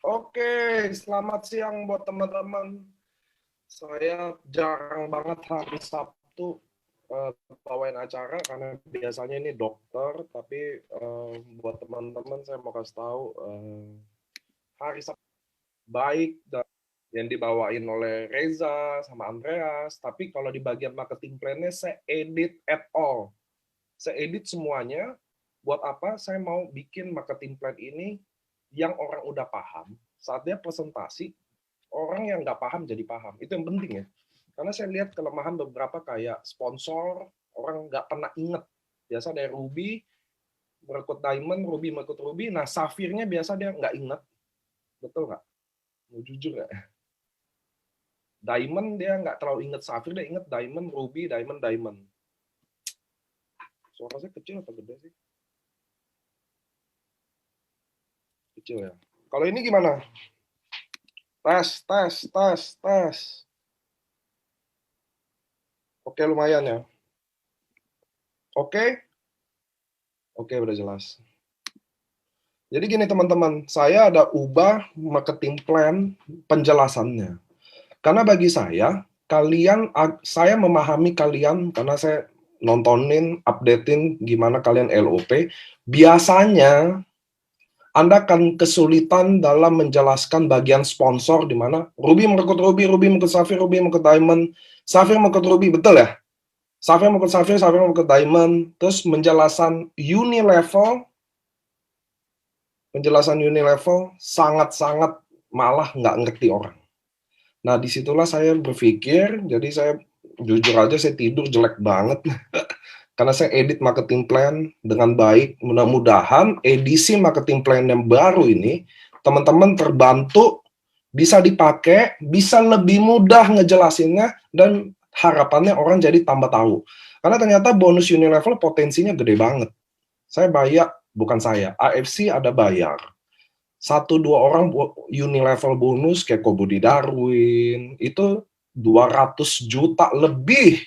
Oke, selamat siang buat teman-teman. Saya jarang banget hari Sabtu bawain acara karena biasanya ini dokter, tapi buat teman-teman saya mau kasih tahu hari Sabtu baik dan yang dibawain oleh Reza sama Andreas, tapi kalau di bagian marketing plan-nya saya edit at all. Saya edit semuanya. Buat apa? Saya mau bikin marketing plan ini yang orang udah paham. Saat dia presentasi, orang yang nggak paham jadi paham. Itu yang penting ya. Karena saya lihat kelemahan beberapa kayak sponsor, orang nggak pernah inget. Biasa dari Ruby, merekrut Diamond, Ruby merekrut Ruby. Nah, Safirnya biasa dia nggak inget. Betul nggak? Mau jujur nggak? Diamond dia nggak terlalu inget Safir, dia inget Diamond, Ruby, Diamond, Diamond. Suara saya kecil atau gede sih? Kecil ya. Kalau ini gimana? Tes, tes, tes, tes. Oke, lumayan ya. Oke? Oke, udah jelas. Jadi gini teman-teman, saya ada ubah marketing plan penjelasannya. Karena bagi saya, saya memahami kalian karena saya nontonin, updatein gimana kalian LOP. Biasanya Anda akan kesulitan dalam menjelaskan bagian sponsor di mana Ruby merekrut Ruby, Ruby merekrut Safir, Ruby merekrut Diamond, Safir merekrut Ruby, betul ya? Safir merekrut Safir, Safir merekrut Diamond, terus penjelasan Unilevel sangat-sangat malah nggak ngerti orang. Nah, disitulah saya berpikir, jadi saya jujur aja saya tidur jelek banget. Karena saya edit marketing plan dengan baik. Mudah-mudahan edisi marketing plan yang baru ini, teman-teman terbantu, bisa dipakai, bisa lebih mudah ngejelasinnya, dan harapannya orang jadi tambah tahu. Karena ternyata bonus Unilevel potensinya gede banget. Saya bayar, bukan saya, AFC ada bayar. 1-2 orang Unilevel bonus kayak Budi Darwin itu 200 juta lebih,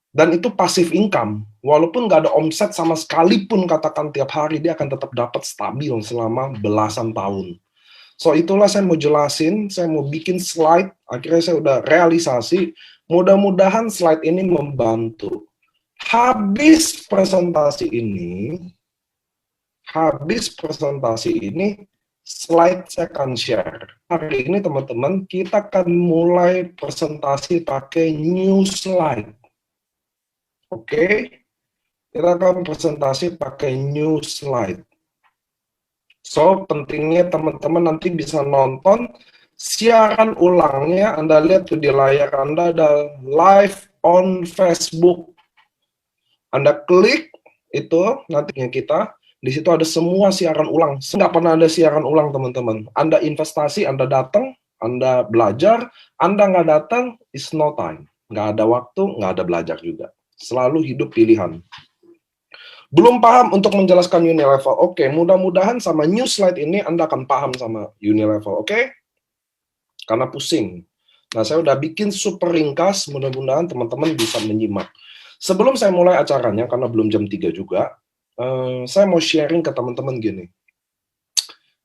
dan itu passive income, walaupun nggak ada omset sama sekalipun katakan tiap hari, dia akan tetap dapat stabil selama belasan tahun. So itulah saya mau jelasin, saya mau bikin slide, akhirnya saya udah realisasi, mudah-mudahan slide ini membantu. Habis presentasi ini, slide saya akan share. Hari ini teman-teman, kita akan mulai presentasi pakai new slide. Oke? Kita akan presentasi pakai new slide. So, pentingnya teman-teman nanti bisa nonton siaran ulangnya. Anda lihat tuh di layar Anda ada live on Facebook. Anda klik itu, nantinya kita, di situ ada semua siaran ulang. Nggak pernah ada siaran ulang, teman-teman. Anda investasi, Anda datang, Anda belajar, Anda nggak datang, it's no time. Nggak ada waktu, nggak ada belajar juga. Selalu hidup pilihan. Belum paham untuk menjelaskan Unilevel? Oke, mudah-mudahan sama new slide ini Anda akan paham sama Unilevel, oke? Karena pusing. Nah, saya udah bikin super ringkas, mudah-mudahan teman-teman bisa menyimak. Sebelum saya mulai acaranya, karena belum jam 3 juga, saya mau sharing ke teman-teman gini.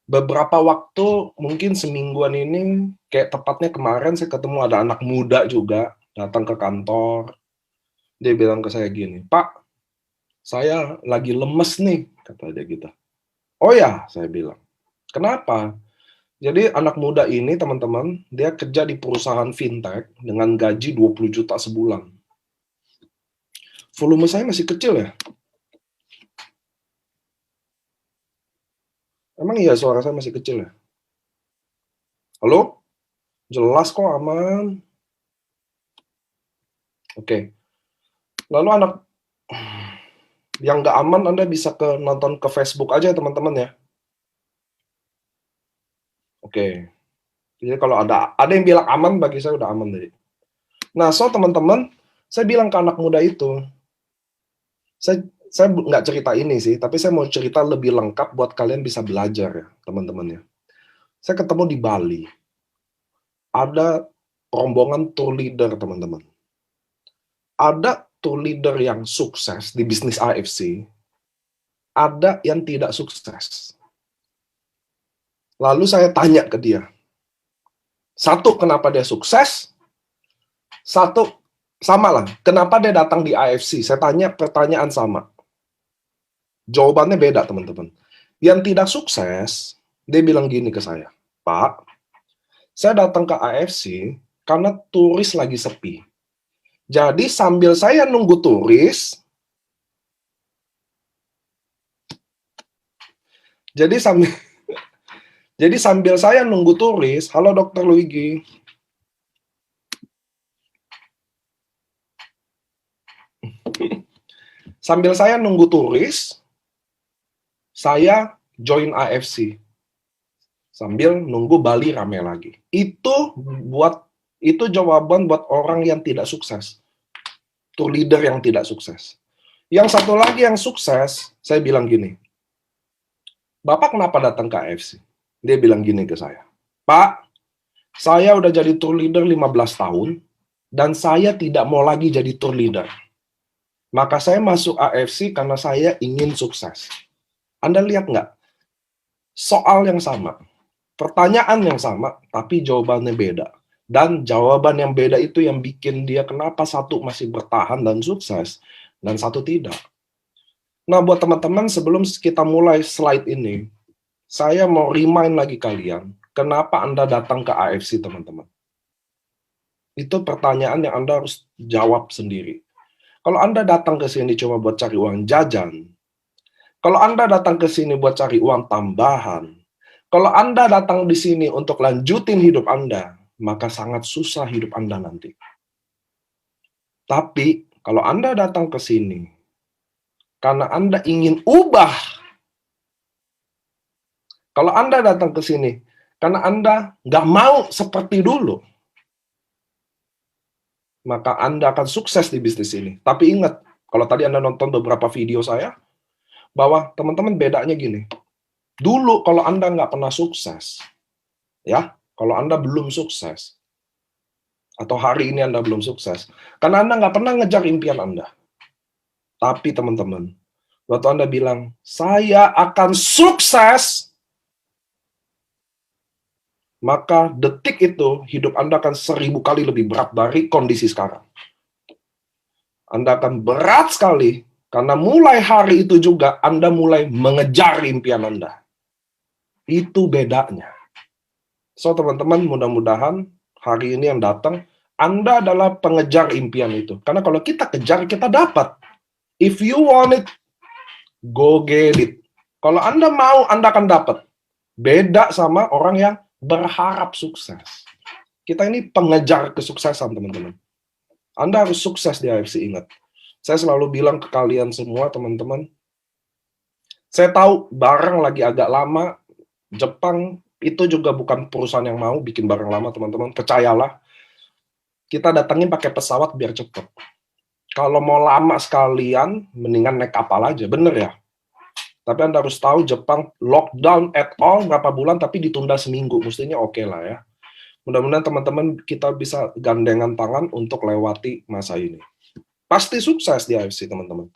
Beberapa waktu, mungkin semingguan ini, kayak tepatnya kemarin saya ketemu ada anak muda juga, datang ke kantor. Dia bilang ke saya gini, Pak, saya lagi lemes nih, kata dia gitu. Oh ya, saya bilang. Kenapa? Jadi anak muda ini, teman-teman, dia kerja di perusahaan fintech dengan gaji 20 juta sebulan. Volume saya masih kecil ya? Emang iya suara saya masih kecil ya? Halo? Jelas kok, aman. Oke. Lalu anak yang nggak aman, Anda bisa nonton ke Facebook aja, teman-teman ya. Oke. Jadi kalau ada yang bilang aman, bagi saya udah aman tadi. Nah, so teman-teman, saya bilang ke anak muda itu, saya nggak cerita ini sih, tapi saya mau cerita lebih lengkap buat kalian bisa belajar ya, teman-teman ya. Saya ketemu di Bali. Ada rombongan tour leader, teman-teman. Ada tour leader yang sukses di bisnis AFC, ada yang tidak sukses. Lalu saya tanya ke dia. Satu, kenapa dia sukses? Satu, sama lah. Kenapa dia datang di AFC? Saya tanya pertanyaan sama. Jawabannya beda, teman-teman. Yang tidak sukses, dia bilang gini ke saya. Pak, saya datang ke AFC karena turis lagi sepi. Jadi sambil saya nunggu turis, jadi sambil saya nunggu turis, halo Dokter Luigi. Sambil saya nunggu turis, saya join AFC. Sambil nunggu Bali rame lagi. Itu jawaban buat orang yang tidak sukses. Tour leader yang tidak sukses. Yang satu lagi yang sukses, saya bilang gini, Bapak kenapa datang ke AFC? Dia bilang gini ke saya, Pak, saya udah jadi tour leader 15 tahun, dan saya tidak mau lagi jadi tour leader. Maka saya masuk AFC karena saya ingin sukses. Anda lihat nggak? Soal yang sama, pertanyaan yang sama, tapi jawabannya beda. Dan jawaban yang beda itu yang bikin dia kenapa satu masih bertahan dan sukses, dan satu tidak. Nah, buat teman-teman, sebelum kita mulai slide ini, saya mau remind lagi kalian, kenapa Anda datang ke AFC, teman-teman? Itu pertanyaan yang Anda harus jawab sendiri. Kalau Anda datang ke sini cuma buat cari uang jajan, kalau Anda datang ke sini buat cari uang tambahan, kalau Anda datang di sini untuk lanjutin hidup Anda, maka sangat susah hidup Anda nanti. Tapi, kalau Anda datang ke sini karena Anda ingin ubah, kalau Anda datang ke sini karena Anda nggak mau seperti dulu, maka Anda akan sukses di bisnis ini. Tapi ingat, kalau tadi Anda nonton beberapa video saya, bahwa teman-teman bedanya gini. Dulu kalau Anda nggak pernah sukses, ya, kalau Anda belum sukses, atau hari ini Anda belum sukses, karena Anda nggak pernah ngejar impian Anda. Tapi teman-teman, waktu Anda bilang, saya akan sukses, maka detik itu hidup Anda akan 1000 kali lebih berat dari kondisi sekarang. Anda akan berat sekali, karena mulai hari itu juga Anda mulai mengejar impian Anda. Itu bedanya. So, teman-teman, mudah-mudahan hari ini yang datang, Anda adalah pengejar impian itu. Karena kalau kita kejar, kita dapat. If you want it, go get it. Kalau Anda mau, Anda akan dapat. Beda sama orang yang berharap sukses. Kita ini pengejar kesuksesan, teman-teman. Anda harus sukses di AFC, ingat. Saya selalu bilang ke kalian semua, teman-teman, saya tahu barang lagi agak lama, Jepang itu juga bukan perusahaan yang mau bikin barang lama, teman-teman. Percayalah, kita datangin pakai pesawat biar cepet. Kalau mau lama sekalian, mendingan naik kapal aja, bener ya? Tapi Anda harus tahu Jepang lockdown at all berapa bulan, tapi ditunda seminggu, mestinya oke lah ya. Mudah-mudahan teman-teman kita bisa gandengan tangan untuk lewati masa ini. Pasti sukses di AFC, teman-teman.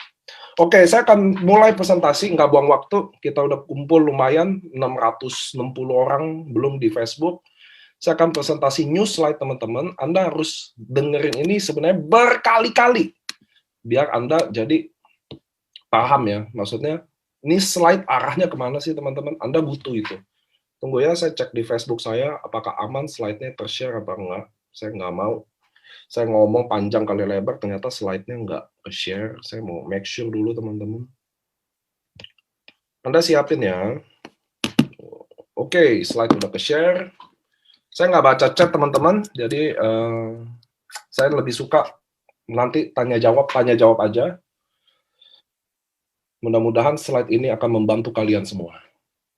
Oke, saya akan mulai presentasi, nggak buang waktu. Kita udah kumpul lumayan, 660 orang belum di Facebook. Saya akan presentasi new slide, teman-teman. Anda harus dengerin ini sebenarnya berkali-kali, biar Anda jadi paham ya. Maksudnya, ini slide arahnya kemana sih, teman-teman? Anda butuh itu. Tunggu ya, saya cek di Facebook saya, apakah aman slide-nya tershare apa enggak. Saya nggak mau. Saya ngomong panjang kali lebar, ternyata slide-nya nggak ke-share. Saya mau make sure dulu, teman-teman. Anda siapin ya. Oke, slide udah ke-share. Saya nggak baca chat, teman-teman. Jadi, saya lebih suka nanti tanya-jawab aja. Mudah-mudahan slide ini akan membantu kalian semua.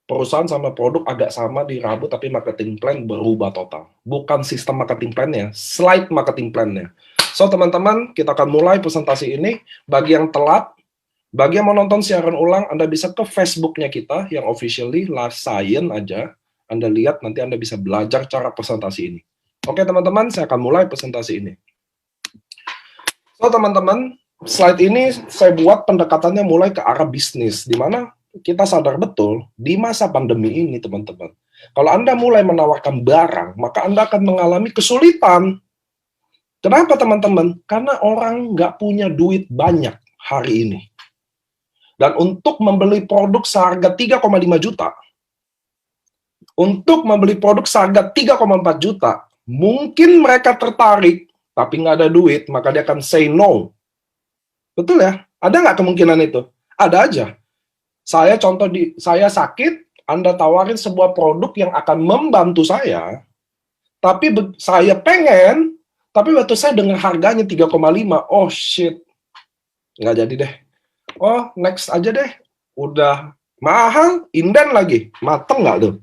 Perusahaan sama produk agak sama di Rabu, tapi marketing plan berubah total. Bukan sistem marketing plan-nya, slide marketing plan-nya. So, teman-teman, kita akan mulai presentasi ini. Bagi yang telat, bagi yang mau nonton siaran ulang, Anda bisa ke Facebook-nya kita, yang officially Life Science aja. Anda lihat, nanti Anda bisa belajar cara presentasi ini. Oke, teman-teman, saya akan mulai presentasi ini. So, teman-teman, slide ini saya buat pendekatannya mulai ke arah bisnis, di mana kita sadar betul, di masa pandemi ini, teman-teman, Kalau Anda mulai menawarkan barang, maka Anda akan mengalami kesulitan. Kenapa teman-teman? Karena orang nggak punya duit banyak hari ini. Dan untuk membeli produk seharga 3,5 juta, untuk membeli produk seharga 3,4 juta, mungkin mereka tertarik, tapi nggak ada duit, maka dia akan say no. Betul ya? Ada nggak kemungkinan itu? Ada aja. Saya sakit, Anda tawarin sebuah produk yang akan membantu saya, tapi saya pengen, tapi waktu saya dengar harganya 3,5, oh shit, nggak jadi deh. Oh, next aja deh. Udah mahal, inden lagi. Mateng nggak tuh?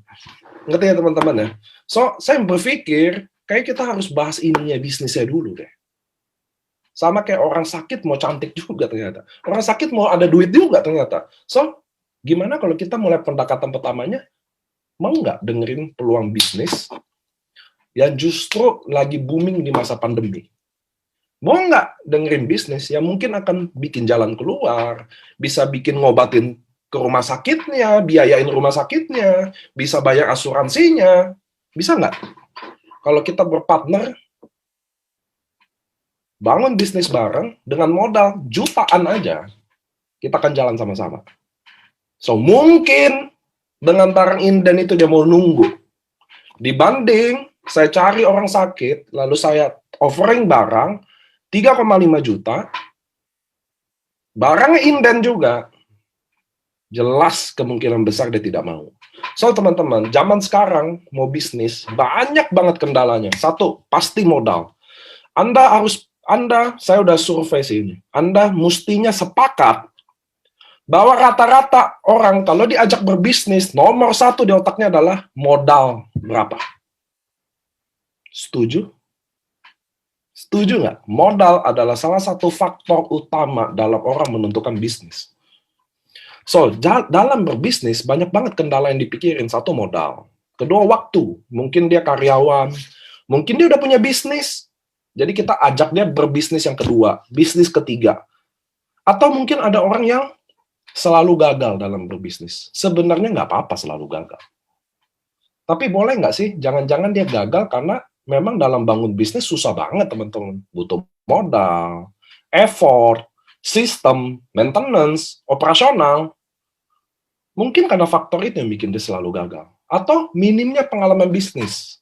Ngerti ya teman-teman ya? So, saya berpikir, kayak kita harus bahas ininya bisnisnya dulu deh. Sama kayak orang sakit mau cantik juga ternyata. Orang sakit mau ada duit juga ternyata. So, gimana kalau kita mulai pendekatan pertamanya, mau nggak dengerin peluang bisnis yang justru lagi booming di masa pandemi? Mau nggak dengerin bisnis yang mungkin akan bikin jalan keluar, bisa bikin ngobatin ke rumah sakitnya, biayain rumah sakitnya, bisa bayar asuransinya, bisa nggak? Kalau kita berpartner, bangun bisnis bareng, dengan modal jutaan aja, kita akan jalan sama-sama. So, mungkin dengan barang inden itu dia mau nunggu. Dibanding saya cari orang sakit, lalu saya offering barang, 3,5 juta, barangnya inden juga, jelas kemungkinan besar dia tidak mau. So, teman-teman, zaman sekarang mau bisnis, banyak banget kendalanya. Satu, pasti modal. Saya udah survei sini, Anda mestinya sepakat bahwa rata-rata orang kalau diajak berbisnis, nomor satu di otaknya adalah modal berapa. Setuju? Setuju nggak? Modal adalah salah satu faktor utama dalam orang menentukan bisnis. So, dalam berbisnis, banyak banget kendala yang dipikirin. Satu, modal. Kedua, waktu. Mungkin dia karyawan. Mungkin dia udah punya bisnis. Jadi kita ajak dia berbisnis yang kedua. Bisnis ketiga. Atau mungkin ada orang yang selalu gagal dalam berbisnis. Sebenarnya nggak apa-apa selalu gagal. Tapi boleh nggak sih? Jangan-jangan dia gagal karena memang dalam bangun bisnis susah banget, teman-teman. Butuh modal, effort, sistem, maintenance, operasional. Mungkin karena faktor itu yang bikin dia selalu gagal. Atau minimnya pengalaman bisnis.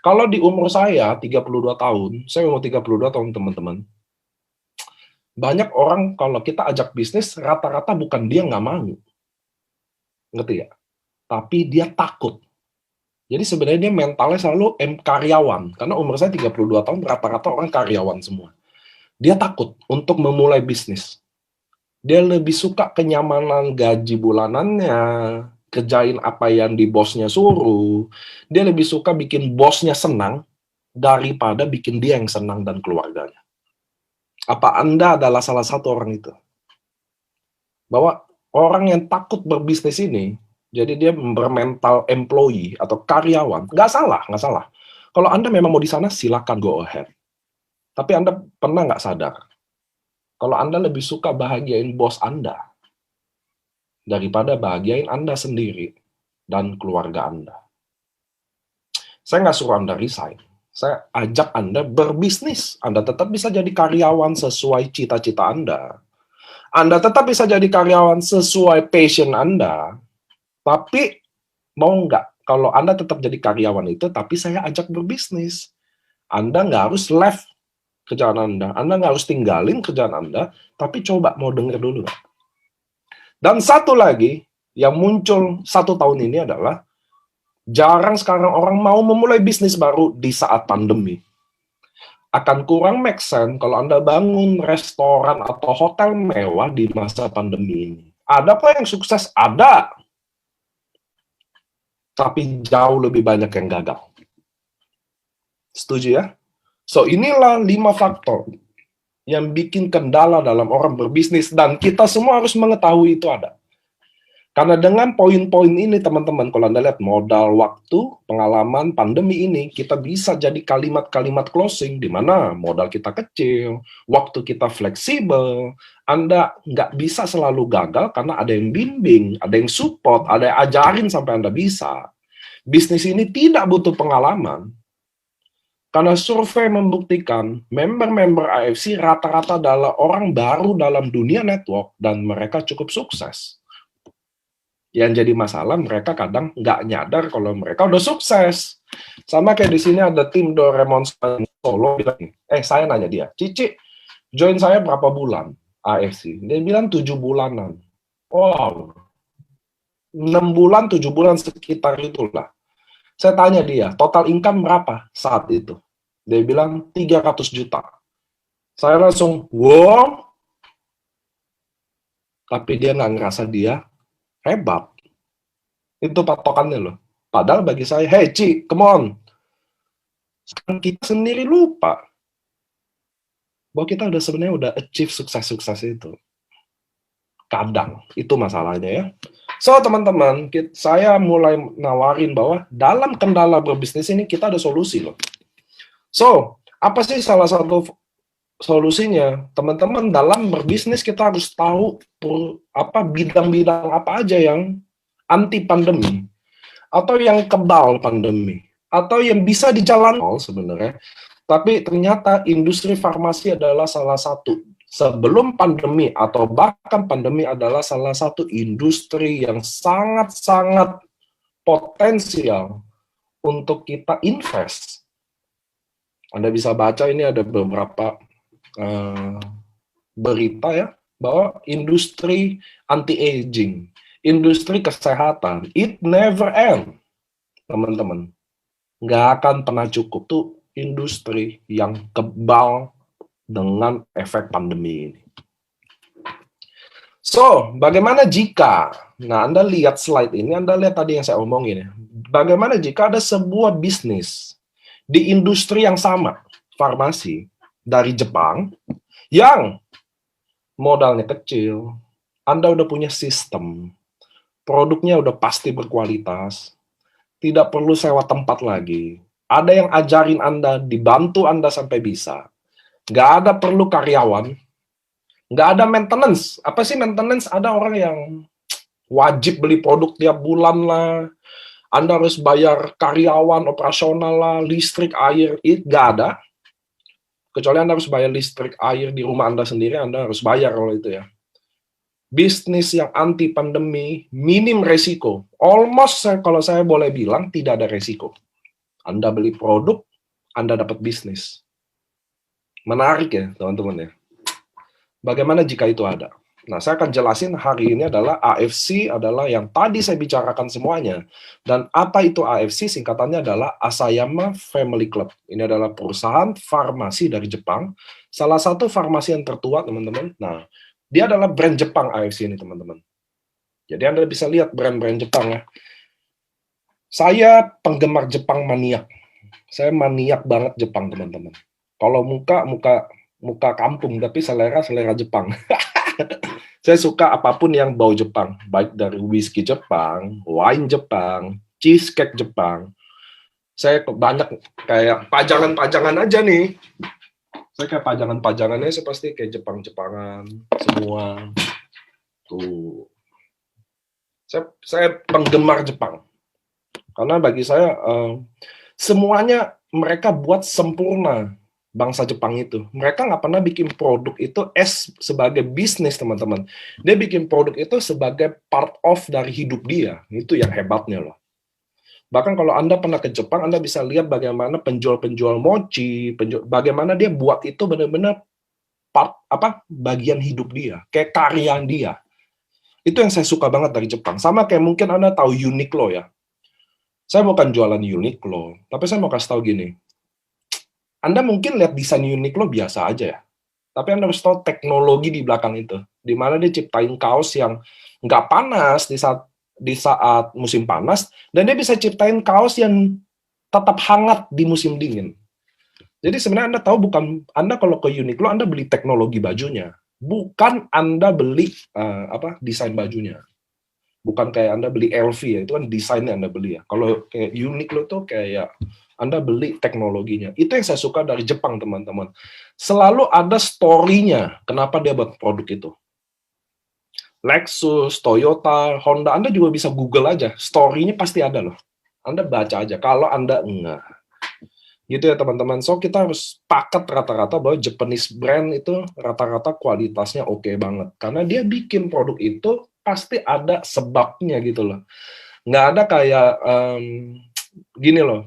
Kalau di umur saya, 32 tahun, saya umur 32 tahun, teman-teman. Banyak orang kalau kita ajak bisnis, rata-rata bukan dia nggak mau. Ngerti ya? Tapi dia takut. Jadi sebenarnya dia mentalnya selalu karyawan. Karena umur saya 32 tahun, rata-rata orang karyawan semua. Dia takut untuk memulai bisnis. Dia lebih suka kenyamanan gaji bulanannya, kerjain apa yang di bosnya suruh. Dia lebih suka bikin bosnya senang daripada bikin dia yang senang dan keluarganya. Apa Anda adalah salah satu orang itu? Bahwa orang yang takut berbisnis ini, jadi dia bermental employee atau karyawan. Nggak salah, nggak salah. Kalau Anda memang mau di sana, silakan go ahead. Tapi Anda pernah nggak sadar? Kalau Anda lebih suka bahagiain bos Anda daripada bahagiain Anda sendiri dan keluarga Anda. Saya nggak suruh Anda resign. Saya ajak Anda berbisnis. Anda tetap bisa jadi karyawan sesuai cita-cita Anda. Anda tetap bisa jadi karyawan sesuai passion Anda. Tapi mau nggak kalau Anda tetap jadi karyawan itu, tapi saya ajak berbisnis. Anda nggak harus left kerjaan Anda nggak harus tinggalin kerjaan Anda, tapi coba mau denger dulu. Dan satu lagi, yang muncul 1 tahun ini adalah, jarang sekarang orang mau memulai bisnis baru di saat pandemi. Akan kurang make sense kalau Anda bangun restoran atau hotel mewah di masa pandemi ini. Ada kok yang sukses? Ada. Tapi jauh lebih banyak yang gagal. Setuju ya? So, inilah 5 faktor yang bikin kendala dalam orang berbisnis, dan kita semua harus mengetahui itu ada. Karena dengan poin-poin ini, teman-teman, kalau Anda lihat modal, waktu, pengalaman, pandemi ini, kita bisa jadi kalimat-kalimat closing, di mana modal kita kecil, waktu kita fleksibel, Anda nggak bisa selalu gagal karena ada yang bimbing, ada yang support, ada yang ajarin sampai Anda bisa. bisnis ini tidak butuh pengalaman. Karena survei membuktikan member-member AFC rata-rata adalah orang baru dalam dunia network dan mereka cukup sukses. Yang jadi masalah mereka kadang nggak nyadar kalau mereka udah sukses. Sama kayak di sini ada tim Doraemon Solo bilang, saya nanya dia, Cici, join saya berapa bulan AFC? Dia bilang 7 bulanan. Wow, 6 bulan, 7 bulan sekitar itulah. Saya tanya dia, total income berapa saat itu? Dia bilang 300 juta. Saya langsung, wow. Tapi dia nggak ngerasa dia hebat. Itu patokannya loh. Padahal bagi saya, hey Ci, come on. Sekarang kita sendiri lupa bahwa kita udah sebenarnya udah achieve sukses-sukses itu. Kadang, itu masalahnya ya. So, teman-teman, saya mulai nawarin bahwa dalam kendala berbisnis ini kita ada solusi loh. So, apa sih salah satu solusinya? Teman-teman, dalam berbisnis kita harus tahu bidang-bidang apa aja yang anti pandemi, atau yang kebal pandemi, atau yang bisa dijalankan sebenarnya. Tapi ternyata industri farmasi adalah salah satu. Sebelum pandemi atau bahkan pandemi adalah salah satu industri yang sangat-sangat potensial untuk kita invest. Anda bisa baca ini ada beberapa berita ya, bahwa industri anti-aging, industri kesehatan, it never end, teman-teman. Nggak akan pernah cukup tuh industri yang kebal dengan efek pandemi ini. So, bagaimana jika, Anda lihat slide ini, Anda lihat tadi yang saya omongin ya, bagaimana jika ada sebuah bisnis di industri yang sama, farmasi, dari Jepang, yang modalnya kecil, Anda udah punya sistem, produknya udah pasti berkualitas, tidak perlu sewa tempat lagi, ada yang ajarin Anda, dibantu Anda sampai bisa, nggak ada perlu karyawan, nggak ada maintenance. Apa sih maintenance? Ada orang yang wajib beli produk tiap bulan lah, Anda harus bayar karyawan, operasional lah, listrik, air, itu nggak ada. Kecuali Anda harus bayar listrik, air di rumah Anda sendiri, Anda harus bayar kalau itu ya. Bisnis yang anti pandemi, minim resiko. Almost, kalau saya boleh bilang, tidak ada resiko. Anda beli produk, Anda dapat bisnis. Menarik ya, teman-teman ya. Bagaimana jika itu ada? Nah, saya akan jelasin hari ini adalah AFC adalah yang tadi saya bicarakan semuanya. Dan apa itu AFC? Singkatannya adalah Asayama Family Club. Ini adalah perusahaan farmasi dari Jepang. Salah satu farmasi yang tertua, teman-teman. Nah, dia adalah brand Jepang AFC ini, teman-teman. Jadi Anda bisa lihat brand-brand Jepang ya. Saya penggemar Jepang maniak. Saya maniak banget Jepang, teman-teman. Kalau muka kampung, tapi selera Jepang. Saya suka apapun yang bau Jepang, baik dari whisky Jepang, wine Jepang, cheesecake Jepang. Saya banyak kayak pajangan-pajangan aja nih. Saya kayak pajangan-pajangannya saya pasti kayak Jepang-Jepangan semua. Tuh. Saya penggemar Jepang. Karena bagi saya semuanya mereka buat sempurna. Bangsa Jepang itu, mereka nggak pernah bikin produk itu sebagai bisnis, teman-teman. Dia bikin produk itu sebagai part of dari hidup dia. Itu yang hebatnya loh. Bahkan kalau Anda pernah ke Jepang, Anda bisa lihat bagaimana penjual-penjual mochi, bagaimana dia buat itu benar-benar bagian hidup dia, kayak karya dia. Itu yang saya suka banget dari Jepang. Sama kayak mungkin Anda tahu Uniqlo ya. Saya bukan jualan Uniqlo, tapi saya mau kasih tahu gini. Anda mungkin lihat desain Uniqlo biasa aja ya, tapi Anda harus tahu teknologi di belakang itu, di mana dia ciptain kaos yang nggak panas di saat musim panas, dan dia bisa ciptain kaos yang tetap hangat di musim dingin. Jadi sebenarnya Anda tahu, bukan Anda kalau ke Uniqlo Anda beli teknologi bajunya, bukan Anda beli desain bajunya. Bukan kayak Anda beli LV ya, itu kan desainnya Anda beli ya. Kalau kayak Uniqlo tuh kayak Anda beli teknologinya. Itu yang saya suka dari Jepang, teman-teman. Selalu ada story-nya kenapa dia buat produk itu. Lexus, Toyota, Honda, Anda juga bisa Google aja. Story-nya pasti ada loh. Anda baca aja. Kalau Anda enggak, gitu ya teman-teman. So kita harus pakat rata-rata bahwa Japanese brand itu rata-rata kualitasnya oke banget. Karena dia bikin produk itu pasti ada sebabnya gitu loh. Nggak ada kayak gini loh,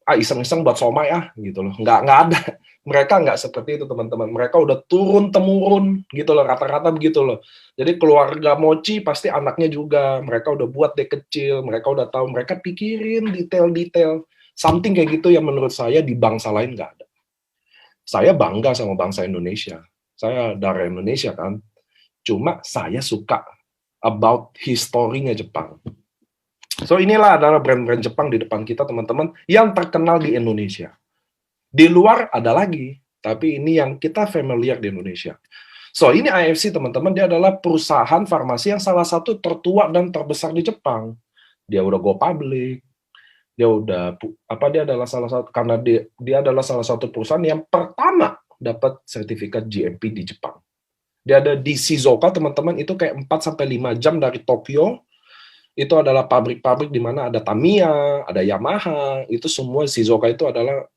iseng-iseng buat somai gitu loh. Nggak ada. Mereka nggak seperti itu teman-teman. Mereka udah turun temurun gitu loh, rata-rata begitu loh. Jadi keluarga mochi pasti anaknya juga. Mereka udah buat dari kecil. Mereka udah tahu. Mereka pikirin detail-detail. Something kayak gitu yang menurut saya di bangsa lain nggak ada. Saya bangga sama bangsa Indonesia. Saya dari Indonesia kan. Cuma saya suka about historinya Jepang. So inilah adalah brand-brand Jepang di depan kita teman-teman yang terkenal di Indonesia. Di luar ada lagi, tapi ini yang kita familiar di Indonesia. So ini IFC teman-teman, dia adalah perusahaan farmasi yang salah satu tertua dan terbesar di Jepang. Dia udah go public, dia adalah salah satu, karena dia adalah salah satu perusahaan yang pertama dapat sertifikat GMP di Jepang. Dia ada di Shizuoka teman-teman, itu kayak 4 sampai 5 jam dari Tokyo. Itu adalah pabrik-pabrik di mana ada Tamiya, ada Yamaha, itu semua Shizuoka itu adalah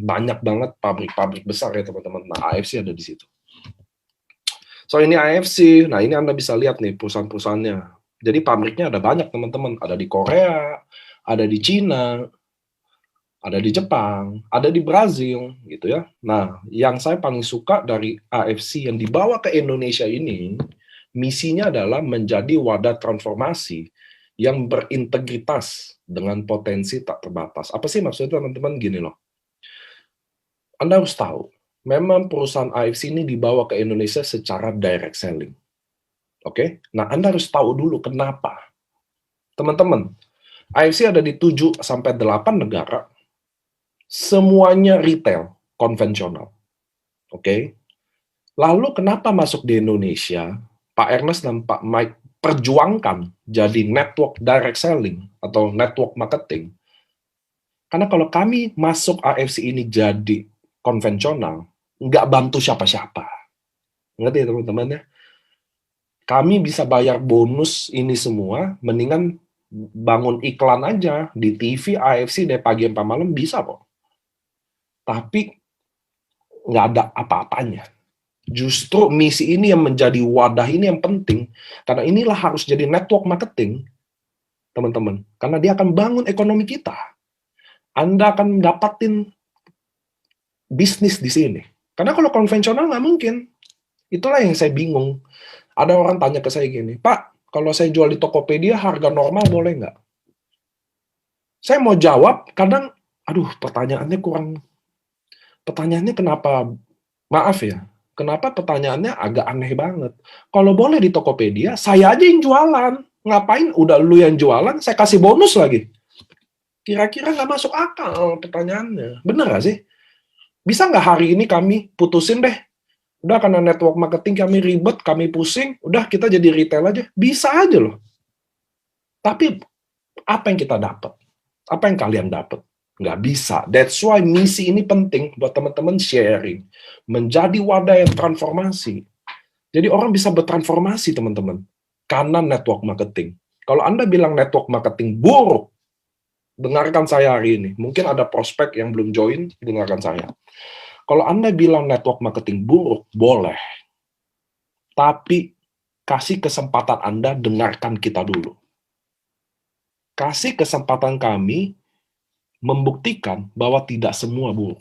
banyak banget pabrik-pabrik besar ya teman-teman. Nah, AFC ada di situ. So ini AFC, nah ini Anda bisa lihat nih perusahaan-perusahaannya. Jadi pabriknya ada banyak teman-teman, ada di Korea, ada di Cina, ada di Jepang, ada di Brazil gitu ya. Nah, yang saya paling suka dari AFC yang dibawa ke Indonesia ini, misinya adalah menjadi wadah transformasi yang berintegritas dengan potensi tak terbatas. Apa sih maksudnya teman-teman? Gini loh. Anda harus tahu, memang perusahaan AFC ini dibawa ke Indonesia secara direct selling. Oke? Nah, Anda harus tahu dulu kenapa. Teman-teman, AFC ada di 7 sampai 8 negara, semuanya retail, konvensional. Oke? Lalu kenapa masuk di Indonesia, Pak Ernest dan Pak Mike perjuangkan jadi network direct selling atau network marketing? Karena kalau kami masuk AFC ini jadi konvensional, nggak bantu siapa-siapa. Ngerti ya teman-teman ya? Kami bisa bayar bonus ini semua, mendingan bangun iklan aja di TV AFC dari pagi sampai malam bisa kok. Tapi nggak ada apa-apanya. Justru misi ini yang menjadi wadah ini yang penting, karena inilah harus jadi network marketing, teman-teman. Karena dia akan bangun ekonomi kita. Anda akan dapatin bisnis di sini. Karena kalau konvensional nggak mungkin. Itulah yang saya bingung. Ada orang tanya ke saya gini, Pak, kalau saya jual di Tokopedia, harga normal boleh nggak? Saya mau jawab, kadang, aduh, pertanyaannya kenapa, maaf ya, kenapa pertanyaannya agak aneh banget. Kalau boleh di Tokopedia, saya aja yang jualan. Ngapain udah lu yang jualan, saya kasih bonus lagi. Kira-kira nggak masuk akal pertanyaannya. Bener nggak sih? Bisa nggak hari ini kami putusin deh? Udah karena network marketing kami ribet, kami pusing, udah kita jadi retail aja. Bisa aja loh. Tapi apa yang kita dapat? Apa yang kalian dapat? Nggak bisa. That's why misi ini penting buat teman-teman sharing. Menjadi wadah yang transformasi. Jadi orang bisa bertransformasi, teman-teman. Karena network marketing. Kalau Anda bilang network marketing buruk, dengarkan saya hari ini. Mungkin ada prospek yang belum join, dengarkan saya. Kalau Anda bilang network marketing buruk, boleh. Tapi kasih kesempatan Anda dengarkan kita dulu. Kasih kesempatan kami membuktikan bahwa tidak semua buruk.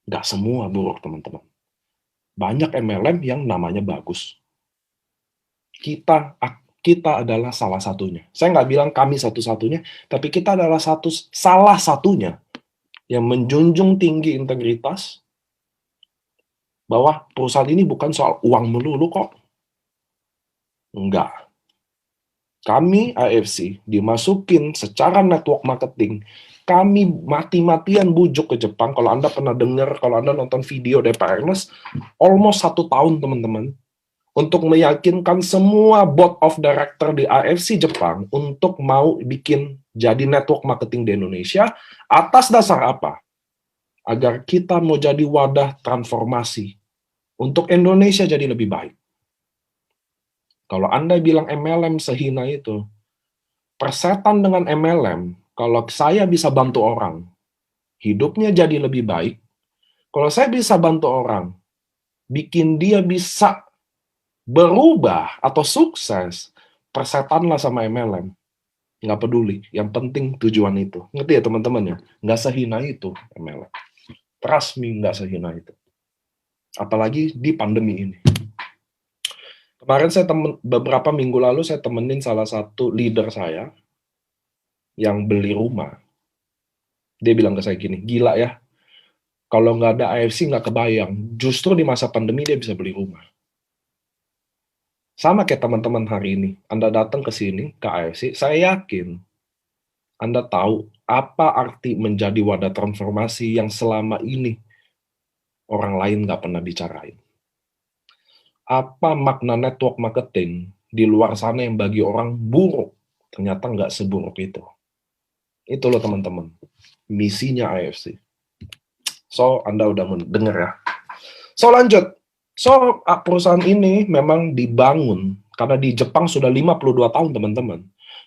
Nggak semua buruk, teman-teman. Banyak MLM yang namanya bagus. Kita adalah salah satunya. Saya nggak bilang kami satu-satunya, tapi kita adalah salah satunya yang menjunjung tinggi integritas, bahwa perusahaan ini bukan soal uang melulu kok. Enggak. Kami AFC dimasukin secara network marketing. Kami mati-matian bujuk ke Jepang. Kalau Anda pernah dengar, kalau Anda nonton video dari Pak Ernest, almost 1 tahun teman-teman, untuk meyakinkan semua board of director di AFC Jepang untuk mau bikin jadi network marketing di Indonesia. Atas dasar apa? Agar kita mau jadi wadah transformasi untuk Indonesia jadi lebih baik. Kalau Anda bilang MLM sehina itu, persetan dengan MLM, kalau saya bisa bantu orang, hidupnya jadi lebih baik. Kalau saya bisa bantu orang, bikin dia bisa berubah atau sukses, persetanlah sama MLM. Nggak peduli, yang penting tujuan itu. Ngerti ya teman-teman ya? Nggak sehina itu MLM. Trust me, nggak sehina itu. Apalagi di pandemi ini. Kemarin beberapa minggu lalu saya temenin salah satu leader saya yang beli rumah. Dia bilang ke saya gini, gila ya, kalau nggak ada AFC nggak kebayang. Justru di masa pandemi dia bisa beli rumah. Sama kayak teman-teman hari ini. Anda datang ke sini, ke AFC, saya yakin Anda tahu apa arti menjadi wadah transformasi yang selama ini orang lain nggak pernah bicarain. Apa makna network marketing di luar sana yang bagi orang buruk, ternyata nggak seburuk itu. Itu loh teman-teman, misinya AFC. So, Anda udah mendengar ya. So, lanjut. So, perusahaan ini memang dibangun, karena di Jepang sudah 52 tahun teman-teman.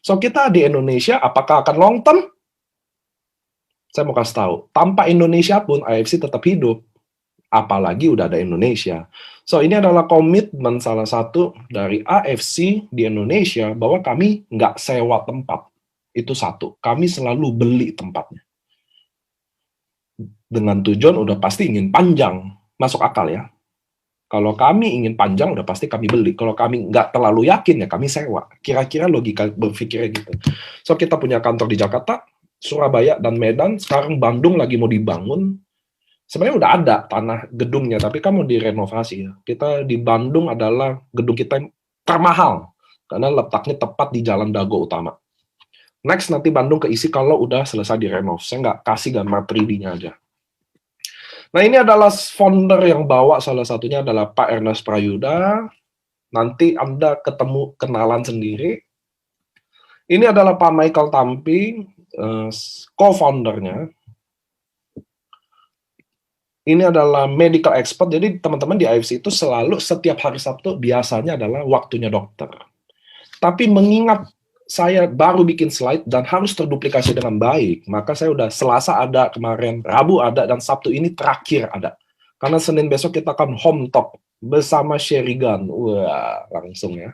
So, kita di Indonesia, apakah akan long term? Saya mau kasih tahu, tanpa Indonesia pun AFC tetap hidup. Apalagi udah ada Indonesia. So, ini adalah komitmen salah satu dari AFC di Indonesia bahwa kami nggak sewa tempat. Itu satu. Kami selalu beli tempatnya. Dengan tujuan udah pasti ingin panjang. Masuk akal ya. Kalau kami ingin panjang, udah pasti kami beli. Kalau kami nggak terlalu yakin, ya kami sewa. Kira-kira logika berpikirnya gitu. So, kita punya kantor di Jakarta, Surabaya, dan Medan. Sekarang Bandung lagi mau dibangun. Sebenarnya udah ada tanah gedungnya, tapi kan mau direnovasi ya. Kita di Bandung adalah gedung kita yang termahal, karena letaknya tepat di Jalan Dago Utama. Next, nanti Bandung keisi kalau udah selesai direnov. Saya nggak kasih gambar 3D-nya aja. Nah, ini adalah founder yang bawa, salah satunya adalah Pak Ernest Prayuda. Nanti Anda ketemu kenalan sendiri. Ini adalah Pak Michael Tampi, co-foundernya. Ini adalah medical expert, jadi teman-teman di AFC itu selalu setiap hari Sabtu biasanya adalah waktunya dokter. Tapi mengingat saya baru bikin slide dan harus terduplikasi dengan baik, maka saya udah Selasa ada kemarin, Rabu ada, dan Sabtu ini terakhir ada. Karena Senin besok kita akan home talk bersama Sherigan. Wah, langsung ya.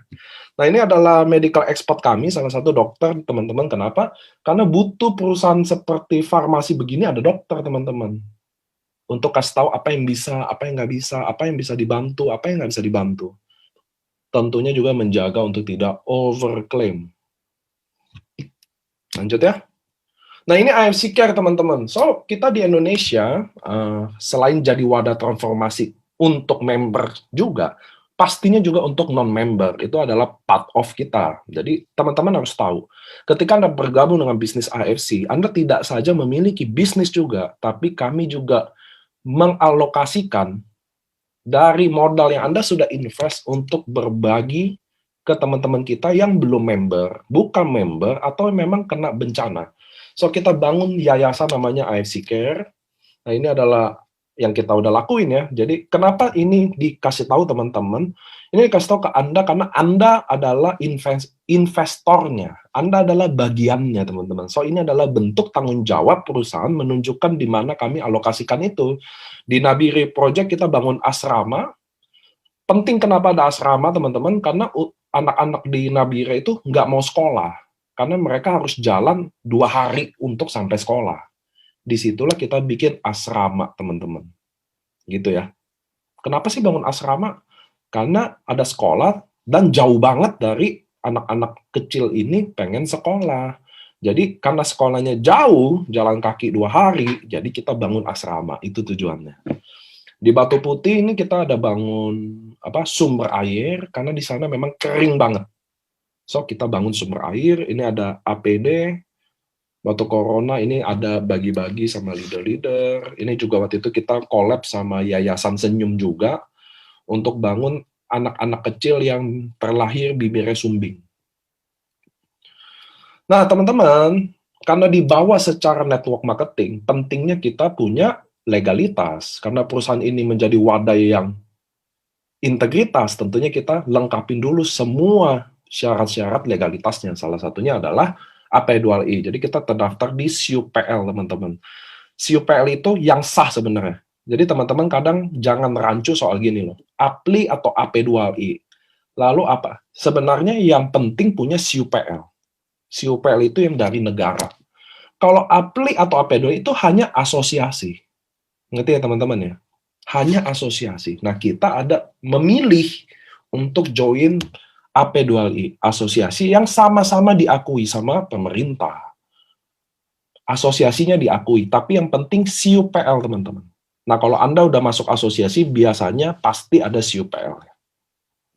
Nah, ini adalah medical expert kami, salah satu dokter, teman-teman. Kenapa? Karena butuh perusahaan seperti farmasi begini ada dokter, teman-teman. Untuk kasih tahu apa yang bisa, apa yang nggak bisa, apa yang bisa dibantu, apa yang nggak bisa dibantu. Tentunya juga menjaga untuk tidak overclaim. Lanjut ya. Nah, ini AFC Care, teman-teman. So, kita di Indonesia, selain jadi wadah transformasi untuk member juga, pastinya juga untuk non-member. Itu adalah part of kita. Jadi, teman-teman harus tahu, ketika Anda bergabung dengan bisnis AFC, Anda tidak saja memiliki bisnis juga, tapi kami juga mengalokasikan dari modal yang Anda sudah invest untuk berbagi ke teman-teman kita yang belum member, bukan member, atau memang kena bencana. So, kita bangun yayasan namanya AFC Care. Nah, ini adalah yang kita udah lakuin ya. Jadi, kenapa ini dikasih tahu teman-teman? Ini dikasih tahu ke Anda karena Anda adalah investornya. Anda adalah bagiannya, teman-teman. So, ini adalah bentuk tanggung jawab perusahaan menunjukkan di mana kami alokasikan itu. Di Nabire Project kita bangun asrama. Penting kenapa ada asrama, teman-teman? Karena anak-anak di Nabire itu nggak mau sekolah. Karena mereka harus jalan 2 hari untuk sampai sekolah. Disitulah kita bikin asrama, teman-teman. Gitu ya. Kenapa sih bangun asrama? Karena ada sekolah dan jauh banget dari anak-anak kecil ini pengen sekolah. Jadi karena sekolahnya jauh, jalan kaki 2 hari, jadi kita bangun asrama. Itu tujuannya. Di Batu Putih ini kita ada bangun sumber air, karena di sana memang kering banget. So, kita bangun sumber air, ini ada APD, waktu corona ini ada bagi-bagi sama leader-leader. Ini juga waktu itu kita collab sama Yayasan Senyum juga untuk bangun anak-anak kecil yang terlahir bibirnya sumbing. Nah, teman-teman, karena dibawa secara network marketing, pentingnya kita punya legalitas. Karena perusahaan ini menjadi wadah yang integritas, tentunya kita lengkapin dulu semua syarat-syarat legalitasnya. Salah satunya adalah AP2I. Jadi kita terdaftar di SIUPL, teman-teman. SIUPL itu yang sah sebenarnya. Jadi teman-teman kadang jangan rancu soal gini loh. APLI atau AP2I. Lalu apa? Sebenarnya yang penting punya SIUPL. SIUPL itu yang dari negara. Kalau APLI atau AP2I itu hanya asosiasi. Ngerti ya teman-teman ya? Hanya asosiasi. Nah, kita ada memilih untuk join AP2I, asosiasi yang sama-sama diakui sama pemerintah. Asosiasinya diakui, tapi yang penting SIUPL, teman-teman. Nah, kalau Anda udah masuk asosiasi, biasanya pasti ada SIUPL.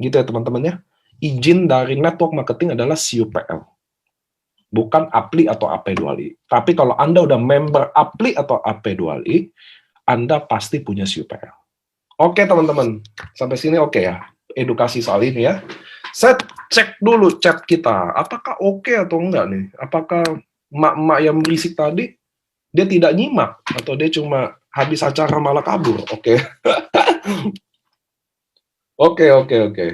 Gitu ya, teman-teman ya. Izin dari network marketing adalah SIUPL. Bukan APLI atau AP2I. Tapi kalau Anda udah member APLI atau AP2I, Anda pasti punya SIUPL. Oke, teman-teman. Sampai sini oke ya. Edukasi soal ini ya. Saya cek dulu chat kita. Apakah oke atau enggak nih? Apakah emak-emak yang berisik tadi, dia tidak nyimak? Atau dia cuma habis acara malah kabur? Oke. Oke.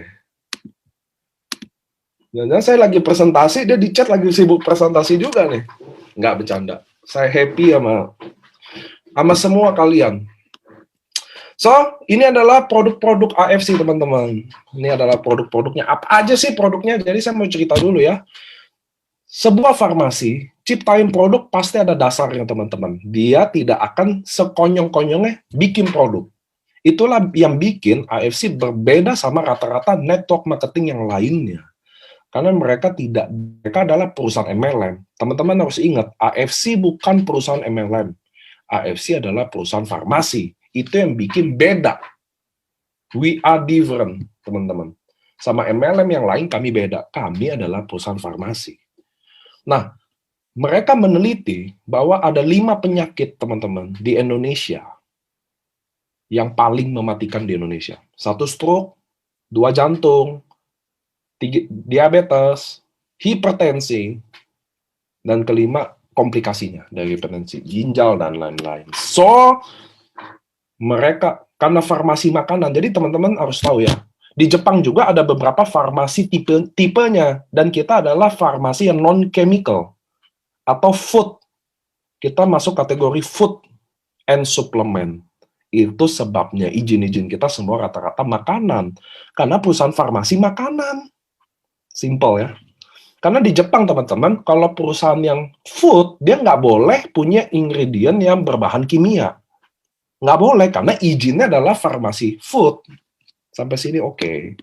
Jangan saya lagi presentasi, dia di chat lagi sibuk presentasi juga nih. Nggak bercanda. Saya happy sama semua kalian. So, ini adalah produk-produk AFC, teman-teman. Ini adalah produk-produknya. Apa aja sih produknya? Jadi saya mau cerita dulu ya. Sebuah farmasi, ciptain produk pasti ada dasarnya, teman-teman. Dia tidak akan sekonyong-konyongnya bikin produk. Itulah yang bikin AFC berbeda sama rata-rata network marketing yang lainnya. Karena mereka adalah perusahaan MLM. Teman-teman harus ingat, AFC bukan perusahaan MLM. AFC adalah perusahaan farmasi. Itu yang bikin beda. We are different, teman-teman. Sama MLM yang lain kami beda. Kami adalah perusahaan farmasi. Nah, mereka meneliti bahwa ada 5 penyakit, teman-teman, di Indonesia yang paling mematikan di Indonesia. 1 stroke, 2 jantung, 3 diabetes, hipertensi, dan kelima komplikasinya dari hipertensi, ginjal, dan lain-lain. So, mereka karena farmasi makanan, jadi teman-teman harus tahu ya, di Jepang juga ada beberapa farmasi tipenya, dan kita adalah farmasi yang non-chemical, atau food. Kita masuk kategori food and supplement. Itu sebabnya izin-izin kita semua rata-rata makanan. Karena perusahaan farmasi makanan. Simple ya. Karena di Jepang, teman-teman, kalau perusahaan yang food, dia nggak boleh punya ingredient yang berbahan kimia. Nggak boleh, karena izinnya adalah farmasi food. Sampai sini oke.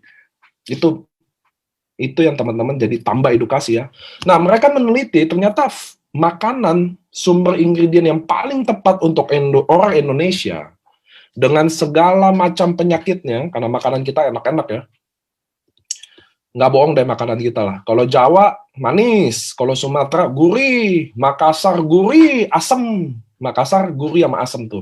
Itu yang teman-teman jadi tambah edukasi ya. Nah, mereka meneliti, ternyata makanan, sumber ingredient yang paling tepat untuk orang Indonesia, dengan segala macam penyakitnya, karena makanan kita enak-enak ya. Nggak bohong deh makanan kita lah. Kalau Jawa, manis. Kalau Sumatera, gurih. Makassar, gurih, asam. Makassar, gurih sama asam tuh.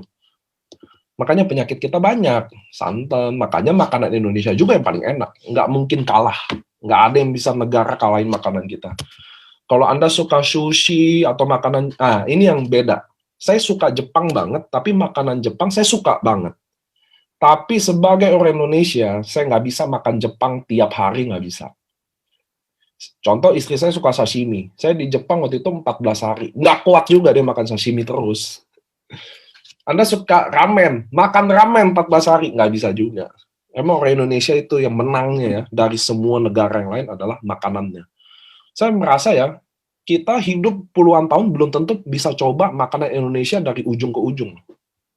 Makanya penyakit kita banyak, santan. Makanya makanan Indonesia juga yang paling enak. Nggak mungkin kalah. Nggak ada yang bisa negara kalahin makanan kita. Kalau Anda suka sushi atau makanan, ini yang beda. Saya suka Jepang banget, tapi makanan Jepang saya suka banget. Tapi sebagai orang Indonesia, saya nggak bisa makan Jepang tiap hari, nggak bisa. Contoh, istri saya suka sashimi. Saya di Jepang waktu itu 14 hari. Nggak kuat juga dia makan sashimi terus. Anda suka ramen, makan ramen 14 hari, nggak bisa juga. Emang orang Indonesia itu yang menangnya ya, dari semua negara yang lain adalah makanannya. Saya merasa ya, kita hidup puluhan tahun belum tentu bisa coba makanan Indonesia dari ujung ke ujung.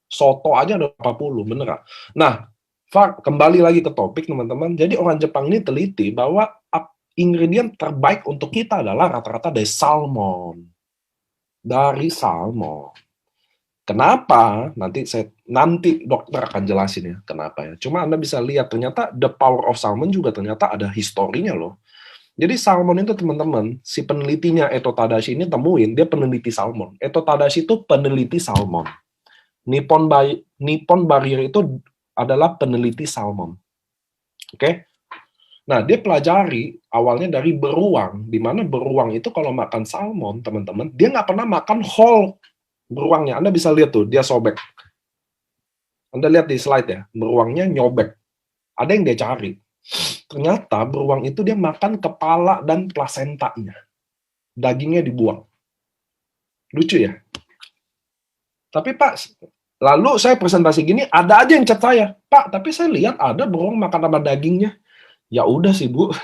Soto aja ada 40, bener gak? Nah, kembali lagi ke topik teman-teman. Jadi orang Jepang ini teliti bahwa ingredient terbaik untuk kita adalah rata-rata dari salmon. Dari salmon. Kenapa? Nanti dokter akan jelasin ya kenapa ya. Cuma Anda bisa lihat ternyata the power of salmon juga ternyata ada historinya loh. Jadi salmon itu teman-teman, si penelitinya Eto Tadashi ini temuin, dia peneliti salmon. Eto Tadashi itu peneliti salmon. Nippon Barrier itu adalah peneliti salmon. Oke? Nah, dia pelajari awalnya dari beruang, di mana beruang itu kalau makan salmon, teman-teman, dia nggak pernah makan whole beruangnya. Anda bisa lihat tuh, dia sobek. Anda lihat di slide ya, beruangnya nyobek. Ada yang dia cari. ternyata beruang itu dia makan kepala dan plasentanya. Dagingnya dibuang. Lucu ya? Tapi Pak, lalu saya presentasi gini, ada aja yang chat saya, Pak, tapi saya lihat ada beruang makan sama dagingnya. Ya udah sih Bu,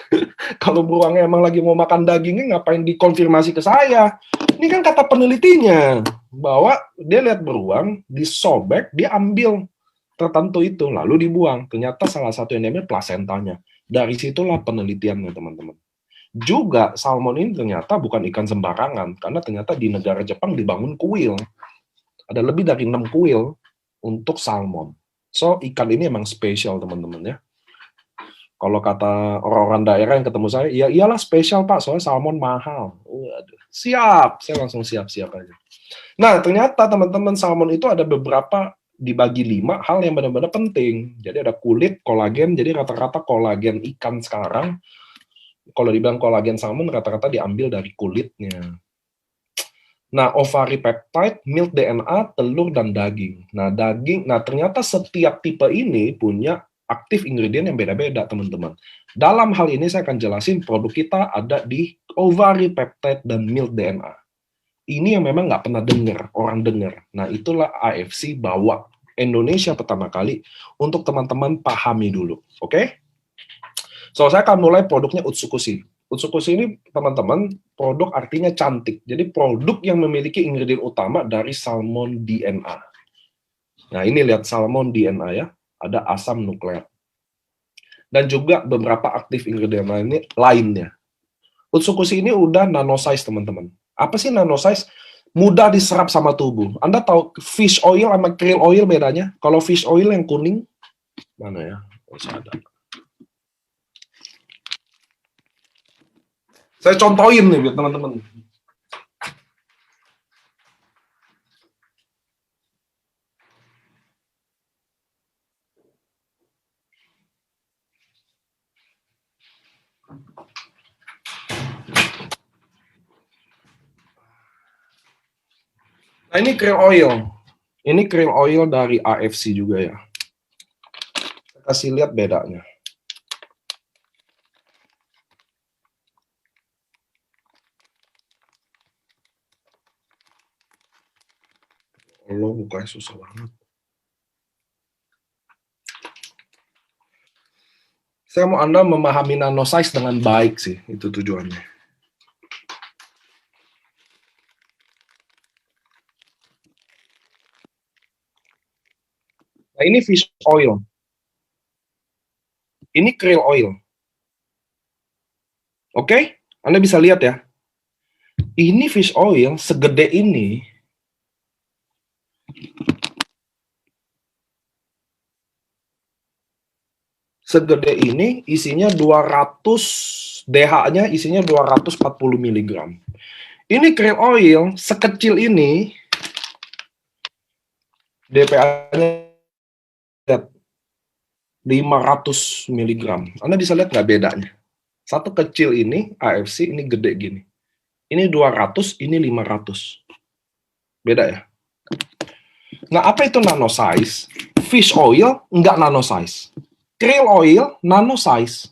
kalau beruangnya emang lagi mau makan dagingnya, ngapain dikonfirmasi ke saya? Ini kan kata penelitinya, bahwa dia lihat beruang, disobek, dia ambil tertentu itu, lalu dibuang. Ternyata salah satu yang namanya plasentanya. Dari situlah penelitiannya, teman-teman. Juga salmon ini ternyata bukan ikan sembarangan, karena ternyata di negara Jepang dibangun kuil. Ada lebih dari 6 kuil untuk salmon. So, ikan ini emang spesial, teman-teman ya. Kalau kata orang-orang daerah yang ketemu saya, ya iyalah spesial Pak, soalnya salmon mahal. Waduh, siap, saya langsung siap-siap aja. Nah, ternyata teman-teman salmon itu ada beberapa dibagi 5 hal yang benar-benar penting. Jadi ada kulit, kolagen, jadi rata-rata kolagen ikan sekarang, kalau dibilang kolagen salmon, rata-rata diambil dari kulitnya. Nah, ovari peptide, milk DNA, telur, dan daging. Nah, ternyata setiap tipe ini punya aktif ingredient yang beda-beda, teman-teman. Dalam hal ini saya akan jelasin produk kita ada di ovari peptide dan milk DNA. Ini yang memang nggak pernah orang dengar. Nah, itulah AFC bawa Indonesia pertama kali untuk teman-teman pahami dulu. Oke? So, saya akan mulai produknya Utsukushi. Utsukushi ini, teman-teman, produk artinya cantik. Jadi, produk yang memiliki ingredient utama dari salmon DNA. Nah, ini lihat salmon DNA ya. Ada asam nukleat. Dan juga beberapa aktif ingredient lainnya. Utsukushi ini udah nano size, teman-teman. Apa sih nano size? Mudah diserap sama tubuh. Anda tahu fish oil sama krill oil bedanya? Kalau fish oil yang kuning, mana ya? Oh, ada. Saya contohin nih biar teman-teman. Nah, ini krill oil. Ini krill oil dari AFC juga ya. Saya kasih lihat bedanya. Allah, bukanya susah banget. Saya mau Anda memahami nano size dengan baik sih, itu tujuannya. Nah, ini fish oil. Ini krill oil. Oke? Anda bisa lihat ya. Ini fish oil segede ini. Segede ini isinya 200 DH-nya isinya 240 mg. Ini krill oil sekecil ini DPA-nya 500 mg. Anda bisa lihat nggak bedanya? Satu kecil ini AFC, ini gede gini. Ini 200, ini 500. Beda ya? Nah, apa itu nano size? Fish oil nggak nano size. Krill oil nano size.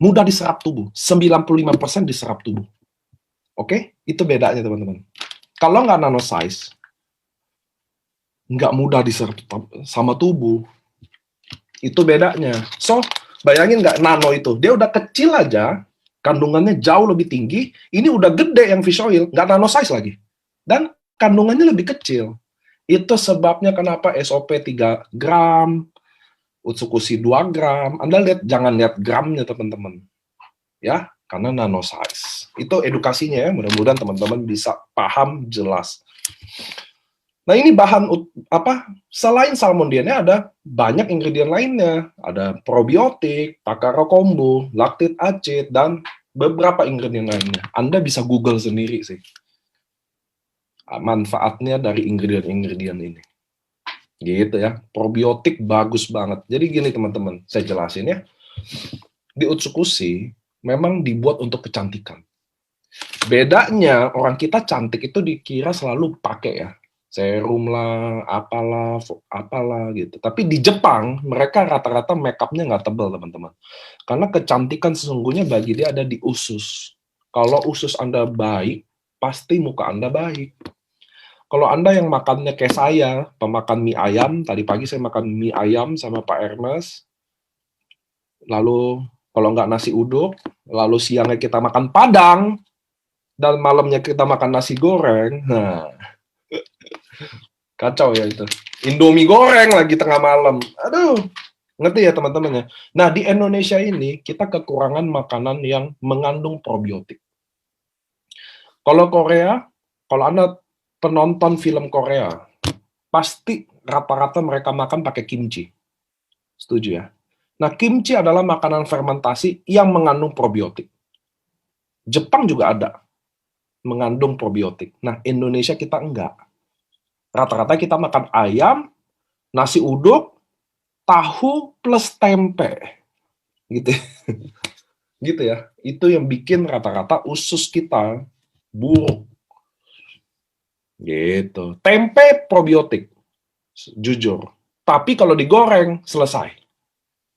Mudah diserap tubuh. 95% diserap tubuh. Oke? Itu bedanya, teman-teman. Kalau nggak nano size, nggak mudah diserap sama tubuh. Itu bedanya. So, bayangin nggak nano itu. Dia udah kecil aja, kandungannya jauh lebih tinggi. Ini udah gede yang fish oil, nggak nano size lagi. Dan kandungannya lebih kecil. Itu sebabnya kenapa SOP 3 gram, Utsukushi 2 gram. Anda lihat, jangan lihat gramnya, teman-teman. Ya, karena nano size. Itu edukasinya ya, mudah-mudahan teman-teman bisa paham jelas. Nah, ini bahan apa? Selain salmon DNA ada banyak ingredient lainnya. Ada probiotik, takara kombu, laktit acid, dan beberapa ingredient lainnya. Anda bisa Google sendiri sih. Manfaatnya dari ingredient-ingredient ini. Gitu ya. Probiotik bagus banget. Jadi gini teman-teman, saya jelasin ya. Di Utsukushi memang dibuat untuk kecantikan. Bedanya orang kita cantik itu dikira selalu pakai ya. serum lah, apalah gitu. Tapi di Jepang mereka rata-rata make up-nya nggak tebal, teman-teman. Karena kecantikan sesungguhnya bagi dia ada di usus. Kalau usus Anda baik, pasti muka Anda baik. Kalau Anda yang makannya kayak saya, pemakan mie ayam, tadi pagi saya makan mie ayam sama Pak Ernest, lalu kalau nggak nasi uduk, lalu siangnya kita makan Padang, dan malamnya kita makan nasi goreng, nah, kacau ya itu. Indomie goreng lagi tengah malam. Aduh, ngerti ya teman-teman ya. Nah, di Indonesia ini kita kekurangan makanan yang mengandung probiotik. Kalau Korea, kalau Anda penonton film Korea, pasti rata-rata mereka makan pakai kimchi. Setuju ya? Nah, kimchi adalah makanan fermentasi yang mengandung probiotik. Jepang juga ada mengandung probiotik. Nah, Indonesia kita enggak. Rata-rata kita makan ayam, nasi uduk, tahu plus tempe. Gitu. Gitu ya. Itu yang bikin rata-rata usus kita buruk. Gitu. Tempe probiotik. Jujur. Tapi kalau digoreng, selesai.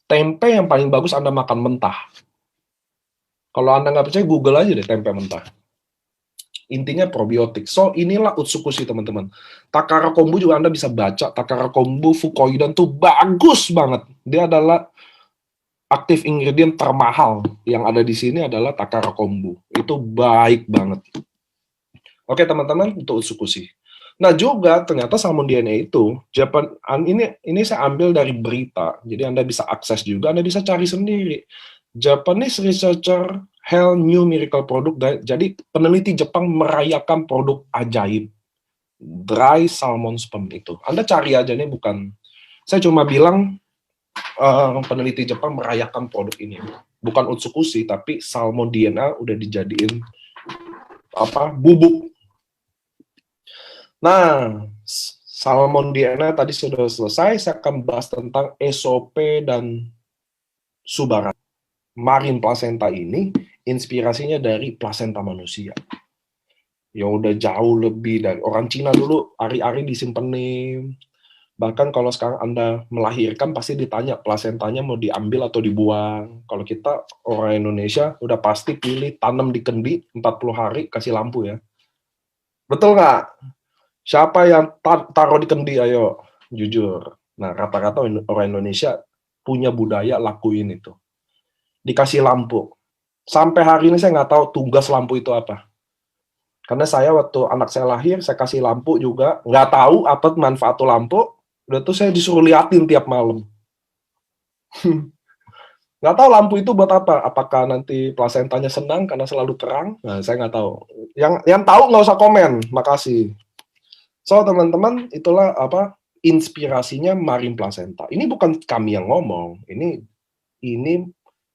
Tempe yang paling bagus Anda makan mentah. Kalau Anda nggak percaya, Google aja deh tempe mentah. Intinya probiotik. So, inilah Utsukushi, teman-teman. Takara Kombu juga Anda bisa baca. Takara Kombu Fukoidan tuh bagus banget. Dia adalah aktif ingredient termahal yang ada di sini adalah Takara Kombu. Itu baik banget. Oke, teman-teman, untuk Utsukushi. Nah, juga ternyata salmon DNA itu, ini saya ambil dari berita. Jadi Anda bisa akses juga, Anda bisa cari sendiri. Japanese researcher hail new miracle product. Jadi peneliti Jepang merayakan produk ajaib dry salmon sperm itu. Anda cari aja nih, bukan saya cuma bilang peneliti Jepang merayakan produk ini. Bukan Utsukushi, tapi salmon DNA udah dijadiin bubuk. Nah, salmon DNA tadi sudah selesai. Saya akan bahas tentang SOP dan Subara. Marine placenta ini inspirasinya dari plasenta manusia. Ya udah jauh lebih dari orang Cina dulu, ari-ari disimpenin. Bahkan kalau sekarang Anda melahirkan pasti ditanya plasentanya mau diambil atau dibuang. Kalau kita orang Indonesia udah pasti pilih tanam di kendi 40 hari kasih lampu ya. Betul nggak? Siapa yang taruh di kendi, ayo jujur. Nah, rata-rata orang Indonesia punya budaya lakuin itu. Dikasih lampu. Sampai hari ini saya nggak tahu tugas lampu itu apa. Karena saya waktu anak saya lahir, saya kasih lampu juga. Nggak tahu apa manfaat lampu. Udah tuh saya disuruh liatin tiap malam. Nggak tahu lampu itu buat apa. Apakah nanti plasentanya senang karena selalu terang? Nah, saya nggak tahu. Yang tahu nggak usah komen. Makasih. So, teman-teman, itulah inspirasinya marine placenta. Ini bukan kami yang ngomong. Ini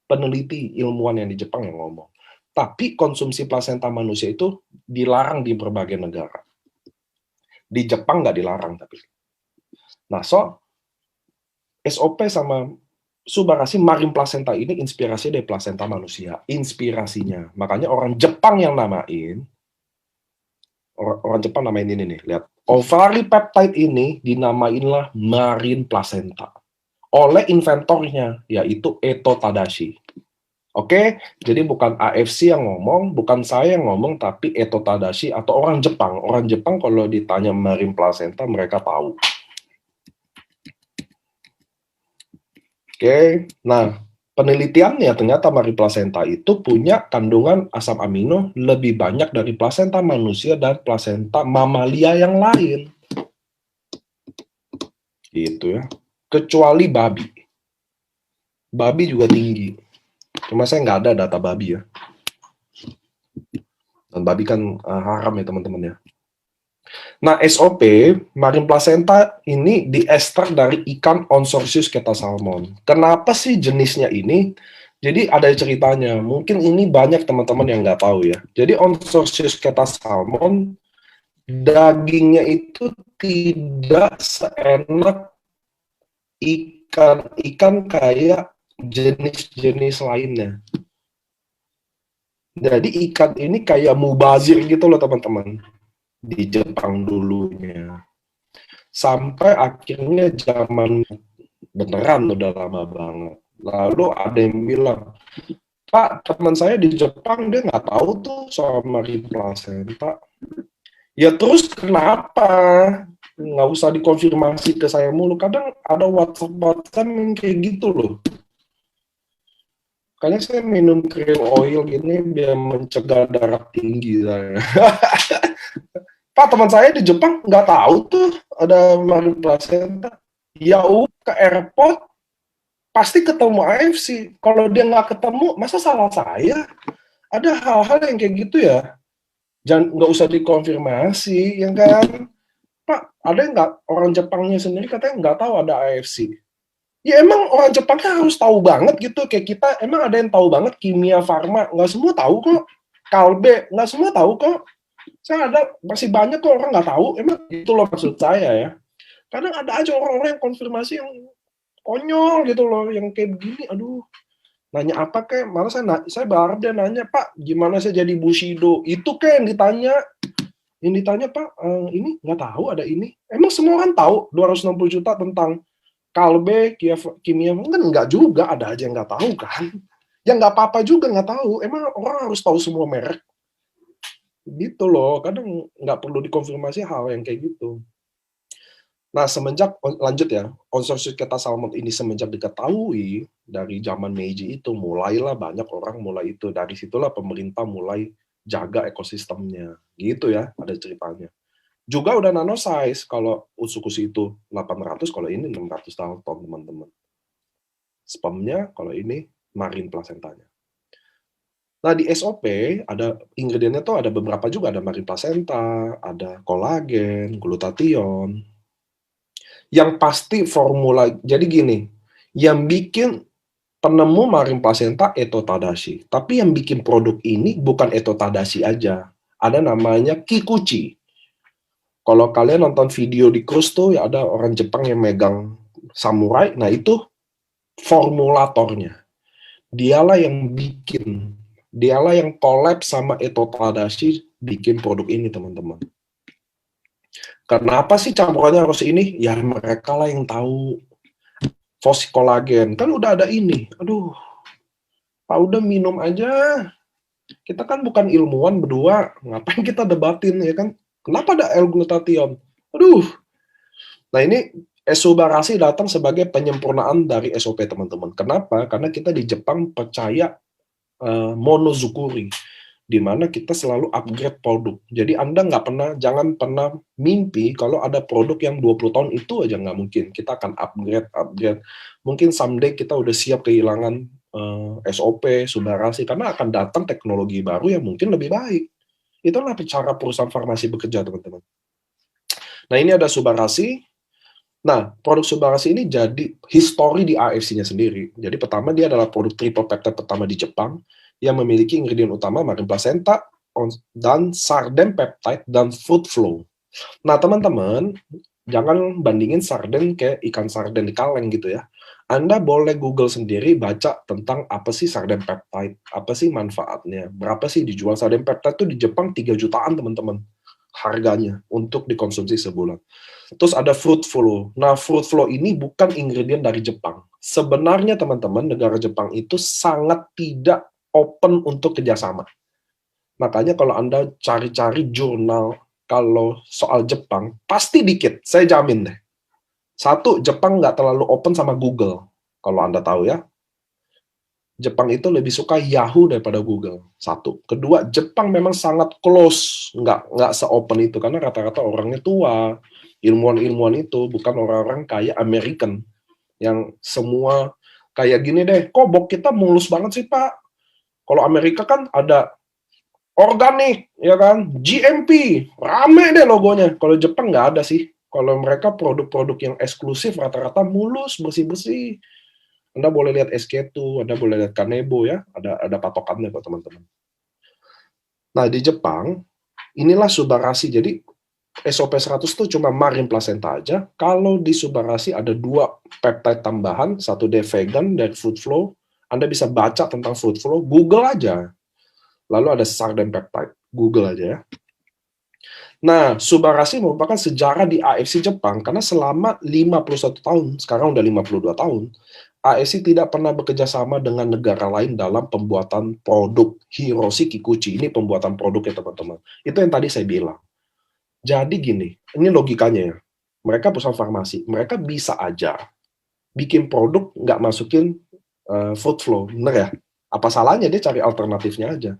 peneliti ilmuwan yang di Jepang yang ngomong. Tapi konsumsi plasenta manusia itu dilarang di berbagai negara. Di Jepang nggak dilarang, tapi. Nah, so, SOP sama Subarashi marine placenta ini inspirasi dari plasenta manusia. Inspirasinya. Makanya orang Jepang yang namain, orang Jepang namain ini nih, lihat. Ovary peptide ini dinamainlah marine placenta. Oleh inventornya, yaitu Eto Tadashi. Oke, jadi bukan AFC yang ngomong, bukan saya yang ngomong, tapi Eto Tadashi atau orang Jepang. Orang Jepang kalau ditanya marine placenta, mereka tahu. Oke, nah penelitiannya ternyata marine placenta itu punya kandungan asam amino lebih banyak dari plasenta manusia dan plasenta mamalia yang lain. Gitu ya. Kecuali babi. Babi juga tinggi. Cuma saya nggak ada data babi ya. Dan babi kan haram ya teman-teman ya. Nah, SOP, marine placenta ini diekstrak dari ikan Onsorsius ketasalmon. Kenapa sih jenisnya ini? Jadi ada ceritanya. Mungkin ini banyak teman-teman yang nggak tahu ya. Jadi Onsorsius ketasalmon, dagingnya itu tidak seenak ikan kayak jenis-jenis lainnya. Jadi ikan ini kayak mubazir gitu loh teman-teman. Di Jepang dulunya. Sampai akhirnya zaman beneran udah lama banget. Lalu ada yang bilang, Pak, teman saya di Jepang dia nggak tahu tuh soal Marie placenta. Ya terus kenapa? Nggak usah dikonfirmasi ke saya mulu. Kadang ada WhatsApp yang kayak gitu loh. Kayaknya saya minum krill oil gini biar mencegah darah tinggi saya. Pak, teman saya di Jepang nggak tahu tuh ada Marie placenta. Ya ke airport pasti ketemu AFC. Kalau dia nggak ketemu, masa salah saya? Ada hal-hal yang kayak gitu ya. Jangan nggak usah dikonfirmasi, yang kan? Pak, ada nggak orang Jepangnya sendiri katanya nggak tahu ada AFC? Ya emang orang Jepangnya harus tahu banget gitu kayak kita. Emang ada yang tahu banget kimia, farma? Nggak semua tahu kok. Kalbe nggak semua tahu kok. Saya ada masih banyak kok orang nggak tahu. Emang itu loh maksud saya ya. Kadang ada aja orang-orang yang konfirmasi yang konyol gitu loh, yang kayak begini. Aduh, nanya apa kek? Malah saya berharap dia nanya, Pak, gimana saya jadi Bushido? Itu kek yang ditanya. Yang ditanya, Pak, ini nggak tahu ada ini. Emang semua kan tahu 260 juta tentang kalbe, kimia, kan nggak juga, ada aja yang nggak tahu kan. Yang nggak apa-apa juga nggak tahu. Emang orang harus tahu semua merek? Gitu loh, kadang nggak perlu dikonfirmasi hal yang kayak gitu. Nah, lanjut ya, konsorsium Keta Salmon ini semenjak diketahui dari zaman Meiji itu, mulailah banyak orang mulai itu. Dari situlah pemerintah mulai jaga ekosistemnya. Gitu ya, ada ceritanya. Juga udah nano size, kalau Utsukushi itu 800, kalau ini 600 ton, teman-teman. Spermnya, kalau ini marine placentanya. Nah, di SOP, ada ingredientnya tuh ada beberapa juga, ada marine placenta, ada kolagen, glutathione. Yang pasti formula, jadi gini, yang bikin penemu marine placenta Eto Tadashi, tapi yang bikin produk ini bukan Eto Tadashi aja, ada namanya Kikuchi. Kalau kalian nonton video di cruise tuh, ya ada orang Jepang yang megang samurai, nah itu formulatornya. Dialah yang bikin, dialah yang collab sama Eto Tadashi bikin produk ini, teman-teman. Kenapa sih campurannya harus ini? Ya mereka lah yang tahu. Fosi kolagen, kan udah ada ini. Aduh, Pak udah minum aja. Kita kan bukan ilmuwan berdua, ngapain kita debatin ya kan? Kenapa ada L-glutathione? Aduh. Nah ini Esubarasi datang sebagai penyempurnaan dari SOP, teman-teman. Kenapa? Karena kita di Jepang percaya monozukuri, di mana kita selalu upgrade produk. Jadi Anda jangan pernah mimpi kalau ada produk yang 20 tahun itu aja, nggak mungkin. Kita akan upgrade. Mungkin someday kita udah siap kehilangan SOP, Subarasi, karena akan datang teknologi baru yang mungkin lebih baik. Itulah cara perusahaan farmasi bekerja, teman-teman. Nah, ini ada Subarasi. Nah, produk Subarasi ini jadi histori di AFC-nya sendiri. Jadi pertama dia adalah produk triple peptide pertama di Jepang yang memiliki ingredient utama marine placenta dan sarden peptide dan fruit flow. Nah, teman-teman, jangan bandingin sarden kayak ikan sarden di kaleng gitu ya. Anda boleh Google sendiri, baca tentang apa sih sarden peptide, apa sih manfaatnya, berapa sih dijual sarden peptide tuh di Jepang 3 jutaan, teman-teman. Harganya untuk dikonsumsi sebulan. Terus ada fruit flow. Nah, fruit flow ini bukan ingredient dari Jepang. Sebenarnya, teman-teman, negara Jepang itu sangat tidak open untuk kerjasama. Makanya kalau Anda cari-cari jurnal kalau soal Jepang, pasti dikit, saya jamin deh. Satu, Jepang nggak terlalu open sama Google. Kalau Anda tahu ya, Jepang itu lebih suka Yahoo daripada Google. Satu. Kedua, Jepang memang sangat close, nggak se-open itu, karena rata-rata orangnya tua, ilmuwan-ilmuwan itu bukan orang-orang kayak American, yang semua kayak gini deh, kok bok kita mulus banget sih Pak? Kalau Amerika kan ada organik, ya kan, GMP, rame deh logonya. Kalau Jepang nggak ada sih. Kalau mereka produk-produk yang eksklusif rata-rata mulus, bersih-bersih. Anda boleh lihat SK2, Anda boleh lihat Kanebo ya, ada patokannya kok teman-teman. Nah di Jepang, inilah Subarasi. Jadi SOP 100 itu cuma marine placenta aja. Kalau di Subarasi ada 2 peptide tambahan, satu dari vegan, dari food flow. Anda bisa baca tentang food flow, Google aja. Lalu ada sarden peptide, Google aja ya. Nah, Subarashi merupakan sejarah di AFC Jepang karena selama 51 tahun, sekarang udah 52 tahun, AFC tidak pernah bekerja sama dengan negara lain dalam pembuatan produk Hiroshi Kikuchi. Ini pembuatan produk ya teman-teman. Itu yang tadi saya bilang. Jadi gini, ini logikanya ya. Mereka perusahaan farmasi, mereka bisa aja bikin produk nggak masukin food flow, bener ya? Apa salahnya dia cari alternatifnya aja.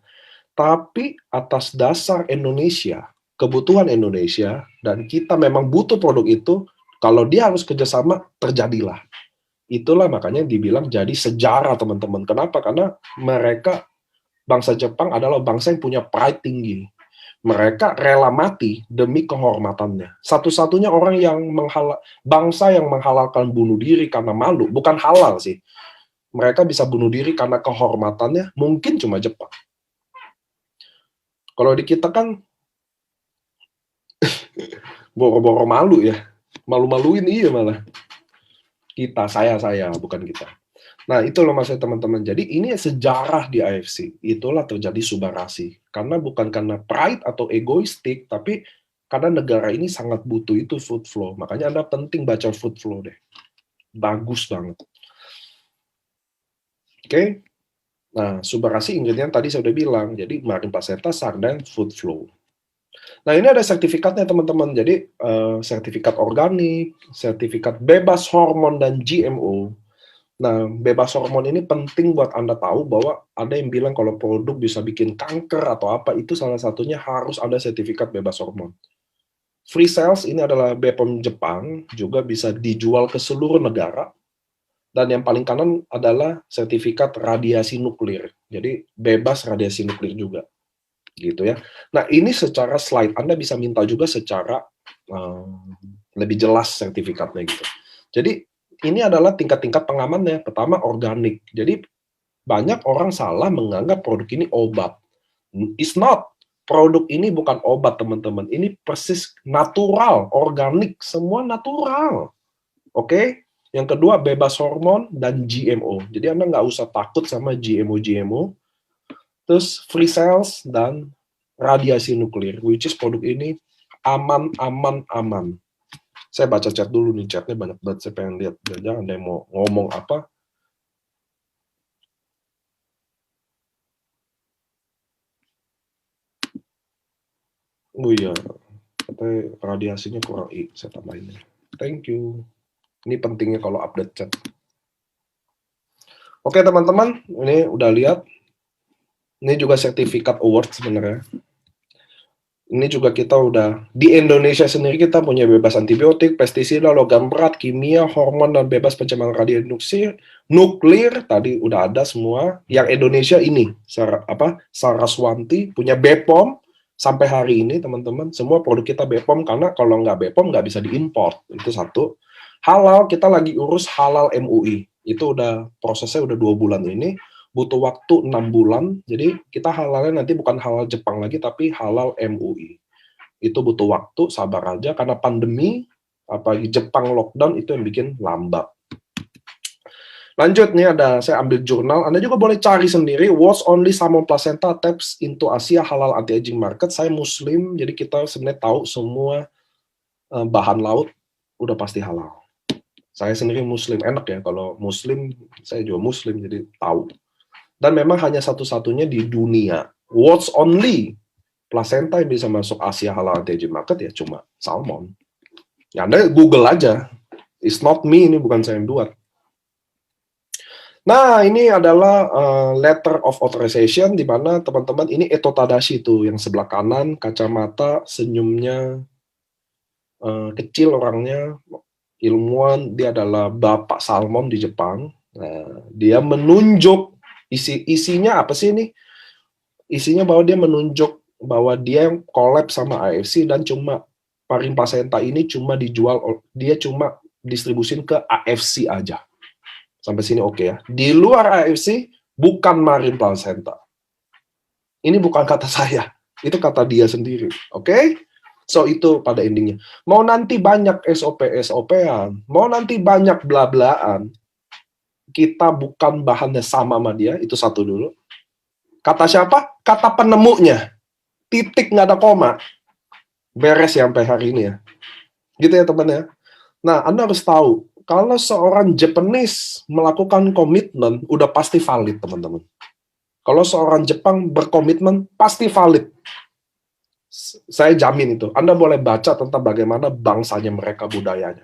Tapi atas dasar Indonesia, kebutuhan Indonesia, dan kita memang butuh produk itu, kalau dia harus kerjasama, terjadilah. Itulah makanya dibilang jadi sejarah teman-teman. Kenapa? Karena mereka, bangsa Jepang adalah bangsa yang punya pride tinggi. Mereka rela mati demi kehormatannya. Satu-satunya orang yang bangsa yang menghalalkan bunuh diri karena malu, bukan halal sih. Mereka bisa bunuh diri karena kehormatannya, mungkin cuma Jepang. Kalau di kita kan boro-boro malu ya. Malu-maluin iya malah. Saya, bukan kita. Nah, itu loh maksudnya teman-teman. Jadi ini sejarah di AFC. Itulah terjadi Subarashi. Karena bukan karena pride atau egoistik, tapi karena negara ini sangat butuh itu food flow. Makanya Anda penting baca food flow deh. Bagus banget. Oke? Nah, Subarashi ingredient tadi saya udah bilang. Jadi marin placenta, sarden, food flow. Nah, ini ada sertifikatnya teman-teman. Jadi sertifikat organik, sertifikat bebas hormon dan GMO. Nah, bebas hormon ini penting buat Anda tahu bahwa ada yang bilang kalau produk bisa bikin kanker atau apa, itu salah satunya harus ada sertifikat bebas hormon. Free Sales ini adalah BPOM Jepang, juga bisa dijual ke seluruh negara. Dan yang paling kanan adalah sertifikat radiasi nuklir. Jadi bebas radiasi nuklir juga. Gitu ya. Nah, ini secara slide Anda bisa minta juga secara lebih jelas sertifikatnya gitu. Jadi ini adalah tingkat-tingkat pengamannya. Pertama, organik. Jadi banyak orang salah menganggap produk ini obat. It's not. Produk ini bukan obat, teman-teman. Ini persis natural, organik, semua natural. Oke? Yang kedua, bebas hormon dan GMO. Jadi Anda nggak usah takut sama GMO. Terus free cells dan radiasi nuklir, which is produk ini aman. Saya baca chat dulu nih, chatnya banyak banget, saya pengen lihat. Jangan ada yang mau ngomong apa. Oh iya, katanya radiasinya kurang saya tambahin. Thank you. Ini pentingnya kalau update chat. Oke teman-teman, ini udah lihat. Ini juga sertifikat award sebenarnya. Ini juga kita udah, di Indonesia sendiri kita punya bebas antibiotik, pestisida, logam berat, kimia, hormon, dan bebas pencemaran radionuklir. Nuklir, tadi udah ada semua. Yang Indonesia ini, Saraswanti, punya BPOM, sampai hari ini teman-teman, semua produk kita BPOM, karena kalau nggak BPOM nggak bisa diimport. Itu satu. Halal, kita lagi urus halal MUI. Itu udah, prosesnya udah 2 bulan ini. Butuh waktu 6 bulan, jadi kita halalnya nanti bukan halal Jepang lagi, tapi halal MUI. Itu butuh waktu, sabar aja, karena pandemi, apalagi Jepang lockdown, itu yang bikin lambat. Lanjut nih, saya ambil jurnal, Anda juga boleh cari sendiri, What's Only Salmon Placenta Taps into Asia Halal Anti-Aging Market. Saya Muslim, jadi kita sebenarnya tahu semua bahan laut udah pasti halal. Saya sendiri Muslim, enak ya, kalau Muslim, saya juga Muslim, jadi tahu. Dan memang hanya satu-satunya di dunia. What's only placenta yang bisa masuk Asia halal anti-aging market ya cuma salmon. Ya, Anda Google aja. It's not me, ini bukan saya yang buat. Nah, ini adalah letter of authorization, di mana teman-teman, ini Eto Tadashi tuh, yang sebelah kanan, kacamata, senyumnya, kecil orangnya, ilmuwan, dia adalah Bapak Salmon di Jepang. Nah, dia menunjuk, isinya apa sih ini? Isinya bahwa dia menunjuk bahwa dia yang collab sama AFC dan cuma marin placenta ini cuma dijual, dia cuma distribusin ke AFC aja. Sampai sini oke ya. Di luar AFC bukan marin placenta. Ini bukan kata saya, itu kata dia sendiri. Oke? So itu pada endingnya. Mau nanti banyak SOP-an, mau nanti banyak bla-blaan, kita bukan bahannya sama dia, itu satu dulu. Kata siapa? Kata penemunya. Titik, nggak ada koma. Beres ya sampai hari ini ya. Gitu ya teman ya. Nah, Anda harus tahu, kalau seorang Japanese melakukan komitmen, udah pasti valid, teman-teman. Kalau seorang Jepang berkomitmen, pasti valid. Saya jamin itu. Anda boleh baca tentang bagaimana bangsanya mereka, budayanya.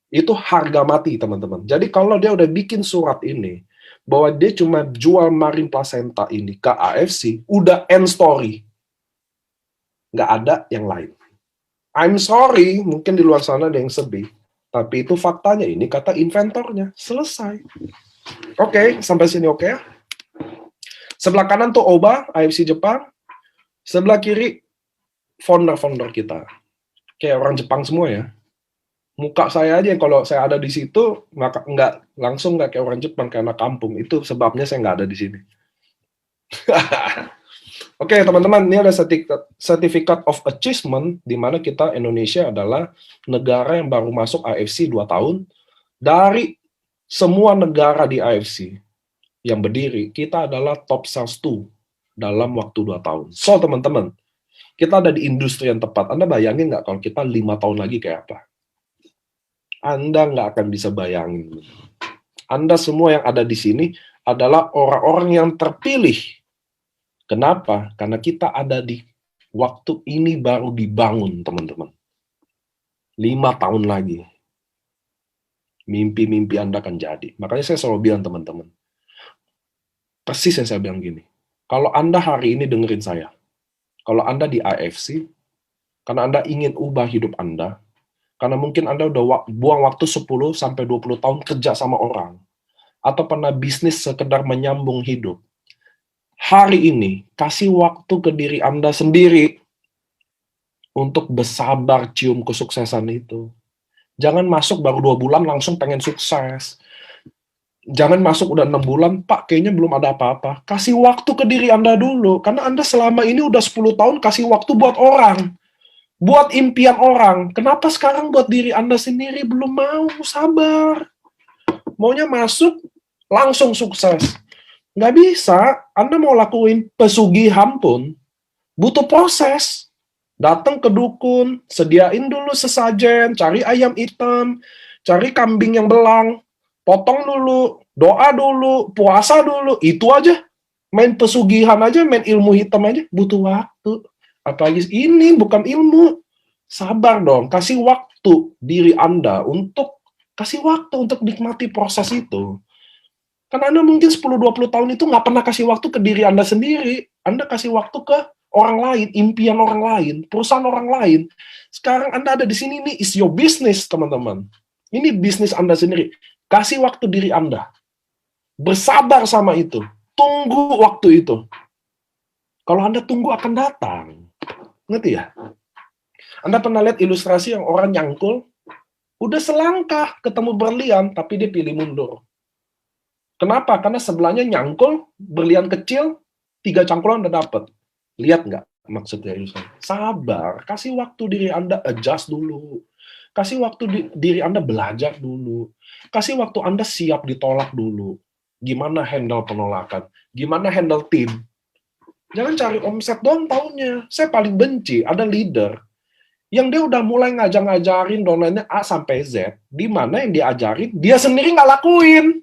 Itu harga mati, teman-teman. Jadi kalau dia udah bikin surat ini, bahwa dia cuma jual marine placenta ini ke AFC, udah end story. Nggak ada yang lain. I'm sorry, mungkin di luar sana ada yang sedih. Tapi itu faktanya, ini kata inventornya. Selesai. Oke, sampai sini oke ya? Sebelah kanan tuh Oba, AFC Jepang. Sebelah kiri, founder-founder kita. Kayak orang Jepang semua ya. Muka saya aja, kalau saya ada di situ, nggak langsung nggak kayak orang Jepang, kayak anak kampung. Itu sebabnya saya nggak ada di sini. Oke, teman-teman, ini ada Certificate of Achievement, di mana kita, Indonesia, adalah negara yang baru masuk AFC 2 tahun. Dari semua negara di AFC yang berdiri, kita adalah top sales 2 dalam waktu 2 tahun. So, teman-teman, kita ada di industri yang tepat. Anda bayangin nggak kalau kita 5 tahun lagi kayak apa? Anda nggak akan bisa bayangin. Anda semua yang ada di sini adalah orang-orang yang terpilih. Kenapa? Karena kita ada di waktu ini baru dibangun, teman-teman. 5 tahun lagi. Mimpi-mimpi Anda akan jadi. Makanya saya selalu bilang, teman-teman, persis yang saya bilang gini, kalau Anda hari ini dengerin saya, kalau Anda di AFC, karena Anda ingin ubah hidup Anda, karena mungkin Anda udah buang waktu 10-20 tahun kerja sama orang, atau pernah bisnis sekedar menyambung hidup. Hari ini, kasih waktu ke diri Anda sendiri untuk bersabar cium kesuksesan itu. Jangan masuk baru 2 bulan langsung pengen sukses. Jangan masuk udah 6 bulan, Pak, kayaknya belum ada apa-apa. Kasih waktu ke diri Anda dulu, karena Anda selama ini udah 10 tahun kasih waktu buat orang. Buat impian orang. Kenapa sekarang buat diri Anda sendiri belum mau? Sabar. Maunya masuk, langsung sukses. Nggak bisa. Anda mau lakuin pesugihan pun, butuh proses. Datang ke dukun, sediain dulu sesajen, cari ayam hitam, cari kambing yang belang, potong dulu, doa dulu, puasa dulu. Itu aja. Main pesugihan aja, main ilmu hitam aja, butuh waktu. Apalagi ini bukan ilmu. Sabar dong, kasih waktu diri Anda kasih waktu untuk nikmati proses itu. Karena Anda mungkin 10-20 tahun itu nggak pernah kasih waktu ke diri Anda sendiri. Anda kasih waktu ke orang lain, impian orang lain, perusahaan orang lain. Sekarang Anda ada di sini, ini is your business, teman-teman. Ini bisnis Anda sendiri. Kasih waktu diri Anda. Bersabar sama itu. Tunggu waktu itu. Kalau Anda tunggu akan datang. Ngerti ya? Anda pernah lihat ilustrasi yang orang nyangkul, udah selangkah ketemu berlian, tapi dia pilih mundur. Kenapa? Karena sebelahnya nyangkul, berlian kecil, 3 cangkulan udah dapet. Lihat nggak maksudnya ilustrasi? Sabar, kasih waktu diri Anda adjust dulu. Kasih waktu diri Anda belajar dulu. Kasih waktu Anda siap ditolak dulu. Gimana handle penolakan? Gimana handle tim? Jangan cari omset doang tahunnya. Saya paling benci, ada leader yang dia udah mulai ngajarin domainnya A sampai Z, di mana yang diajarin, dia sendiri nggak lakuin.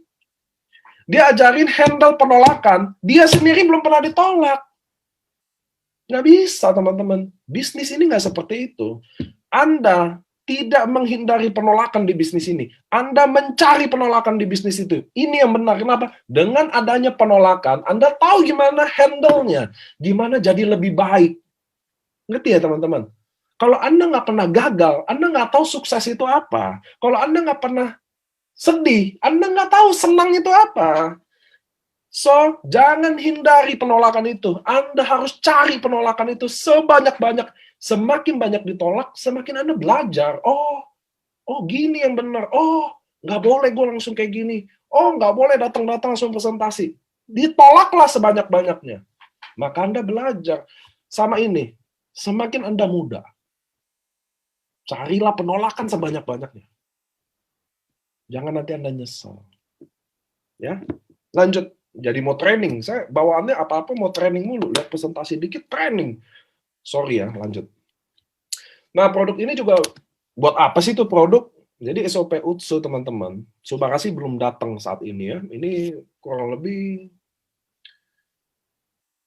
Dia ajarin handle penolakan, dia sendiri belum pernah ditolak. Nggak bisa, teman-teman. Bisnis ini nggak seperti itu. Anda tidak menghindari penolakan di bisnis ini. Anda mencari penolakan di bisnis itu. Ini yang benar. Kenapa? Dengan adanya penolakan, Anda tahu gimana handle-nya. Gimana jadi lebih baik. Ngerti ya, teman-teman? Kalau Anda nggak pernah gagal, Anda nggak tahu sukses itu apa. Kalau Anda nggak pernah sedih, Anda nggak tahu senang itu apa. So, jangan hindari penolakan itu. Anda harus cari penolakan itu sebanyak-banyak. Semakin banyak ditolak, semakin Anda belajar. Oh gini yang benar. Oh, nggak boleh gue langsung kayak gini. Oh, nggak boleh datang-datang langsung presentasi. Ditolaklah sebanyak-banyaknya. Maka Anda belajar. Sama ini, semakin Anda muda, carilah penolakan sebanyak-banyaknya. Jangan nanti Anda nyesel. Ya, lanjut. Jadi mau training, saya bawaannya apa-apa mau training mulu. Lihat presentasi dikit, training. Sorry ya, lanjut. Nah, produk ini juga buat apa sih tuh produk? Jadi SOP Utsu teman-teman, Subakasi belum datang saat ini ya. Ini kurang lebih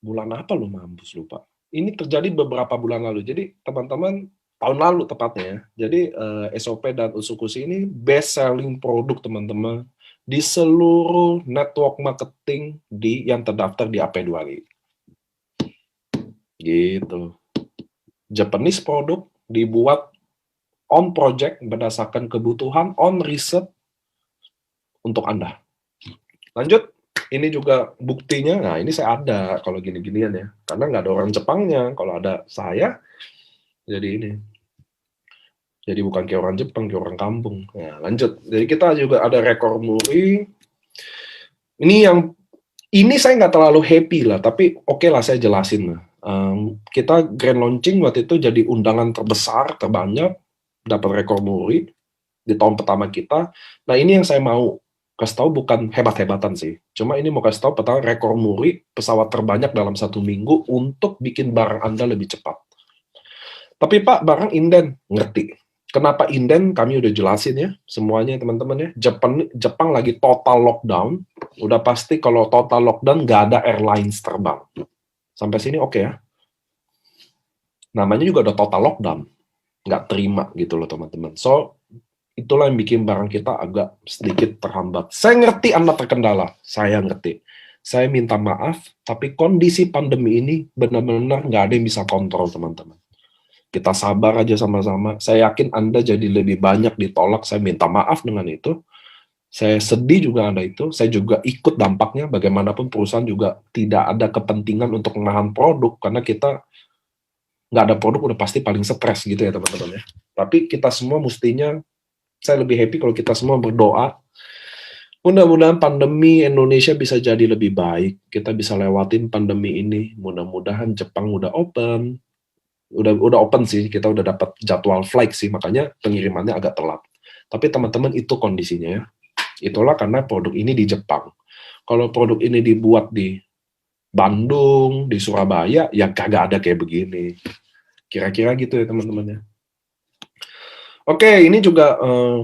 bulan apa lu mampus lupa. Ini terjadi beberapa bulan lalu. Jadi teman-teman tahun lalu tepatnya ya. Jadi SOP dan Utsukushi ini best selling produk teman-teman di seluruh network marketing yang terdaftar di AP2G. Gitu. Japanese produk dibuat on project berdasarkan kebutuhan, on riset untuk Anda. Lanjut, ini juga buktinya, nah ini saya ada kalau gini-ginian ya, karena nggak ada orang Jepangnya, kalau ada saya, jadi ini. Jadi bukan kayak orang Jepang, kayak orang kampung. Nah, lanjut, jadi kita juga ada rekor muri. Ini saya nggak terlalu happy lah, tapi oke lah saya jelasin lah. Kita grand launching waktu itu jadi undangan terbesar, terbanyak, dapat rekor muri di tahun pertama kita. Nah ini yang saya mau kasih tahu, bukan hebat-hebatan sih. Cuma ini mau kasih tahu pertama rekor muri pesawat terbanyak dalam 1 minggu untuk bikin barang Anda lebih cepat. Tapi Pak, barang inden, ngerti. Kenapa inden? Kami udah jelasin ya, semuanya teman-teman ya. Jepang lagi total lockdown. Udah pasti kalau total lockdown nggak ada airlines terbang. Sampai sini oke ya. Namanya juga udah total lockdown. Nggak terima gitu loh teman-teman. So, itulah yang bikin barang kita agak sedikit terhambat. Saya ngerti Anda terkendala, saya ngerti. Saya minta maaf, tapi kondisi pandemi ini benar-benar nggak ada yang bisa kontrol, teman-teman. Kita sabar aja sama-sama. Saya yakin Anda jadi lebih banyak ditolak, saya minta maaf dengan itu. Saya sedih juga ada itu, saya juga ikut dampaknya, bagaimanapun perusahaan juga tidak ada kepentingan untuk menahan produk, karena kita nggak ada produk udah pasti paling stres gitu ya teman-teman ya. Tapi kita semua mestinya, saya lebih happy kalau kita semua berdoa mudah-mudahan pandemi Indonesia bisa jadi lebih baik, kita bisa lewatin pandemi ini, mudah-mudahan Jepang udah open, udah open sih, kita udah dapat jadwal flight sih, makanya pengirimannya agak telat. Tapi teman-teman itu kondisinya ya, itulah karena produk ini di Jepang. Kalau produk ini dibuat di Bandung, di Surabaya, ya kagak ada kayak begini. Kira-kira gitu ya teman-teman ya. Oke, ini juga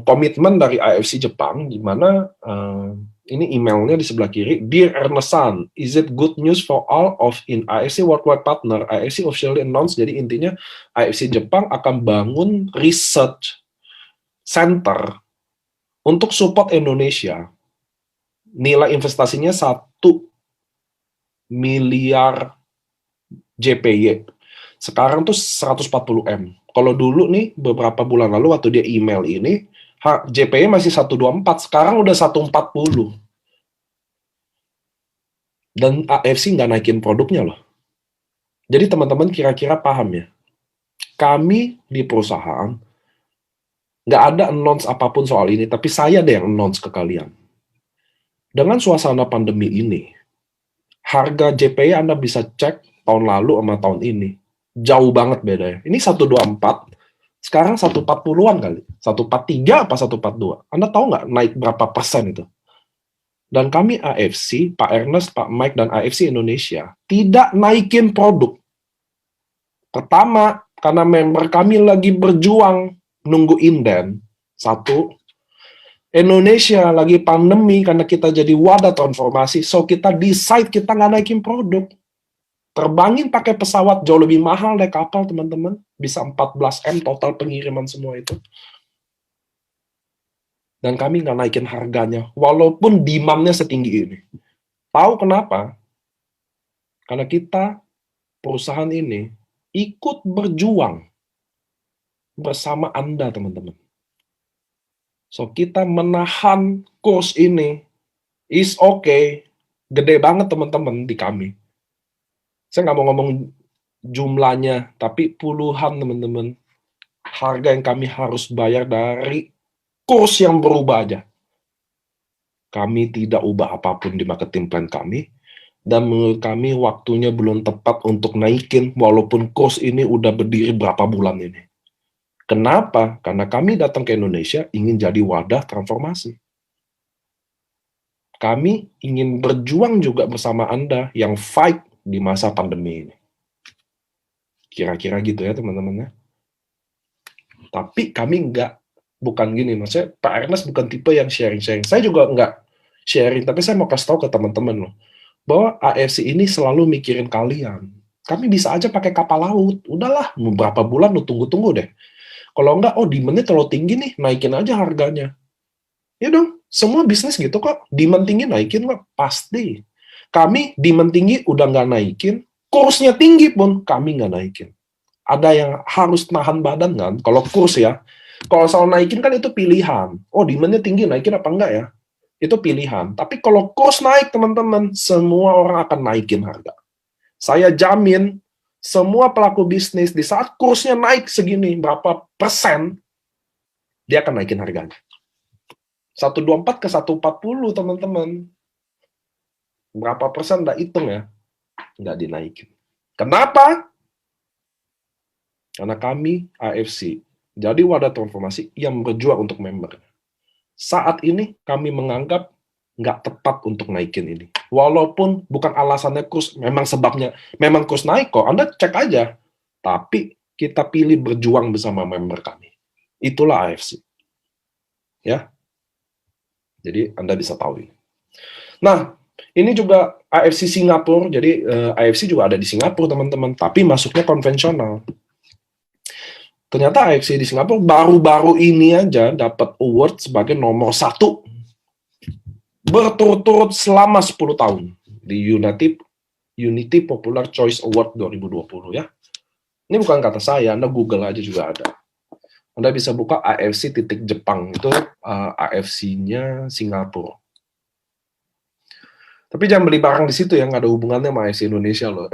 komitmen dari AFC Jepang, di mana ini emailnya di sebelah kiri. Dear Ernest-san, is it good news for all of in AFC Worldwide Partner? AFC officially announced, jadi intinya AFC Jepang akan bangun research center untuk support Indonesia. Nilai investasinya 1 miliar JPY. Sekarang tuh 140 M. Kalau dulu nih, beberapa bulan lalu waktu dia email ini, JPY masih 124, sekarang udah 140. Dan AFC nggak naikin produknya loh. Jadi teman-teman kira-kira paham ya, kami di perusahaan, nggak ada announce apapun soal ini, tapi saya deh yang announce ke kalian. Dengan suasana pandemi ini, harga JPY Anda bisa cek tahun lalu sama tahun ini. Jauh banget bedanya. Ini 124, sekarang 140-an kali. 143 apa 142? Anda tahu nggak naik berapa persen itu? Dan kami AFC, Pak Ernest, Pak Mike, dan AFC Indonesia tidak naikin produk. Pertama, karena member kami lagi berjuang nunggu inden. 1, Indonesia lagi pandemi karena kita jadi wadah transformasi, so kita decide kita nggak naikin produk. Terbangin pakai pesawat jauh lebih mahal deh kapal teman-teman, bisa 14 M total pengiriman semua itu. Dan kami nggak naikin harganya, walaupun demand-nya setinggi ini. Tahu kenapa? Karena kita, perusahaan ini, ikut berjuang bersama Anda, teman-teman. So, kita menahan kurs ini, is okay, gede banget teman-teman di kami. Saya nggak mau ngomong jumlahnya, tapi puluhan teman-teman. Harga yang kami harus bayar dari kurs yang berubah aja. Kami tidak ubah apapun di marketing plan kami, dan menurut kami waktunya belum tepat untuk naikin, walaupun kurs ini udah berdiri berapa bulan ini. Kenapa? Karena kami datang ke Indonesia ingin jadi wadah transformasi. Kami ingin berjuang juga bersama Anda yang fight di masa pandemi ini. Kira-kira gitu ya teman-teman ya. Tapi kami bukan gini, maksudnya Pak Ernest bukan tipe yang sharing-sharing. Saya juga nggak sharing, tapi saya mau kasih tahu ke teman-teman loh, bahwa AFC ini selalu mikirin kalian. Kami bisa aja pakai kapal laut. Udahlah, beberapa bulan lu tunggu-tunggu deh. Kalau enggak, oh demand-nya terlalu tinggi nih, naikin aja harganya. Ya dong, semua bisnis gitu kok. Demand tinggi naikin kok, pasti. Kami demand tinggi udah nggak naikin, kursnya tinggi pun kami nggak naikin. Ada yang harus nahan badan kan, kalau kurs ya. Kalau soal naikin kan itu pilihan. Oh, demand-nya tinggi, naikin apa enggak ya? Itu pilihan. Tapi kalau kurs naik, teman-teman, semua orang akan naikin harga. Saya jamin, semua pelaku bisnis di saat kursnya naik segini, berapa persen, dia akan naikin harganya. 124 ke 140, teman-teman. Berapa persen, nggak hitung ya. Nggak dinaikin. Kenapa? Karena kami, AFC, jadi wadah transformasi yang berjuang untuk member. Saat ini kami menganggap nggak tepat untuk naikin ini. Walaupun bukan alasannya kurs, memang sebabnya, memang kurs naik kok, Anda cek aja. Tapi kita pilih berjuang bersama member kami. Itulah AFC. Ya. Jadi Anda bisa tahu ini. Nah, ini juga AFC Singapura, jadi AFC juga ada di Singapura, teman-teman, tapi masuknya konvensional. Ternyata AFC di Singapura baru-baru ini aja dapat award sebagai nomor 1 berturut-turut selama 10 tahun di Unity Popular Choice Award 2020 ya. Ini bukan kata saya, Anda Google aja juga ada. Anda bisa buka AFC titik Jepang, itu AFC-nya Singapura. Tapi jangan beli barang di situ yang nggak ada hubungannya sama AFC Indonesia loh.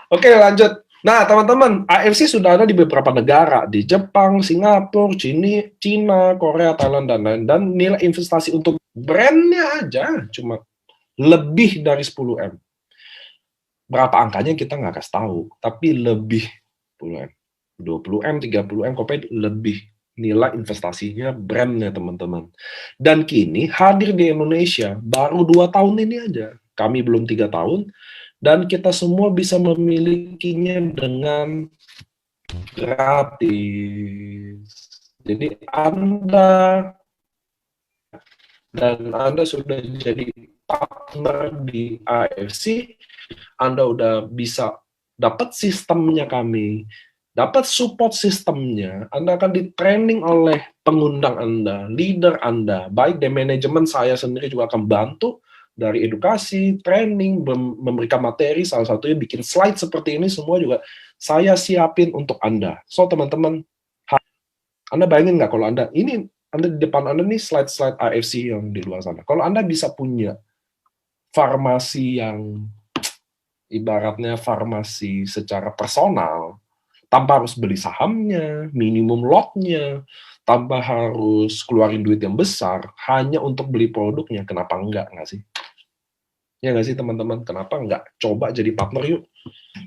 Oke, lanjut. Nah, teman-teman, AFC sudah ada di beberapa negara, di Jepang, Singapura, Cina, Korea, Thailand, dan lain. Dan nilai investasi untuk brandnya aja cuma lebih dari 10M. Berapa angkanya kita nggak kasih tahu, tapi lebih 10M. 20M, 30M, kopet lebih nilai investasinya brandnya, teman-teman. Dan kini hadir di Indonesia baru 2 tahun ini aja. Kami belum 3 tahun, dan kita semua bisa memilikinya dengan gratis. Jadi Anda sudah jadi partner di AFC, Anda udah bisa dapat sistemnya kami, dapat support sistemnya, Anda akan di-training oleh pengundang Anda, leader Anda, baik dari manajemen, saya sendiri juga akan bantu, dari edukasi, training, memberikan materi, salah satunya bikin slide seperti ini, semua juga saya siapin untuk Anda. So, teman-teman, Anda bayangin nggak kalau Anda di depan Anda nih slide-slide AFC yang di luar sana. Kalau Anda bisa punya farmasi yang ibaratnya farmasi secara personal, tanpa harus beli sahamnya, minimum lotnya, tanpa harus keluarin duit yang besar, hanya untuk beli produknya, kenapa enggak sih? Ya nggak sih teman-teman, kenapa nggak coba jadi partner yuk?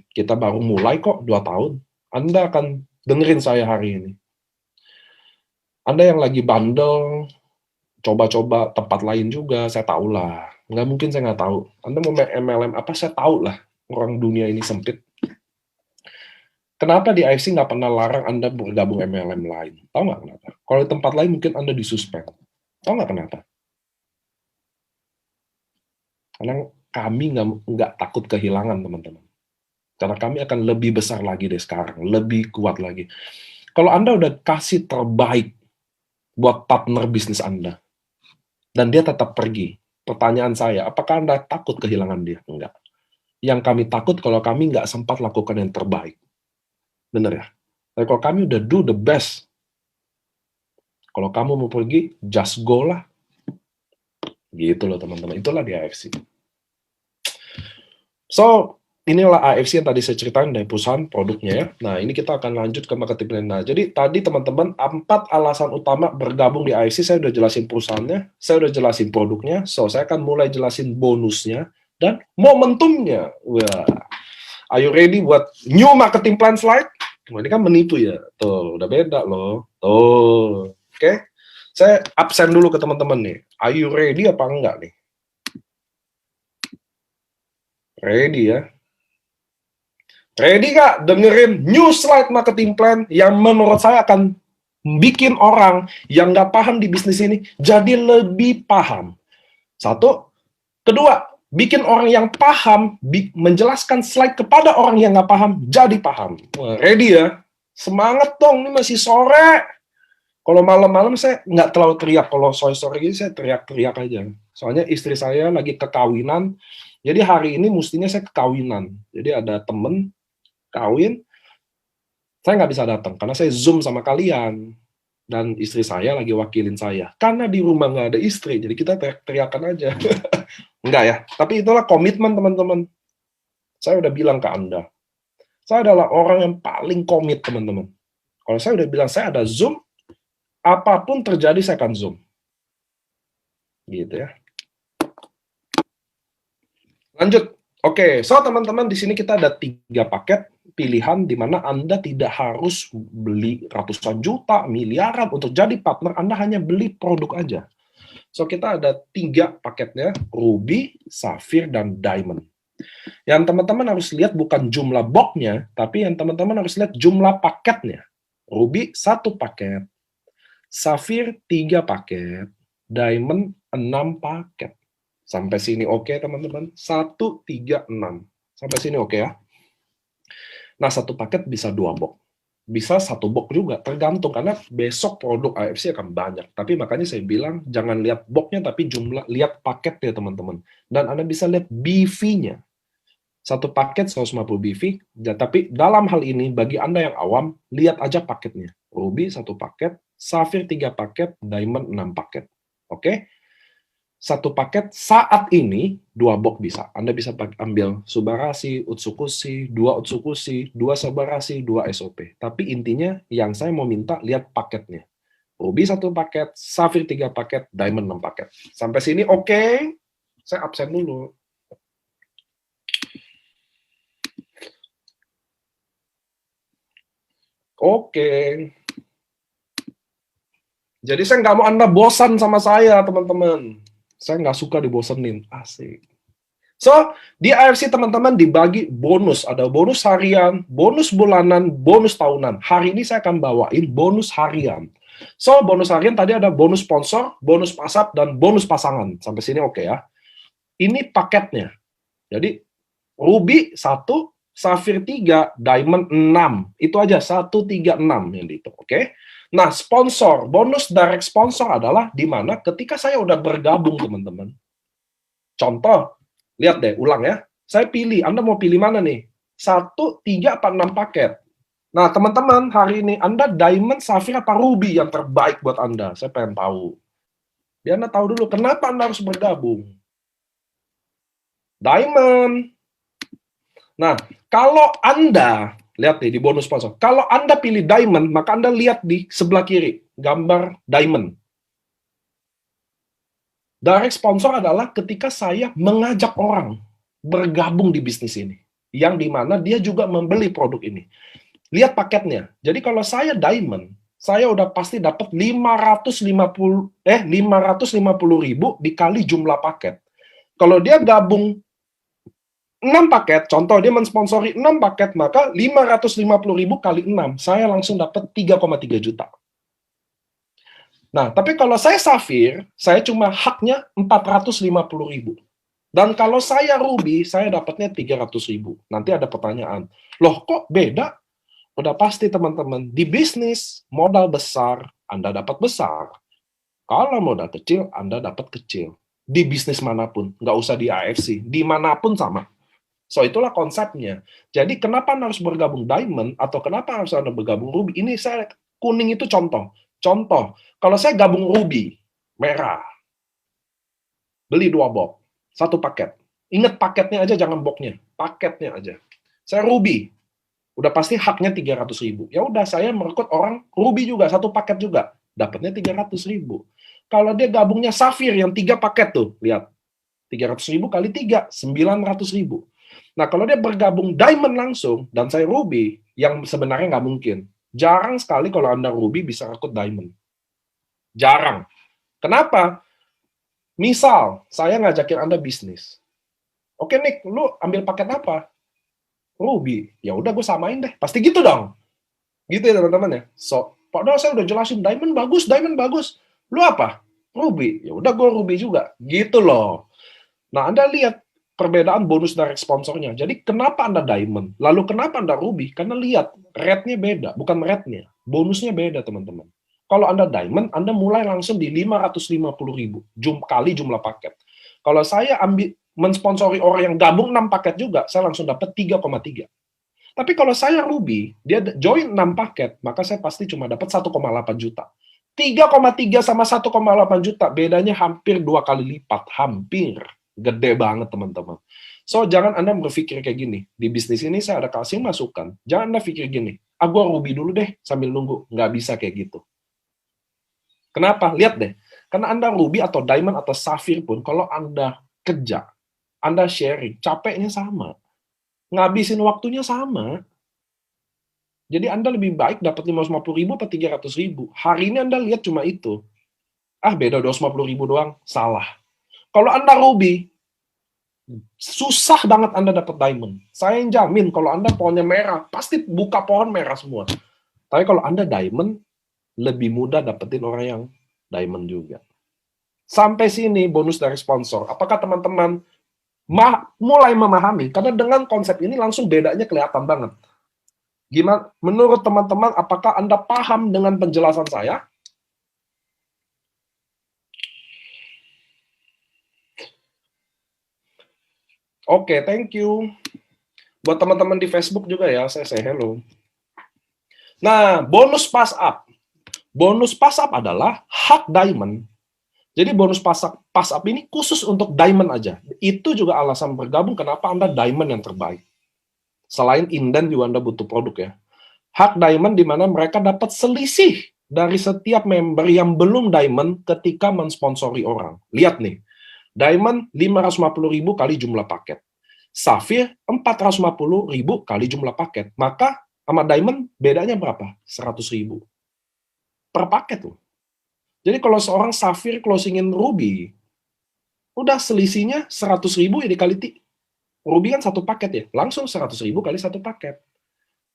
Kita baru mulai kok 2 tahun. Anda akan dengerin saya hari ini. Anda yang lagi bandel, coba-coba tempat lain juga, saya tahu lah. Nggak mungkin saya nggak tahu. Anda mau main MLM apa, saya tahu lah. Orang dunia ini sempit. Kenapa di IFC nggak pernah larang Anda bergabung MLM lain? Tahu nggak kenapa? Kalau di tempat lain mungkin Anda disuspend. Tahu nggak kenapa? Karena kami nggak takut kehilangan, teman-teman. Karena kami akan lebih besar lagi dari sekarang, lebih kuat lagi. Kalau Anda udah kasih terbaik buat partner bisnis Anda, dan dia tetap pergi, pertanyaan saya, apakah Anda takut kehilangan dia? Enggak. Yang kami takut kalau kami nggak sempat lakukan yang terbaik. Bener ya? Tapi kalau kami udah do the best, kalau kamu mau pergi, just go lah. Gitu loh teman-teman, itulah di AFC. So, inilah AFC yang tadi saya ceritain dari perusahaan produknya ya. Nah, ini kita akan lanjut ke marketing plan. Nah, jadi tadi teman-teman 4 alasan utama bergabung di AFC, saya udah jelasin perusahaannya, saya udah jelasin produknya, so saya akan mulai jelasin bonusnya dan momentumnya. Wah, are you ready buat new marketing plan slide? Wah, ini kan menipu ya. Tuh, udah beda loh. Tuh, oke. Saya absen dulu ke teman-teman nih. Are you ready apa enggak nih? Ready ya. Ready nggak dengerin New Slide Marketing Plan yang menurut saya akan bikin orang yang nggak paham di bisnis ini jadi lebih paham. Satu. Kedua, bikin orang yang paham menjelaskan slide kepada orang yang nggak paham jadi paham. Wah, ready ya? Semangat dong, ini masih sore. Kalau malam-malam saya nggak terlalu teriak. Kalau sore-sore gini saya teriak-teriak aja. Soalnya istri saya lagi kekawinan. Jadi hari ini mestinya saya kekawinan. Jadi ada temen kawin, saya nggak bisa datang karena saya Zoom sama kalian. Dan istri saya lagi wakilin saya. Karena di rumah nggak ada istri, jadi kita teriak-teriakan aja. Enggak ya, tapi itulah komitmen teman-teman. Saya udah bilang ke Anda, saya adalah orang yang paling komit teman-teman. Kalau saya udah bilang saya ada Zoom, apapun terjadi saya akan Zoom. Gitu ya. Lanjut. Oke, so teman-teman di sini kita ada 3 paket pilihan di mana Anda tidak harus beli ratusan juta, miliaran untuk jadi partner, Anda hanya beli produk aja. So kita ada 3 paketnya, Ruby, Sapphire, dan Diamond. Yang teman-teman harus lihat bukan jumlah boxnya, tapi yang teman-teman harus lihat jumlah paketnya. Ruby 1 paket, Sapphire 3 paket, Diamond 6 paket. Sampai sini oke teman-teman? 1, 3, 6. Sampai sini oke ya? Nah, 1 paket bisa 2 box. Bisa 1 box juga, tergantung. Karena besok produk AFC akan banyak. Tapi makanya saya bilang, jangan lihat boxnya, tapi lihat paketnya teman-teman. Dan Anda bisa lihat BV-nya. 1 paket 150 BV, tapi dalam hal ini, bagi Anda yang awam, lihat aja paketnya. Ruby 1 paket, Sapphire 3 paket, Diamond 6 paket. Oke? 1 paket saat ini 2 box bisa. Anda bisa ambil Subarashi, Utsukushi, 2 Utsukushi, 2 Subarashi, 2 SOP. Tapi intinya yang saya mau minta lihat paketnya. Ruby 1 paket, Sapphire 3 paket, Diamond 6 paket. Sampai sini oke? Saya absen dulu. Oke. Jadi saya nggak mau Anda bosan sama saya, teman-teman. Saya nggak suka dibosenin. Asik. So, di AFC teman-teman dibagi bonus. Ada bonus harian, bonus bulanan, bonus tahunan. Hari ini saya akan bawain bonus harian. So, bonus harian tadi ada bonus sponsor, bonus pasap, dan bonus pasangan. Sampai sini oke ya. Ini paketnya. Jadi, Ruby 1, Sapphire 3, Diamond 6. Itu aja, 1, 3, 6 yang dihitung. Oke? Nah, sponsor, bonus direct sponsor adalah di mana ketika saya udah bergabung, teman-teman. Contoh, lihat deh, ulang ya. Saya pilih, Anda mau pilih mana nih? 1, 3, apa 6 paket? Nah, teman-teman, hari ini Anda Diamond, Sapphire, apa Ruby yang terbaik buat Anda? Saya pengen tahu. Biar Anda tahu dulu, kenapa Anda harus bergabung? Diamond. Nah, kalau Anda, lihat nih di bonus sponsor, kalau Anda pilih Diamond, maka Anda lihat di sebelah kiri, gambar Diamond. Direct sponsor adalah ketika saya mengajak orang bergabung di bisnis ini, yang dimana dia juga membeli produk ini. Lihat paketnya. Jadi kalau saya Diamond, saya udah pasti dapat 550.000 dikali jumlah paket. Kalau dia gabung 6 paket, contoh dia mensponsori 6 paket, maka 550.000 kali 6, saya langsung dapat 3,3 juta. Nah, tapi kalau saya Sapphire, saya cuma haknya 450.000. Dan kalau saya Ruby, saya dapatnya 300.000. Nanti ada pertanyaan, loh kok beda? Udah pasti teman-teman, di bisnis, modal besar, Anda dapat besar. Kalau modal kecil, Anda dapat kecil. Di bisnis manapun, nggak usah di AFC, dimanapun sama. So, itulah konsepnya. Jadi, kenapa Anda harus bergabung Diamond, atau kenapa harus Anda bergabung Ruby? Ini saya, kuning itu contoh. Contoh, kalau saya gabung Ruby, merah, beli 2 box, 1 paket. Ingat paketnya aja, jangan boxnya. Paketnya aja. Saya Ruby, udah pasti haknya 300.000. Ya udah, saya merekrut orang Ruby juga, 1 paket juga. Dapatnya 300.000. Kalau dia gabungnya Sapphire yang 3 paket tuh, lihat. 300.000 kali 3, 900.000. Nah, kalau dia bergabung Diamond langsung, dan saya Ruby, yang sebenarnya nggak mungkin. Jarang sekali kalau Anda Ruby bisa rekrut Diamond. Jarang. Kenapa? Misal, saya ngajakin Anda bisnis. Oke, Nick, lu ambil paket apa? Ruby. Ya udah gue samain deh. Pasti gitu dong. Gitu ya teman-teman ya. So, padahal saya udah jelasin diamond bagus, diamond bagus. Lu apa? Ruby. Ya udah gue Ruby juga. Gitu loh. Nah, Anda lihat perbedaan bonus direct sponsornya. Jadi kenapa Anda diamond? Lalu kenapa Anda Ruby? Karena lihat rate-nya beda, bukan rate-nya. Bonusnya beda, teman-teman. Kalau Anda diamond, Anda mulai langsung di 550.000 kali jumlah paket. Kalau saya ambil mensponsori orang yang gabung 6 paket juga, saya langsung dapat 3,3. Tapi kalau saya Ruby, dia join 6 paket, maka saya pasti cuma dapat 1,8 juta. 3,3 sama 1,8 juta, bedanya hampir 2 kali lipat. Hampir. Gede banget, teman-teman. So, jangan Anda berpikir kayak gini. Di bisnis ini saya ada kasih masukan. Jangan Anda pikir gini, gua Ruby dulu deh sambil nunggu. Nggak bisa kayak gitu. Kenapa? Lihat deh. Karena Anda Ruby atau Diamond atau Sapphire pun, kalau Anda kerja, Anda sharing, capeknya sama. Ngabisin waktunya sama. Jadi Anda lebih baik dapat 550.000 atau 300.000. Hari ini Anda lihat cuma itu. Beda 250.000 doang. Salah. Kalau Anda Ruby, susah banget Anda dapat diamond. Saya yang jamin kalau Anda pohonnya merah, pasti buka pohon merah semua. Tapi kalau Anda diamond, lebih mudah dapetin orang yang diamond juga. Sampai sini bonus dari sponsor. Apakah teman-teman mulai memahami? Karena dengan konsep ini langsung bedanya kelihatan banget. Gimana? Menurut teman-teman, apakah Anda paham dengan penjelasan saya? Oke, thank you. Buat teman-teman di Facebook juga ya, saya say hello. Nah, bonus pass up. Bonus pass up adalah hak diamond. Jadi bonus pass up ini khusus untuk diamond aja. Itu juga alasan bergabung kenapa Anda diamond yang terbaik. Selain inden juga Anda butuh produk ya. Hak diamond di mana mereka dapat selisih dari setiap member yang belum diamond ketika mensponsori orang. Lihat nih, diamond 550.000 kali jumlah paket. Sapphire 450.000 kali jumlah paket. Maka sama diamond bedanya berapa? 100.000 per paket loh. Jadi kalau seorang Sapphire closingin Ruby, udah selisihnya 100.000 ya dikali Ruby kan satu paket ya, langsung 100.000 kali satu paket.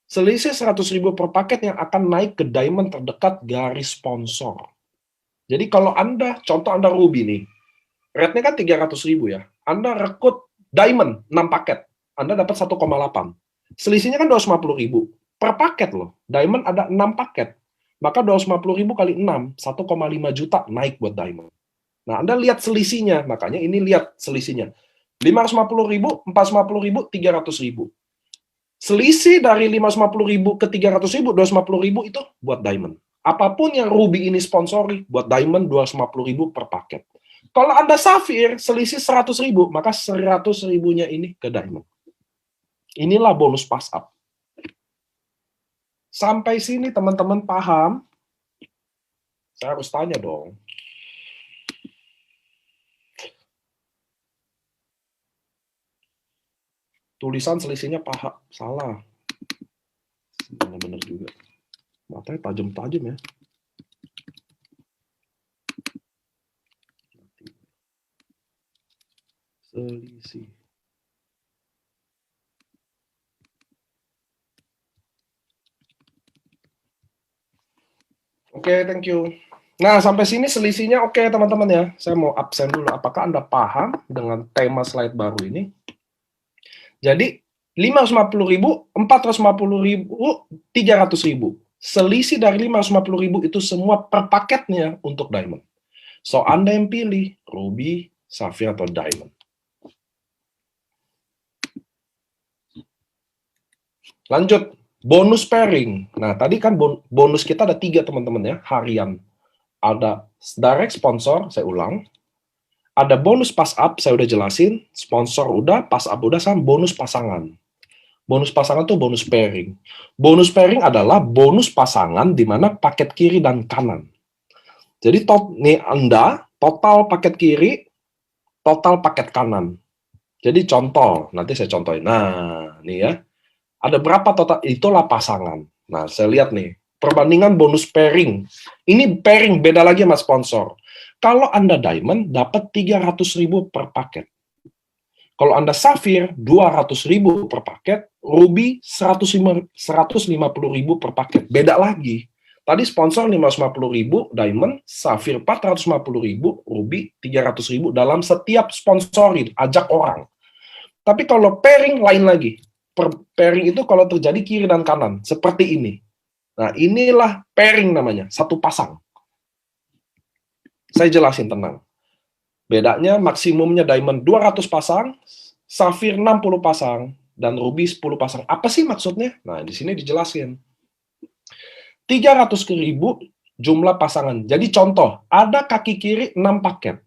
Selisih 100.000 per paket yang akan naik ke diamond terdekat garis sponsor. Jadi kalau Anda, contoh Anda Ruby nih, rate-nya kan 300.000 ya. Anda rekrut diamond 6 paket, Anda dapat 1,8. Selisihnya kan 250.000 per paket loh. Diamond ada 6 paket. Maka 250.000 kali 6, 1,5 juta naik buat diamond. Nah, Anda lihat selisihnya, makanya ini lihat selisihnya. 550.000, 450.000, 300.000. Selisih dari 550.000 ke 300.000, 250.000 itu buat diamond. Apapun yang Ruby ini sponsori, buat diamond 250.000 per paket. Kalau Anda Sapphire, selisih 100.000, maka 100.000-nya ini ke diamond. Inilah bonus pass up. Sampai sini teman-teman paham? Saya harus tanya dong. Tulisan selisihnya salah. Benar-benar juga. Matanya tajam-tajam ya. Selisih. Oke, thank you. Nah, sampai sini selisihnya oke, teman-teman ya. Saya mau absen dulu. Apakah Anda paham dengan tema slide baru ini? Jadi, 550.000, 450.000, 300.000. Selisih dari 550.000 itu semua per paketnya untuk diamond. So, Anda yang pilih Ruby, Sapphire, atau Diamond. Lanjut, bonus pairing. Nah, tadi kan bonus kita ada 3, teman-teman ya, harian. Ada direct sponsor, saya ulang. Ada bonus pass up, saya udah jelasin. Sponsor udah, pass up udah, sama bonus pasangan. Bonus pasangan tuh bonus pairing. Bonus pairing adalah bonus pasangan di mana paket kiri dan kanan. Jadi nih Anda total paket kiri, total paket kanan. Jadi contoh, nanti saya contohin. Nah, nih ya. Ada berapa total? Itulah pasangan. Nah, saya lihat nih. Perbandingan bonus pairing. Ini pairing, beda lagi sama sponsor. Kalau Anda diamond, dapat 300.000 per paket. Kalau Anda safir 200.000 per paket, ruby 150.000 per paket. Beda lagi. Tadi sponsor 550.000, diamond, safir 450.000, ruby 300.000 dalam setiap sponsorin, ajak orang. Tapi kalau pairing lain lagi. Pairing itu kalau terjadi kiri dan kanan, seperti ini. Nah, inilah pairing namanya, satu pasang. Saya jelasin tenang. Bedanya maksimumnya diamond 200 pasang, safir 60 pasang, dan ruby 10 pasang. Apa sih maksudnya? Nah, di sini dijelasin. 300.000 jumlah pasangan. Jadi contoh, ada kaki kiri 6 paket,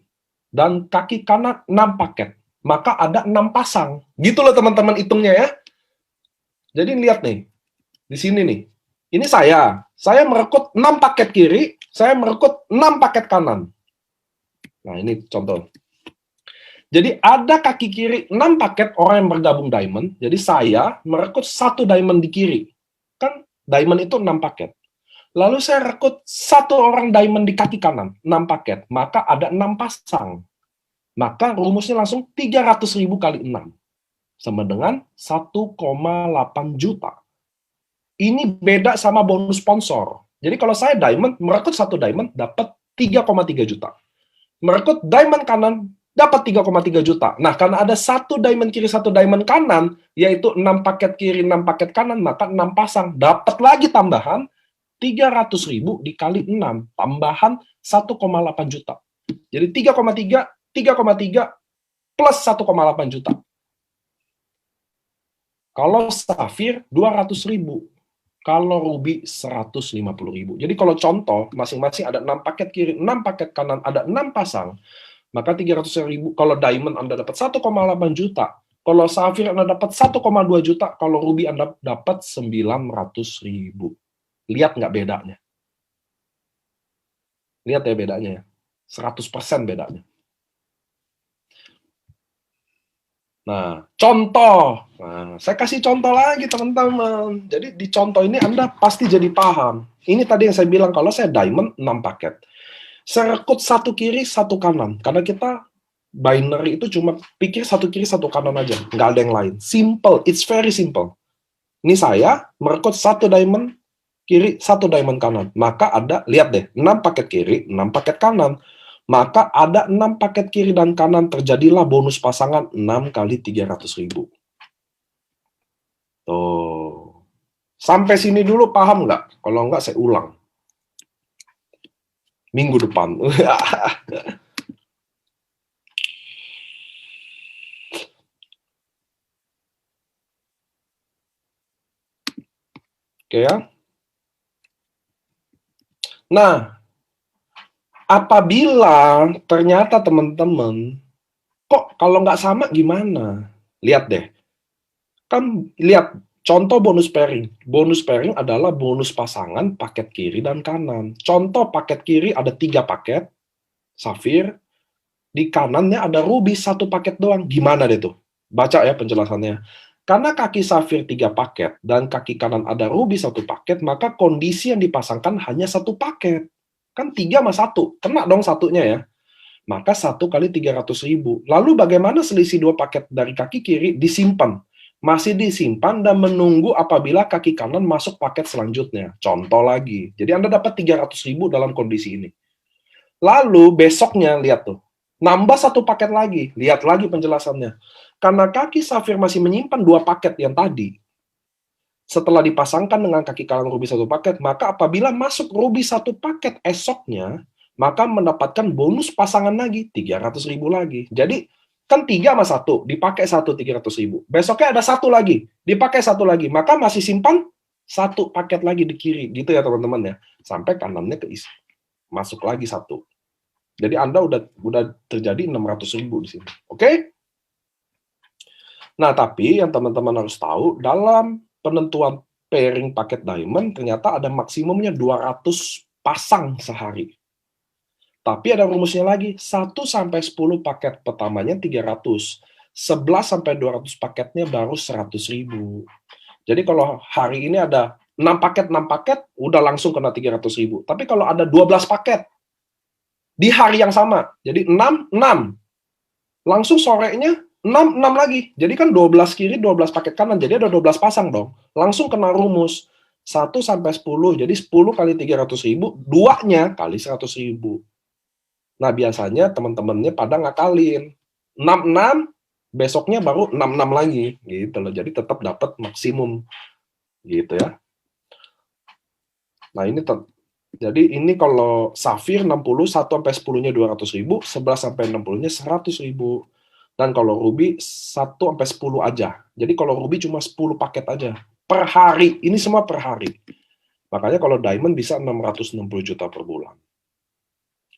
dan kaki kanan 6 paket. Maka ada 6 pasang. Gitu loh teman-teman hitungnya ya. Jadi lihat nih, di sini nih. Ini saya merekrut 6 paket kiri, saya merekrut 6 paket kanan. Nah, ini contoh. Jadi ada kaki kiri 6 paket orang yang bergabung diamond, jadi saya merekrut 1 diamond di kiri. Kan diamond itu 6 paket. Lalu saya rekrut 1 orang diamond di kaki kanan, 6 paket. Maka ada 6 pasang. Maka rumusnya langsung 300.000 kali 6. Sama dengan 1,8 juta. Ini beda sama bonus sponsor. Jadi kalau saya diamond, merekrut 1 diamond, dapat 3,3 juta. Merekrut diamond kanan, dapat 3,3 juta. Nah, karena ada 1 diamond kiri, 1 diamond kanan, yaitu 6 paket kiri, 6 paket kanan, maka 6 pasang. Dapat lagi tambahan 300.000 dikali 6, tambahan 1,8 juta. Jadi 3,3 plus 1,8 juta. Kalau safir 200.000. Kalau ruby 150.000. Jadi kalau contoh, masing-masing ada 6 paket kiri, 6 paket kanan, ada 6 pasang, maka 300.000. Kalau diamond Anda dapat 1,8 juta. Kalau safir Anda dapat 1,2 juta. Kalau ruby Anda dapat 900.000. Lihat nggak bedanya? Lihat ya bedanya ya. 100% bedanya. Nah, contoh. Nah, saya kasih contoh lagi, teman-teman. Jadi, di contoh ini Anda pasti jadi paham. Ini tadi yang saya bilang, kalau saya diamond, 6 paket. Saya rekrut 1 kiri, 1 kanan. Karena kita binary itu cuma pikir 1 kiri, 1 kanan aja. Nggak ada yang lain. Simple. It's very simple. Ini saya merekrut 1 diamond kiri, 1 diamond kanan. Maka ada, lihat deh, 6 paket kiri, 6 paket kanan. Maka ada 6 paket kiri dan kanan, terjadilah bonus pasangan 6 kali 300.000. Tuh. Sampai sini dulu paham nggak? Kalau nggak, saya ulang. Minggu depan. Oke ya. Nah, apabila ternyata teman-teman, kok kalau nggak sama gimana? Lihat deh. Kan lihat contoh bonus pairing. Bonus pairing adalah bonus pasangan paket kiri dan kanan. Contoh paket kiri ada 3 paket, safir. Di kanannya ada ruby 1 paket doang. Gimana deh tuh? Baca ya penjelasannya. Karena kaki safir 3 paket dan kaki kanan ada ruby 1 paket, maka kondisi yang dipasangkan hanya 1 paket. Kan 3 sama 1. Kena dong satunya ya. Maka 1 kali 300.000. Lalu bagaimana selisih 2 paket dari kaki kiri? Disimpan. Masih disimpan dan menunggu apabila kaki kanan masuk paket selanjutnya. Contoh lagi. Jadi Anda dapat 300.000 dalam kondisi ini. Lalu besoknya, lihat tuh. Nambah 1 paket lagi. Lihat lagi penjelasannya. Karena kaki safir masih menyimpan 2 paket yang tadi. Setelah dipasangkan dengan kaki kanan ruby 1 paket, maka apabila masuk ruby 1 paket esoknya, maka mendapatkan bonus pasangan lagi, 300.000 lagi. Jadi, kan 3 sama 1, dipakai 1, 300.000. Besoknya ada 1 lagi, dipakai 1 lagi. Maka masih simpan 1 paket lagi di kiri. Gitu ya teman-teman ya. Sampai kanannya keisi. Masuk lagi 1. Jadi Anda udah terjadi 600.000 di sini. Oke? Nah, tapi yang teman-teman harus tahu, dalam penentuan pairing paket diamond, ternyata ada maksimumnya 200 pasang sehari. Tapi ada rumusnya lagi, 1-10 paket pertamanya 300, 11-200 paketnya baru 100.000. Jadi kalau hari ini ada 6 paket, udah langsung kena 300.000. Tapi kalau ada 12 paket, di hari yang sama, jadi 6, langsung sorenya 6 lagi. Jadi kan 12 kiri, 12 paket kanan. Jadi ada 12 pasang dong. Langsung kena rumus. 1 sampai 10. Jadi 10 kali 300.000, 2-nya kali 100.000. Nah, biasanya teman-temannya pada ngakalin. 66, besoknya baru 66 lagi. Gitu loh. Jadi tetap dapat maksimum. Gitu ya. Nah, jadi ini kalau Safir 60, 1 sampai 10-nya 200.000, 11 sampai 60-nya 100.000. Dan kalau Ruby 1 sampai 10 aja. Jadi kalau Ruby cuma 10 paket aja per hari. Ini semua per hari. Makanya kalau Diamond bisa 660 juta per bulan.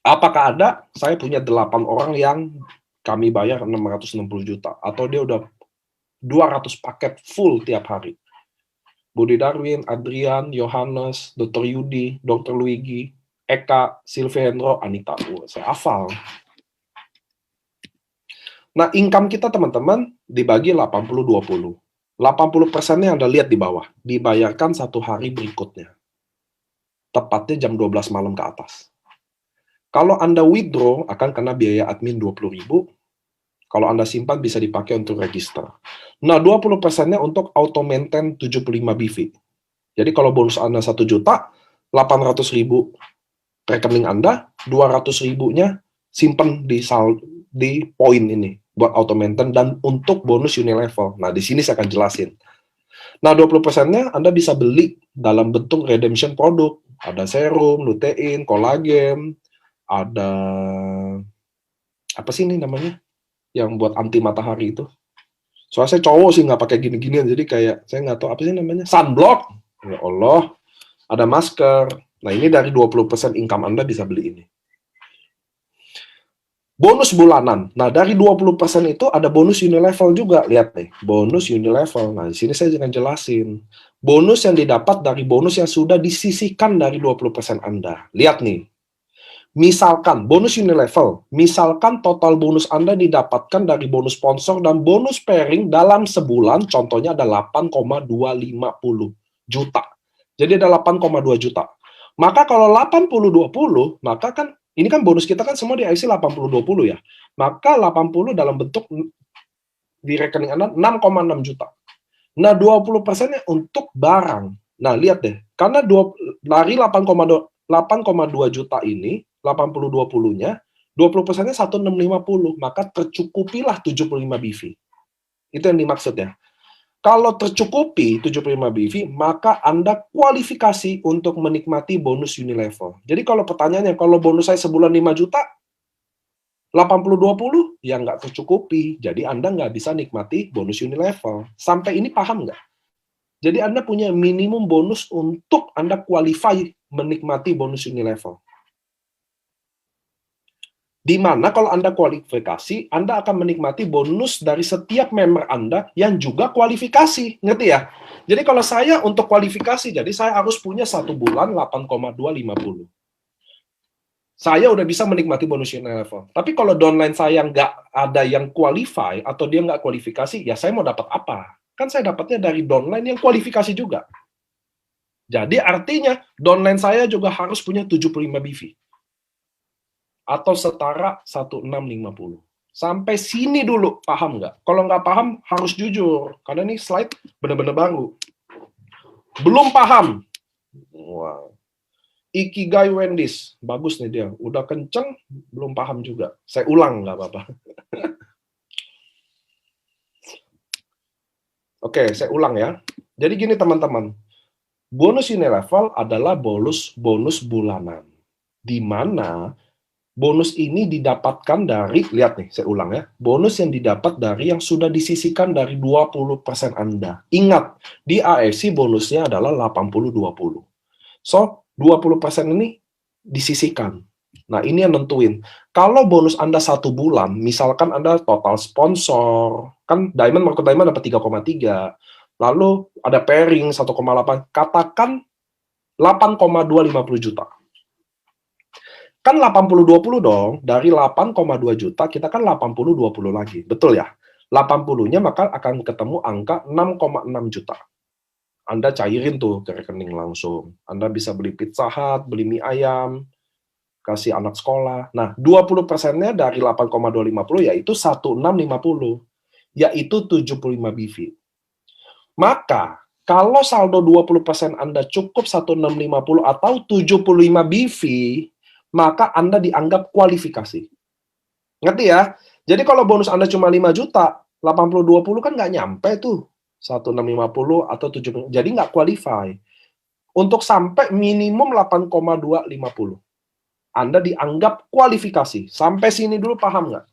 Apakah ada? Saya punya 8 orang yang kami bayar 660 juta. Atau dia udah 200 paket full tiap hari. Budi Darwin, Adrian, Yohanes, Dr. Yudi, Dr. Luigi, Eka, Silvihendro, Anita. Saya hafal. Nah, income kita teman-teman dibagi 80-20. 80%-nya Anda lihat di bawah, dibayarkan 1 hari berikutnya. Tepatnya jam 12 malam ke atas. Kalau Anda withdraw, akan kena biaya admin 20.000. Kalau Anda simpan, bisa dipakai untuk register. Nah, 20%-nya untuk auto maintain 75 BV. Jadi kalau bonus Anda 1 juta, 800.000 rekening Anda, 200.000-nya simpan di poin ini buat auto maintain dan untuk bonus Unilevel. Nah, di sini saya akan jelasin. Nah, 20%-nya Anda bisa beli dalam bentuk redemption produk. Ada serum, lutein, kolagen, ada apa sih ini namanya? Yang buat anti matahari itu. Soalnya saya cowok sih nggak pakai gini-ginian, jadi kayak saya nggak tahu apa sih namanya. Sunblock. Ya Allah. Ada masker. Nah, ini dari 20% income Anda bisa beli ini. Bonus bulanan. Nah, dari 20% itu ada bonus Unilevel juga. Lihat nih, bonus Unilevel. Nah, di sini saya akan jelasin. Bonus yang didapat dari bonus yang sudah disisihkan dari 20% Anda. Lihat nih. Misalkan, bonus Unilevel. Misalkan total bonus Anda didapatkan dari bonus sponsor dan bonus pairing dalam sebulan, contohnya ada 8,250 juta. Jadi ada 8,2 juta. Maka kalau 80-20, maka kan ini kan bonus kita kan semua di IC 80-20 ya. Maka 80 dalam bentuk di rekening Anda 6,6 juta. Nah, 20%-nya untuk barang. Nah, lihat deh. Karena dari 8,2 juta ini, 80-20-nya, 20%-nya 1650. Maka tercukupilah 75 BV. Itu yang dimaksudnya. Kalau tercukupi 75 BV, maka Anda kualifikasi untuk menikmati bonus Unilevel. Jadi kalau pertanyaannya, kalau bonus saya sebulan 5 juta, 80-20, ya nggak tercukupi. Jadi Anda nggak bisa nikmati bonus Unilevel. Sampai ini paham nggak? Jadi Anda punya minimum bonus untuk Anda qualify menikmati bonus Unilevel. Di mana kalau Anda kualifikasi, Anda akan menikmati bonus dari setiap member Anda yang juga kualifikasi. Ngerti ya? Jadi kalau saya untuk kualifikasi, jadi saya harus punya 1 bulan 8,250. Saya udah bisa menikmati bonus Unilevel. Tapi kalau downline saya nggak ada yang qualify, atau dia nggak kualifikasi, ya saya mau dapat apa? Kan saya dapatnya dari downline yang kualifikasi juga. Jadi artinya, downline saya juga harus punya 75 BV. Atau setara 1650. Sampai sini dulu, paham nggak? Kalau nggak paham, harus jujur. Karena ini slide benar-benar baru. Belum paham. Wow. Ikigai Wendy's. Bagus nih dia. Udah kenceng, belum paham juga. Saya ulang, nggak apa-apa. Oke, saya ulang ya. Jadi gini teman-teman. Bonus Unilevel adalah bonus bulanan. Di mana bonus ini didapatkan dari, lihat nih, saya ulang ya, bonus yang didapat dari yang sudah disisihkan dari 20% Anda. Ingat, di AFC bonusnya adalah 80-20. So, 20% ini disisihkan. Nah, ini yang nentuin. Kalau bonus Anda 1 bulan, misalkan Anda total sponsor, kan Diamond, Market Diamond dapat 3,3, lalu ada pairing 1,8, katakan 8,250 juta. Kan 80-20 dong, dari 8,2 juta, kita kan 80-20 lagi. Betul ya? 80-nya maka akan ketemu angka 6,6 juta. Anda cairin tuh ke rekening langsung. Anda bisa beli Pizza Hut, beli mie ayam, kasih anak sekolah. Nah, 20%-nya dari 8,250 yaitu 1650. yaitu 75 BV. Maka, kalau saldo 20% Anda cukup 1650 atau 75 BV, maka Anda dianggap kualifikasi. Ngerti ya? Jadi kalau bonus Anda cuma 5 juta, 80-20 kan nggak nyampe tuh. 1650 atau 70, jadi nggak qualify. Untuk sampai minimum 8,250. Anda dianggap kualifikasi. Sampai sini dulu paham nggak?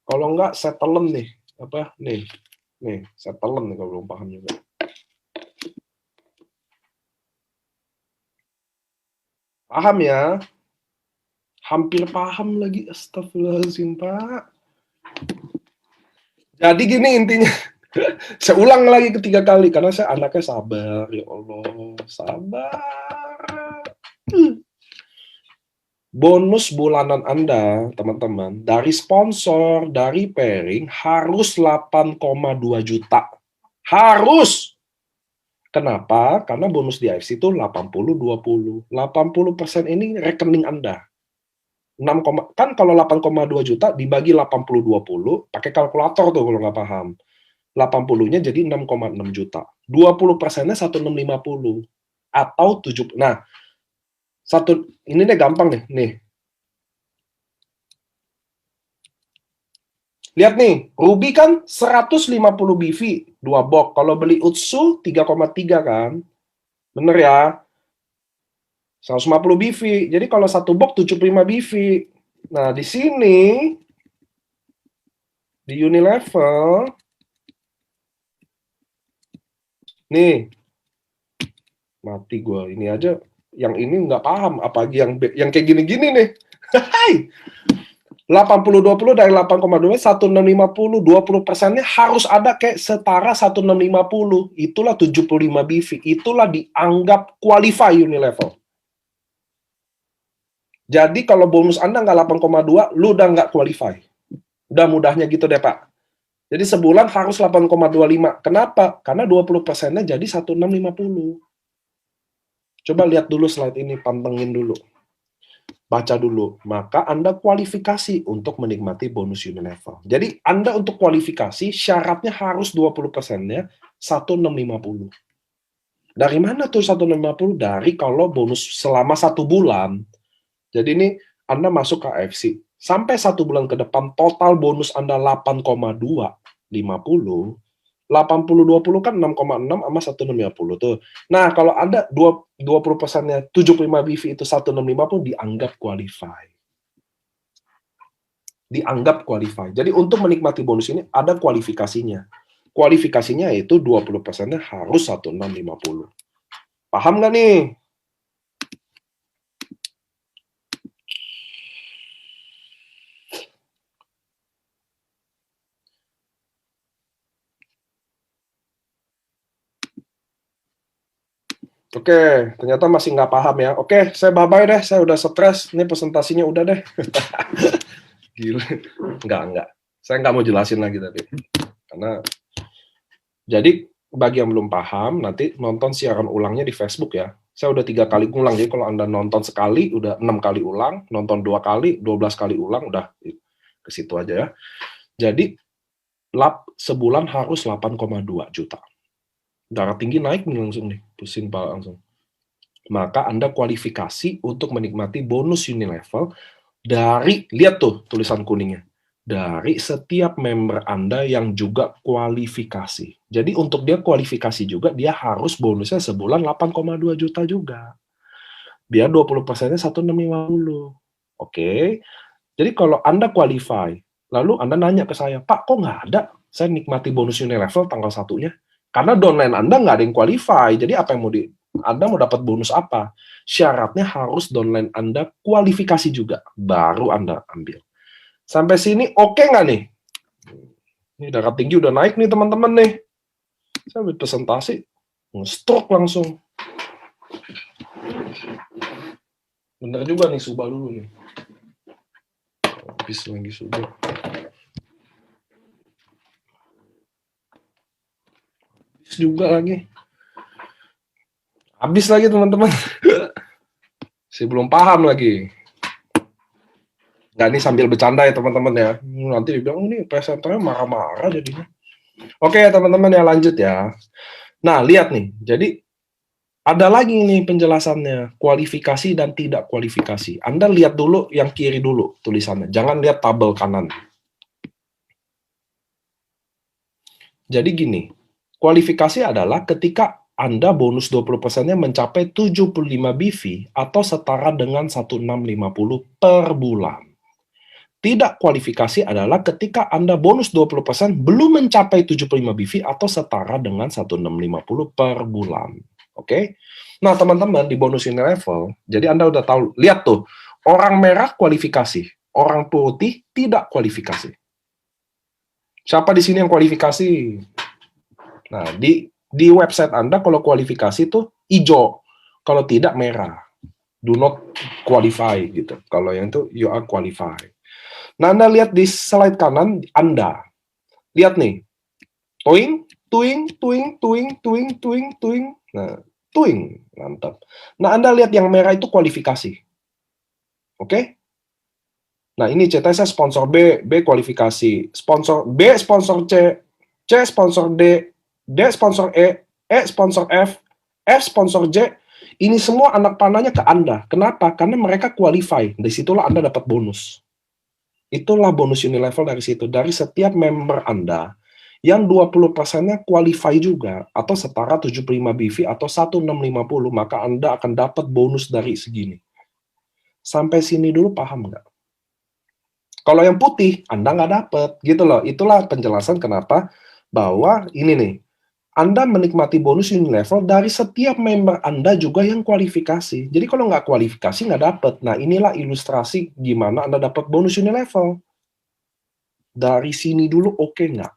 Kalau nggak, settlement nih. Apa? Nih, settlement nih kalau belum paham juga. Paham ya? Hampir paham lagi. Astagfirullahaladzim, Pak. Jadi gini intinya. Saya ulang lagi ketiga kali, karena saya anaknya sabar. Ya Allah, sabar. Bonus bulanan Anda, teman-teman, dari sponsor, dari pairing, harus 8,2 juta. Harus! Kenapa? Karena bonus di AFC itu 80-20. 80% ini rekening Anda. 6, kan kalau 8,2 juta dibagi 80-20, pakai kalkulator tuh kalau nggak paham. 80-nya jadi 6,6 juta. 20%-nya 1650. Atau 7. Nah, ini deh gampang nih. Lihat nih, Ruby kan 150 BV, 2 box. Kalau beli Utsu 3,3 kan. Bener ya? 150 BV. Jadi kalau satu box 75 BV. Nah, di sini di Unilevel nih, mati gue. Ini aja yang ini nggak paham, apalagi yang kayak gini-gini nih. Hai. 80-20 dari 8,2, 1650, 20%-nya harus ada kayak setara 1650. Itulah 75 BV. Itulah dianggap qualify Unilevel. Jadi kalau bonus Anda nggak 8,2, lu udah nggak qualify. Udah mudahnya gitu deh, Pak. Jadi sebulan harus 8,25. Kenapa? Karena 20%-nya jadi 1650. Coba lihat dulu slide ini, pantengin dulu. Baca dulu, maka Anda kualifikasi untuk menikmati bonus Unilevel. Jadi Anda untuk kualifikasi syaratnya harus 20%-nya 1650. Dari mana tuh 1650? Dari kalau bonus selama 1 bulan. Jadi ini Anda masuk ke AFC. Sampai 1 bulan ke depan total bonus Anda 8,250. 80-20 kan 6,6 sama 1650 tuh. Nah, kalau ada 20%-nya 75 BV itu 1650 dianggap qualify. Dianggap qualify. Jadi untuk menikmati bonus ini ada kualifikasinya. Kualifikasinya yaitu 20%-nya harus 1650. Paham nggak nih? Oke, ternyata masih nggak paham ya. Oke, saya bye-bye deh. Saya udah stres. Ini presentasinya udah deh. Gila. Enggak. Saya nggak mau jelasin lagi tadi. Karena, jadi bagi yang belum paham, nanti nonton siaran ulangnya di Facebook ya. Saya udah 3 kali ulang, jadi kalau Anda nonton sekali, udah 6 kali ulang, nonton 2 kali, 12 kali ulang, udah ke situ aja ya. Jadi, sebulan harus 8,2 juta. Darah tinggi naik nih langsung nih, pusing Pak langsung. Maka Anda kualifikasi untuk menikmati bonus Unilevel dari, lihat tuh tulisan kuningnya, dari setiap member Anda yang juga kualifikasi. Jadi untuk dia kualifikasi juga, dia harus bonusnya sebulan 8,2 juta juga. Biar 20%-nya 1650. Oke. Jadi kalau Anda qualify, lalu Anda nanya ke saya, Pak, kok nggak ada? Saya nikmati bonus Unilevel tanggal 1-nya. Karena downline Anda nggak ada yang qualify. Jadi apa yang Anda mau dapat bonus apa? Syaratnya harus downline Anda kualifikasi juga. Baru Anda ambil. Sampai sini oke nggak nih? Ini darah tinggi udah naik nih teman-teman nih. Saya ambil presentasi, stroke langsung. Bener juga nih, Subah dulu nih. Habis lagi Subah. Habis juga lagi. Habis lagi teman-teman. Saya belum paham lagi. Nggak, ini sambil bercanda ya teman-teman ya. Nanti dibilang, ini presenternya marah-marah jadinya. Oke ya teman-teman ya, lanjut ya. Nah, lihat nih. Jadi, ada lagi nih penjelasannya. Kualifikasi dan tidak kualifikasi. Anda lihat dulu yang kiri dulu tulisannya. Jangan lihat tabel kanan. Jadi gini, kualifikasi adalah ketika Anda bonus 20%-nya mencapai 75 BV atau setara dengan 1650 per bulan. Tidak kualifikasi adalah ketika Anda bonus 20% belum mencapai 75 BV atau setara dengan 1650 per bulan. Oke? Nah, teman-teman, di bonus ini level, jadi Anda udah tahu, lihat tuh, orang merah kualifikasi, orang putih tidak kualifikasi. Siapa di sini yang kualifikasi? Nah, di website Anda kalau kualifikasi itu hijau, kalau tidak merah. Do not qualify gitu. Kalau yang itu you are qualified. Nah, Anda lihat di slide kanan Anda. Lihat nih. Tuing, tuing, tuing, tuing, tuing, tuing, tuing. Nah, tuing. Mantap. Nah, Anda lihat yang merah itu kualifikasi. Oke? Nah, ini CTS sponsor B, B kualifikasi. Sponsor B sponsor C sponsor D sponsor E sponsor F sponsor J. Ini semua anak panahnya ke Anda. Kenapa? Karena mereka qualify. Dari situlah Anda dapat bonus. Itulah bonus Unilevel dari situ. Dari setiap member Anda, yang 20%-nya qualify juga, atau setara 75 BV atau 1650, maka Anda akan dapat bonus dari segini. Sampai sini dulu paham nggak? Kalau yang putih, Anda nggak dapat. Gitu loh. Itulah penjelasan kenapa bahwa ini nih, Anda menikmati bonus Unilevel dari setiap member Anda juga yang kualifikasi. Jadi kalau nggak kualifikasi, nggak dapat. Nah, inilah ilustrasi gimana Anda dapat bonus Unilevel. Dari sini dulu oke nggak?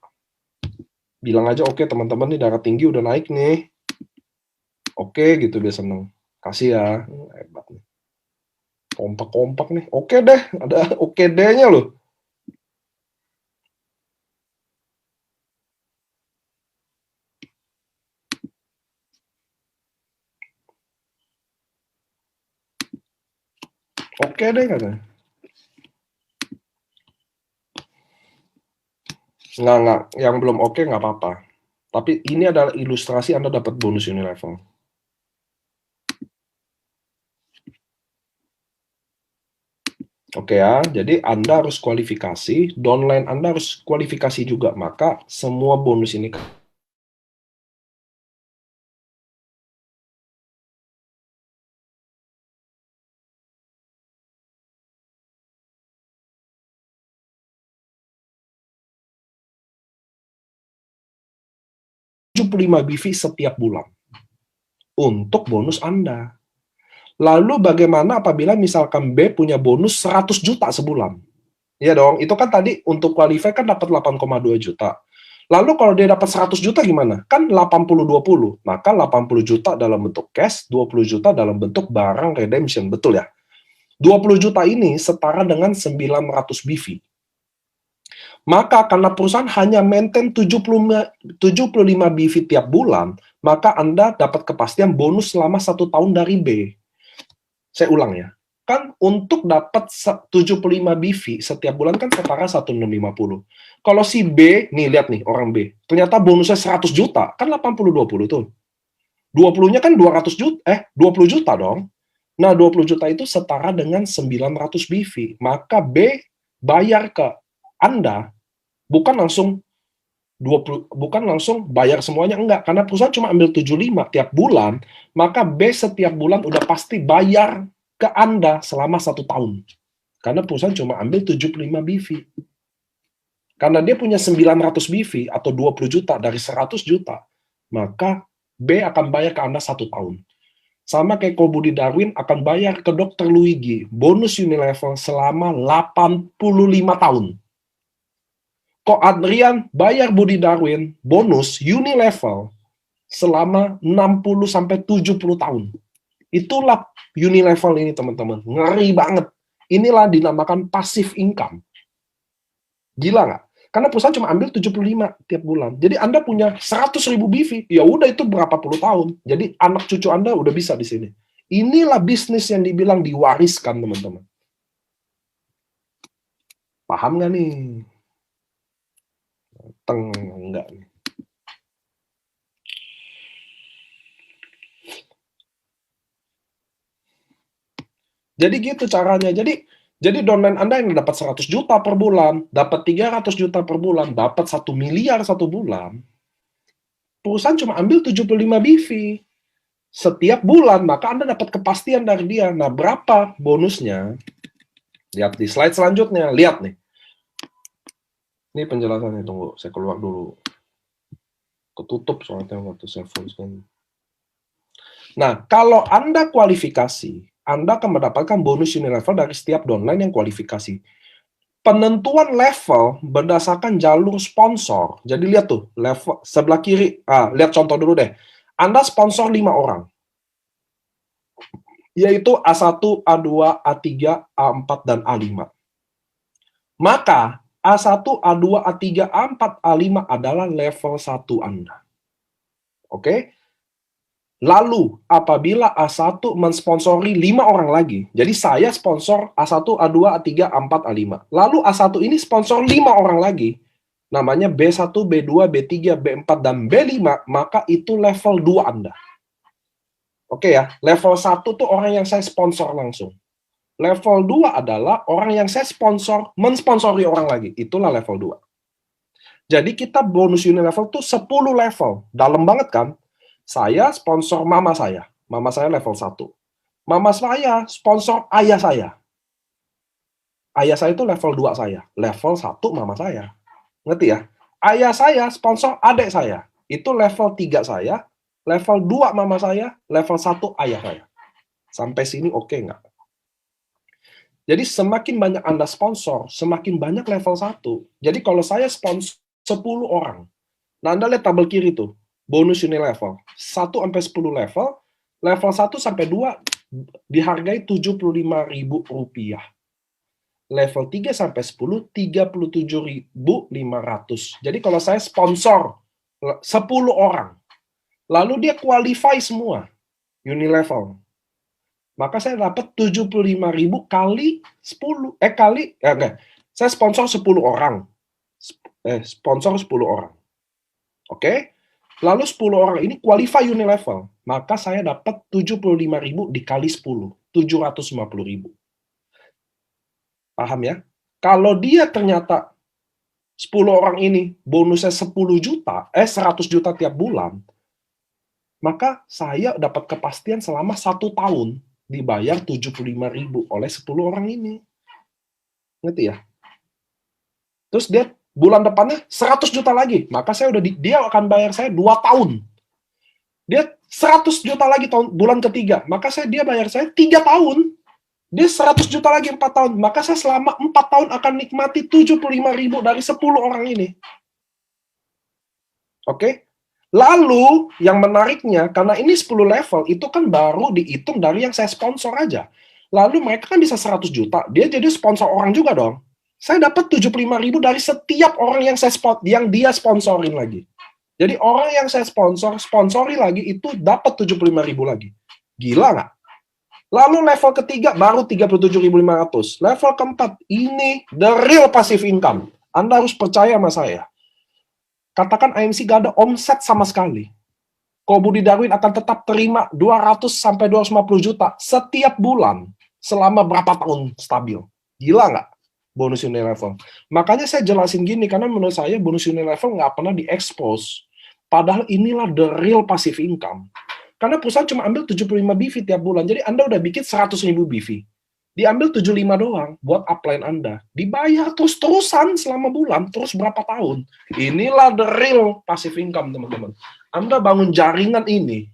Bilang aja oke teman-teman nih, darah tinggi udah naik nih. Oke gitu, biar seneng. Kasih ya. Hebat nih. Kompak-kompak nih. Oke deh, ada oke deh-nya loh. Oke deh katanya. Nggak. Yang belum oke nggak apa-apa. Tapi ini adalah ilustrasi Anda dapat bonus Unilevel. Oke ya, jadi Anda harus kualifikasi, downline Anda harus kualifikasi juga, maka semua bonus ini lima BV setiap bulan untuk bonus Anda. Lalu bagaimana apabila misalkan B punya bonus 100 juta sebulan? Iya dong, itu kan tadi untuk qualify kan dapat 8,2 juta. Lalu kalau dia dapat 100 juta gimana? Kan 80-20. Maka 80 juta dalam bentuk cash, 20 juta dalam bentuk barang redemption. Betul ya? 20 juta ini setara dengan 900 BV. Maka karena perusahaan hanya maintain 75 BV tiap bulan, maka Anda dapat kepastian bonus selama 1 tahun dari B. Saya ulang ya. Kan untuk dapat 75 BV setiap bulan kan setara 1650. Kalau si B, nih lihat nih orang B, ternyata bonusnya 100 juta, kan 80-20 tuh. 20-nya kan 200 juta, 20 juta dong. Nah, 20 juta itu setara dengan 900 BV. Maka B bayar ke Anda bukan langsung 20, bukan langsung bayar semuanya, enggak, karena perusahaan cuma ambil 75 tiap bulan, maka B setiap bulan udah pasti bayar ke Anda selama 1 tahun. Karena perusahaan cuma ambil 75 BV. Karena dia punya 900 BV atau 20 juta dari 100 juta, maka B akan bayar ke Anda 1 tahun. Sama kayak kalau Budi Darwin akan bayar ke Dr. Luigi bonus Unilevel selama 85 tahun. Kok Adrian bayar Budi Darwin bonus Unilevel selama 60-70 tahun. Itulah Unilevel ini teman-teman. Ngeri banget. Inilah dinamakan passive income. Gila nggak? Karena perusahaan cuma ambil 75 tiap bulan. Jadi Anda punya 100.000 BV. Ya udah itu berapa puluh tahun. Jadi anak cucu Anda udah bisa di sini. Inilah bisnis yang dibilang diwariskan teman-teman. Paham nggak nih? Enggak nih. Jadi gitu caranya. Jadi downline Anda yang dapat 100 juta per bulan, dapat 300 juta per bulan, dapat 1 miliar satu bulan, perusahaan cuma ambil 75 BV setiap bulan, maka Anda dapat kepastian dari dia. Nah, berapa bonusnya? Lihat di slide selanjutnya. Lihat nih. Ini penjelasannya, tunggu. Saya keluar dulu. Ketutup soalnya waktu saya full. Nah, kalau Anda kualifikasi, Anda akan mendapatkan bonus Unilevel dari setiap downline yang kualifikasi. Penentuan level berdasarkan jalur sponsor. Jadi lihat tuh, level sebelah kiri. Lihat contoh dulu deh. Anda sponsor 5 orang. Yaitu A1, A2, A3, A4, dan A5. Maka A1, A2, A3, A4, A5 adalah level 1 Anda. Oke? Lalu, apabila A1 mensponsori 5 orang lagi, jadi saya sponsor A1, A2, A3, A4, A5. Lalu A1 ini sponsor 5 orang lagi, namanya B1, B2, B3, B4, dan B5, maka itu level 2 Anda. Oke ya, level 1 tuh orang yang saya sponsor langsung. Level 2 adalah orang yang saya mensponsori orang lagi. Itulah level 2. Jadi kita bonus Unilevel tuh 10 level. Dalam banget kan? Saya sponsor mama saya. Mama saya level 1. Mama saya sponsor ayah saya. Ayah saya itu level 2 saya. Level 1 mama saya. Ngerti ya? Ayah saya sponsor adik saya. Itu level 3 saya. Level 2 mama saya. Level 1 ayah saya. Sampai sini oke nggak? Jadi semakin banyak Anda sponsor, semakin banyak level 1. Jadi kalau saya sponsor 10 orang. Nah, Anda lihat tabel kiri tuh. Bonus Unilevel. 1 sampai 10 level. Level 1 sampai 2 dihargai Rp75.000. Level 3 sampai 10 Rp37.500. Jadi kalau saya sponsor 10 orang, lalu dia qualify semua Unilevel, maka saya dapat 75.000 kali 10 saya sponsor 10 orang. Sponsor 10 orang. Oke? Lalu 10 orang ini qualify Unilevel, maka saya dapat 75.000 dikali 10, 750.000. Paham ya? Kalau dia ternyata 10 orang ini bonusnya 10 juta, 100 juta tiap bulan, maka saya dapat kepastian selama 1 tahun dibayar 75.000 oleh 10 orang ini. Ngerti ya? Terus dia bulan depannya 100 juta lagi, maka dia akan bayar saya 2 tahun. Dia 100 juta lagi bulan ketiga, maka dia bayar saya 3 tahun. Dia 100 juta lagi 4 tahun, maka saya selama 4 tahun akan nikmati 75.000 dari 10 orang ini. Oke? Lalu, yang menariknya, karena ini 10 level, itu kan baru dihitung dari yang saya sponsor aja. Lalu mereka kan bisa 100 juta, dia jadi sponsor orang juga dong. Saya dapat 75.000 dari setiap orang yang dia sponsorin lagi. Jadi orang yang saya sponsori lagi itu dapat 75.000 lagi. Gila nggak? Lalu level ketiga baru 37.500. Level keempat, ini the real passive income. Anda harus percaya sama saya. Katakan IMC gak ada omset sama sekali. Ko Budi Darwin akan tetap terima 200 sampai 250 juta setiap bulan selama berapa tahun stabil. Gila nggak bonus Unilevel? Makanya saya jelasin gini, karena menurut saya bonus Unilevel nggak pernah diekspos. Padahal inilah the real passive income. Karena perusahaan cuma ambil 75 BV tiap bulan. Jadi Anda udah bikin 100.000 BV. Diambil 75 doang buat upline Anda. Dibayar terus-terusan selama bulan, terus berapa tahun. Inilah the real passive income, teman-teman. Anda bangun jaringan ini.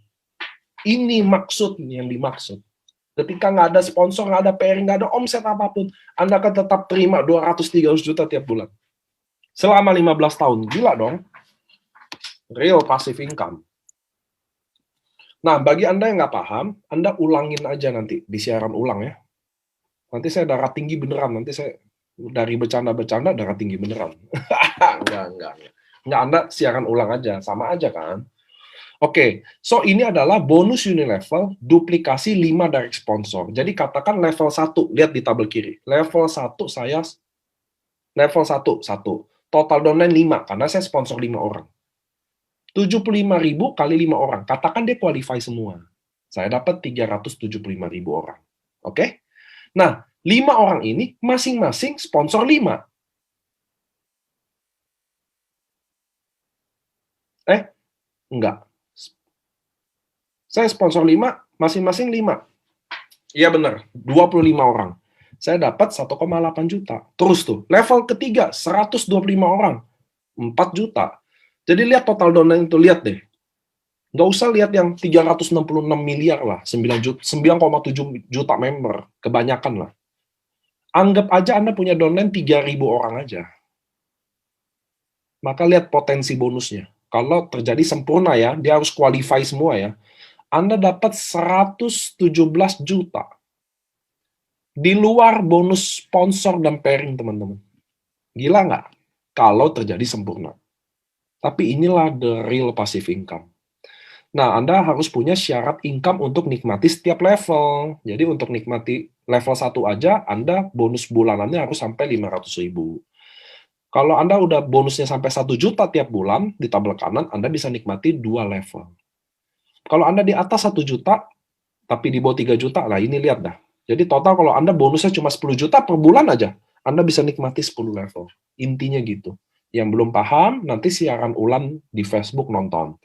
Ini maksud yang dimaksud. Ketika nggak ada sponsor, nggak ada pairing, nggak ada omset apapun, Anda akan tetap terima 200-300 juta tiap bulan. Selama 15 tahun. Gila dong. Real passive income. Nah, bagi Anda yang nggak paham, Anda ulangin aja nanti di siaran ulang ya. Nanti saya darah tinggi beneran. Nanti saya dari bercanda-bercanda darah tinggi beneran. Enggak. Anda siaran ulang aja. Sama aja kan? Oke, so ini adalah bonus Unilevel duplikasi 5 direct sponsor. Jadi katakan level 1, lihat di tabel kiri. Level 1 saya Level 1, 1. Total downline 5, karena saya sponsor 5 orang. 75.000 kali 5 orang. Katakan dia qualify semua. Saya dapat 375.000 orang. Oke? Nah, 5 orang ini masing-masing sponsor 5. Enggak. Saya sponsor 5, masing-masing 5. Iya benar, 25 orang. Saya dapat 1,8 juta. Terus tuh, level ketiga, 125 orang. 4 juta. Jadi lihat total downline itu, lihat deh. Nggak usah lihat yang 366 miliar lah, 9,7 juta member. Kebanyakan lah. Anggap aja Anda punya downline 3.000 orang aja. Maka lihat potensi bonusnya. Kalau terjadi sempurna ya, dia harus qualify semua ya. Anda dapat 117 juta. Di luar bonus sponsor dan pairing, teman-teman. Gila nggak? Kalau terjadi sempurna. Tapi inilah the real passive income. Nah, Anda harus punya syarat income untuk nikmati setiap level. Jadi untuk nikmati level 1 aja, Anda bonus bulanannya harus sampai 500.000. Kalau Anda udah bonusnya sampai 1 juta tiap bulan, di tabel kanan, Anda bisa nikmati 2 level. Kalau Anda di atas 1 juta, tapi di bawah 3 juta, lah ini lihat dah. Jadi total kalau Anda bonusnya cuma 10 juta per bulan aja, Anda bisa nikmati 10 level. Intinya gitu. Yang belum paham, nanti siaran ulang di Facebook nonton.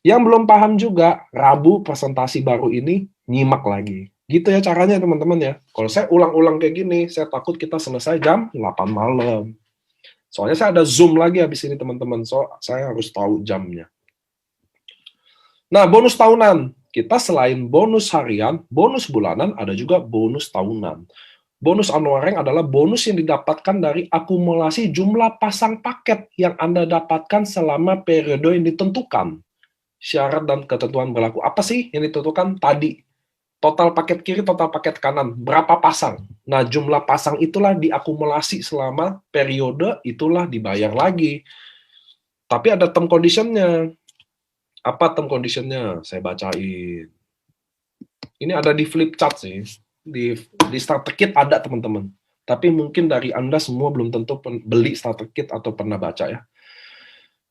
Yang belum paham juga, Rabu presentasi baru ini, nyimak lagi. Gitu ya caranya teman-teman ya. Kalau saya ulang-ulang kayak gini, saya takut kita selesai jam 8 malam. Soalnya saya ada Zoom lagi habis ini teman-teman, so saya harus tahu jamnya. Nah, bonus tahunan. Kita selain bonus harian, bonus bulanan, ada juga bonus tahunan. Bonus annual adalah bonus yang didapatkan dari akumulasi jumlah pasang paket yang Anda dapatkan selama periode yang ditentukan. Syarat dan ketentuan berlaku. Apa sih yang ditentukan tadi? Total paket kiri, total paket kanan. Berapa pasang? Nah, jumlah pasang itulah diakumulasi selama periode, itulah dibayar lagi. Tapi ada term condition-nya. Apa term condition-nya? Saya bacain. Ini ada di flip chart sih. Di starter kit ada, teman-teman. Tapi mungkin dari Anda semua belum tentu beli starter kit atau pernah baca ya.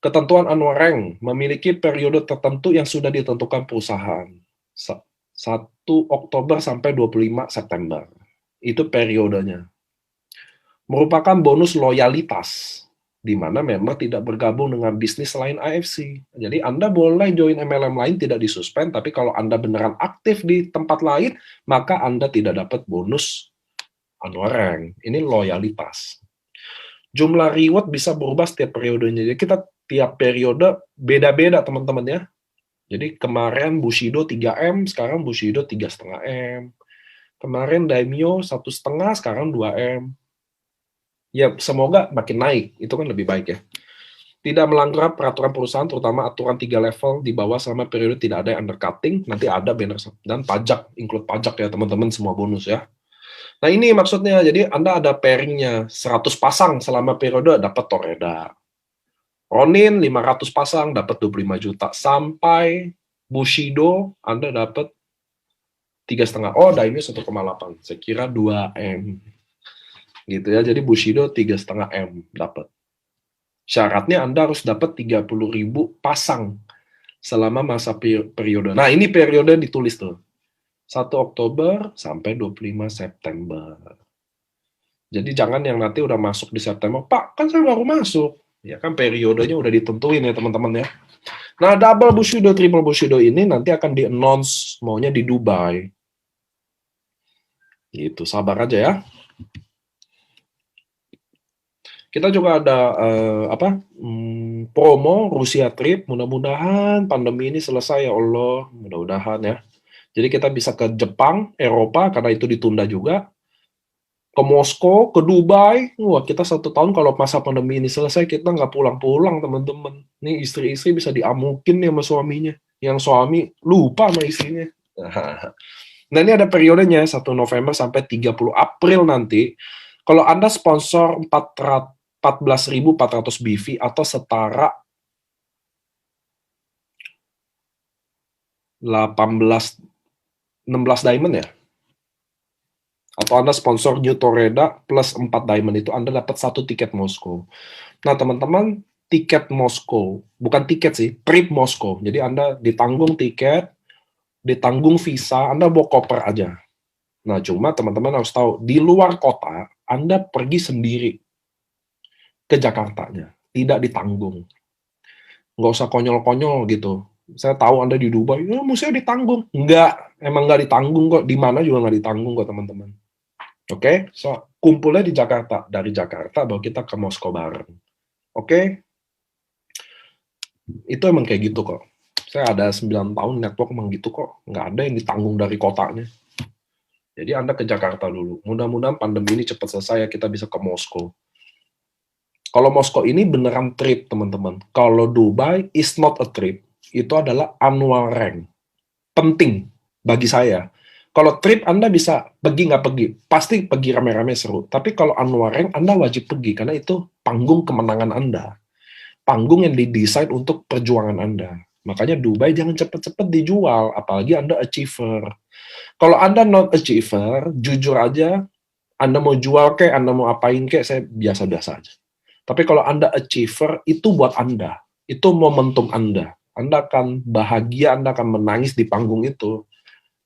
Ketentuan annual rank memiliki periode tertentu yang sudah ditentukan perusahaan. 1 Oktober sampai 25 September. Itu periodenya. Merupakan bonus loyalitas, di mana member tidak bergabung dengan bisnis selain AFC. Jadi Anda boleh join MLM lain tidak disuspend, tapi kalau Anda beneran aktif di tempat lain, maka Anda tidak dapat bonus annual rank. Ini loyalitas. Jumlah reward bisa berubah setiap periodenya. Jadi kita tiap periode beda-beda teman-teman ya. Jadi kemarin Bushido 3M, sekarang Bushido 3,5 M. Kemarin Daimyo 1,5, sekarang 2 M. Ya semoga makin naik, itu kan lebih baik ya. Tidak melanggar peraturan perusahaan, terutama aturan 3 level di bawah selama periode tidak ada undercutting, nanti ada banner dan pajak, include pajak ya teman-teman semua bonus ya. Nah ini maksudnya, jadi Anda ada pairingnya, 100 pasang selama periode dapat Toreda. Ronin 500 pasang dapat 25 juta. Sampai Bushido Anda dapat 3,5. Oh, Daimyo 1,8. Saya kira 2 M. Gitu ya. Jadi Bushido 3,5 M dapat. Syaratnya Anda harus dapat 30.000 pasang selama masa periode. Nah, ini periode ditulis tuh. 1 Oktober sampai 25 September. Jadi jangan yang nanti udah masuk di September, Pak, kan saya baru masuk. Ya kan periodenya udah ditentuin ya teman-teman ya. Nah, double Bushido, triple Bushido ini nanti akan di-announce maunya di Dubai. Gitu, sabar aja ya. Kita juga ada promo Rusia trip. Mudah-mudahan pandemi ini selesai ya Allah, mudah-mudahan ya. Jadi kita bisa ke Jepang, Eropa karena itu ditunda juga. Ke Moskow, ke Dubai. Wah, kita 1 tahun kalau masa pandemi ini selesai, kita nggak pulang-pulang, teman-teman. Nih istri-istri bisa diamukin nih sama suaminya. Yang suami lupa sama istrinya. Nah, ini ada periodenya, 1 November sampai 30 April nanti. Kalau Anda sponsor 14.400 BV atau setara 16 diamond ya? Atau Anda sponsor New Toreda plus 4 diamond itu Anda dapat 1 tiket Moskow. Nah, teman-teman, tiket Moskow, bukan tiket sih, trip Moskow. Jadi Anda ditanggung tiket, ditanggung visa, Anda bawa koper aja. Nah, cuma teman-teman harus tahu, di luar kota, Anda pergi sendiri ke Jakartanya, tidak ditanggung. Nggak usah konyol-konyol gitu. Saya tahu Anda di Dubai, ya mesti ditanggung. Enggak, emang nggak ditanggung kok. Di mana juga nggak ditanggung kok, teman-teman. Oke, so kumpulnya di Jakarta. Dari Jakarta baru kita ke Moskow bareng. Oke, itu emang kayak gitu kok. Saya ada 9 tahun network emang gitu kok. Nggak ada yang ditanggung dari kotanya. Jadi Anda ke Jakarta dulu. Mudah-mudahan pandemi ini cepat selesai ya, kita bisa ke Moskow. Kalau Moskow ini beneran trip, teman-teman. Kalau Dubai is not a trip. Itu adalah annual rank. Penting bagi saya. Kalau trip Anda bisa pergi nggak pergi. Pasti pergi rame-rame seru. Tapi kalau annual rank Anda wajib pergi. Karena itu panggung kemenangan Anda. Panggung yang didesain untuk perjuangan Anda. Makanya Dubai jangan cepet-cepet dijual. Apalagi Anda achiever. Kalau Anda not achiever, jujur aja, Anda mau jual kek, Anda mau apain kek, saya biasa-biasa aja. Tapi kalau Anda achiever, itu buat Anda. Itu momentum Anda. Anda akan bahagia, Anda akan menangis di panggung itu.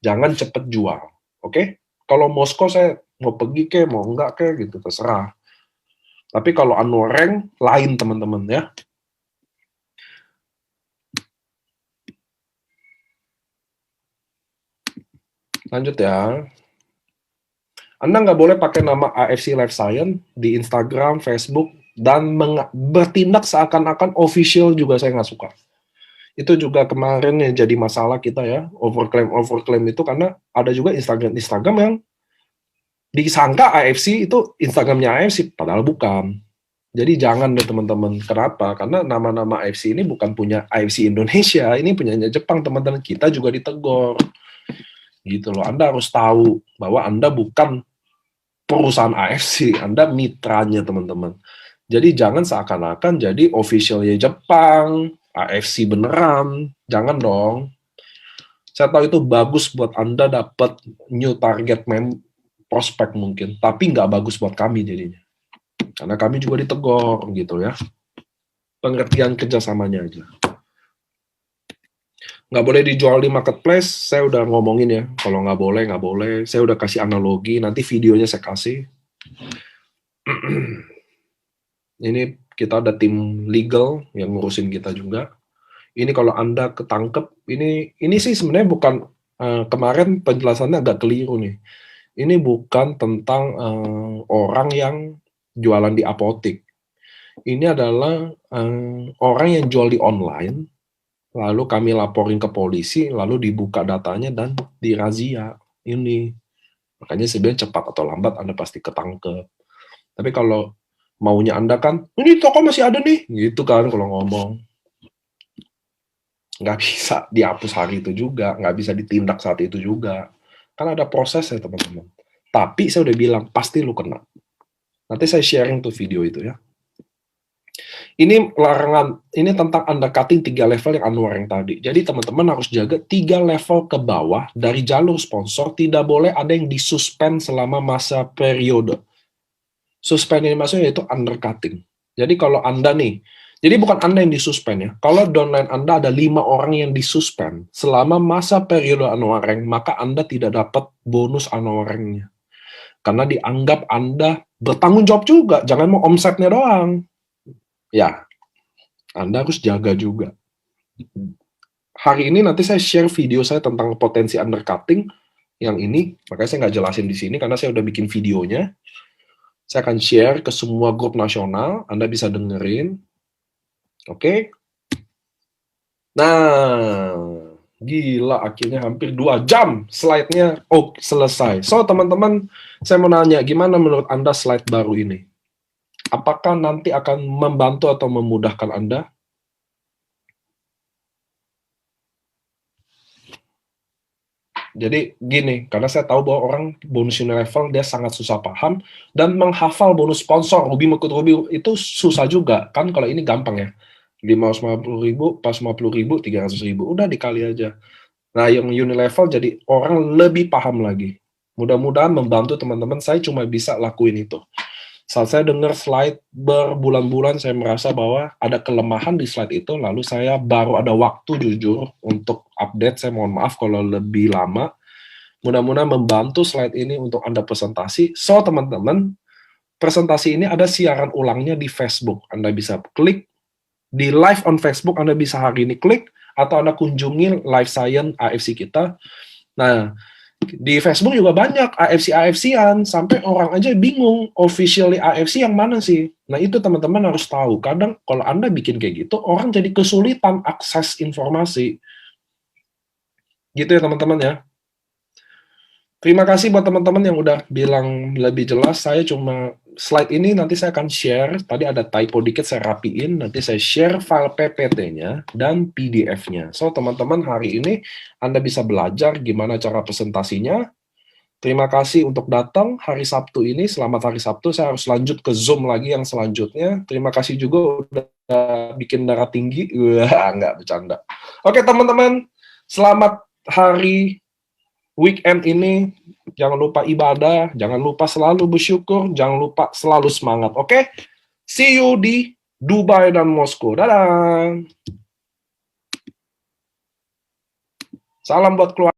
Jangan cepet jual. Oke? Kalau Moskow saya mau pergi ke, mau enggak ke, gitu, terserah. Tapi kalau annual rank, lain teman-teman ya. Lanjut ya. Anda nggak boleh pakai nama AFC Life Science di Instagram, Facebook, dan bertindak seakan-akan official juga saya nggak suka. Itu juga kemarin yang jadi masalah kita ya, overclaim itu karena ada juga Instagram yang disangka AFC itu Instagramnya AFC, padahal bukan. Jadi jangan deh teman-teman. Kenapa? Karena nama-nama AFC ini bukan punya AFC Indonesia, ini punyanya Jepang teman-teman. Kita juga ditegur. Gitu loh. Anda harus tahu bahwa Anda bukan perusahaan AFC, Anda mitranya teman-teman. Jadi jangan seakan-akan jadi officialnya Jepang, AFC beneran, jangan dong. Saya tahu itu bagus buat Anda dapat new target prospek mungkin, tapi nggak bagus buat kami jadinya. Karena kami juga ditegur gitu ya. Pengertian kerjasamanya aja. Nggak boleh dijual di marketplace, saya udah ngomongin ya. Kalau nggak boleh, nggak boleh. Saya udah kasih analogi, nanti videonya saya kasih. Ini kita ada tim legal yang ngurusin kita juga. Ini kalau Anda ketangkep, ini sih sebenarnya bukan, kemarin penjelasannya agak keliru nih. Ini bukan tentang orang yang jualan di apotik. Ini adalah orang yang jual di online, lalu kami laporin ke polisi, lalu dibuka datanya dan dirazia. Ini makanya sebenarnya cepat atau lambat Anda pasti ketangkep. Tapi kalau maunya Anda kan, ini toko masih ada nih, gitu kan kalau ngomong. Nggak bisa dihapus hari itu juga, nggak bisa ditindak saat itu juga. Kan ada prosesnya teman-teman. Tapi saya udah bilang, pasti lu kena. Nanti saya sharing tuh video itu ya. Ini larangan, ini tentang undercutting 3 level yang annual rank tadi. Jadi teman-teman harus jaga 3 level ke bawah dari jalur sponsor, tidak boleh ada yang disuspend selama masa periode. Suspend ini maksudnya yaitu undercutting. Jadi kalau Anda nih, jadi bukan Anda yang disuspend ya. Kalau downline Anda ada 5 orang yang disuspend selama masa periode annual rank, maka Anda tidak dapat bonus annual rank-nya. Karena dianggap Anda bertanggung jawab juga, jangan mau omsetnya doang. Ya, Anda harus jaga juga. Hari ini nanti saya share video saya tentang potensi undercutting yang ini, makanya saya nggak jelasin di sini karena saya udah bikin videonya. Saya akan share ke semua grup nasional, Anda bisa dengerin. Oke? Nah, gila akhirnya hampir 2 jam slide-nya selesai. So, teman-teman, saya mau nanya, gimana menurut Anda slide baru ini? Apakah nanti akan membantu atau memudahkan Anda? Jadi gini, karena saya tahu bahwa orang bonus level dia sangat susah paham dan menghafal bonus sponsor Ruby Mekut Ruby itu susah juga kan. Kalau ini gampang ya, 550.000 pas 50.000 300.000 udah dikali aja. Nah yang unilevel jadi orang lebih paham lagi. Mudah-mudahan membantu teman-teman. Saya cuma bisa lakuin itu. Saat saya dengar slide berbulan-bulan, saya merasa bahwa ada kelemahan di slide itu, lalu saya baru ada waktu jujur untuk update. Saya mohon maaf kalau lebih lama. Mudah-mudahan membantu slide ini untuk Anda presentasi. So, teman-teman, presentasi ini ada siaran ulangnya di Facebook. Anda bisa klik di live on Facebook, Anda bisa hari ini klik, atau Anda kunjungi Live Science AFC kita. Nah, di Facebook juga banyak AFC-AFC-an, sampai orang aja bingung, officially AFC yang mana sih? Nah, itu teman-teman harus tahu. Kadang kalau Anda bikin kayak gitu, orang jadi kesulitan akses informasi. Gitu ya teman-teman ya. Terima kasih buat teman-teman yang udah bilang lebih jelas. Saya cuma slide ini nanti saya akan share. Tadi ada typo dikit, saya rapiin. Nanti saya share file PPT-nya dan PDF-nya. So, teman-teman hari ini Anda bisa belajar gimana cara presentasinya. Terima kasih untuk datang hari Sabtu ini. Selamat hari Sabtu. Saya harus lanjut ke Zoom lagi yang selanjutnya. Terima kasih juga udah bikin darah tinggi. Wah, nggak bercanda. Oke, teman-teman. Selamat hari weekend ini. Jangan lupa ibadah. Jangan lupa selalu bersyukur. Jangan lupa selalu semangat. Oke? See you di Dubai dan Moskow. Dadah. Salam buat keluarga.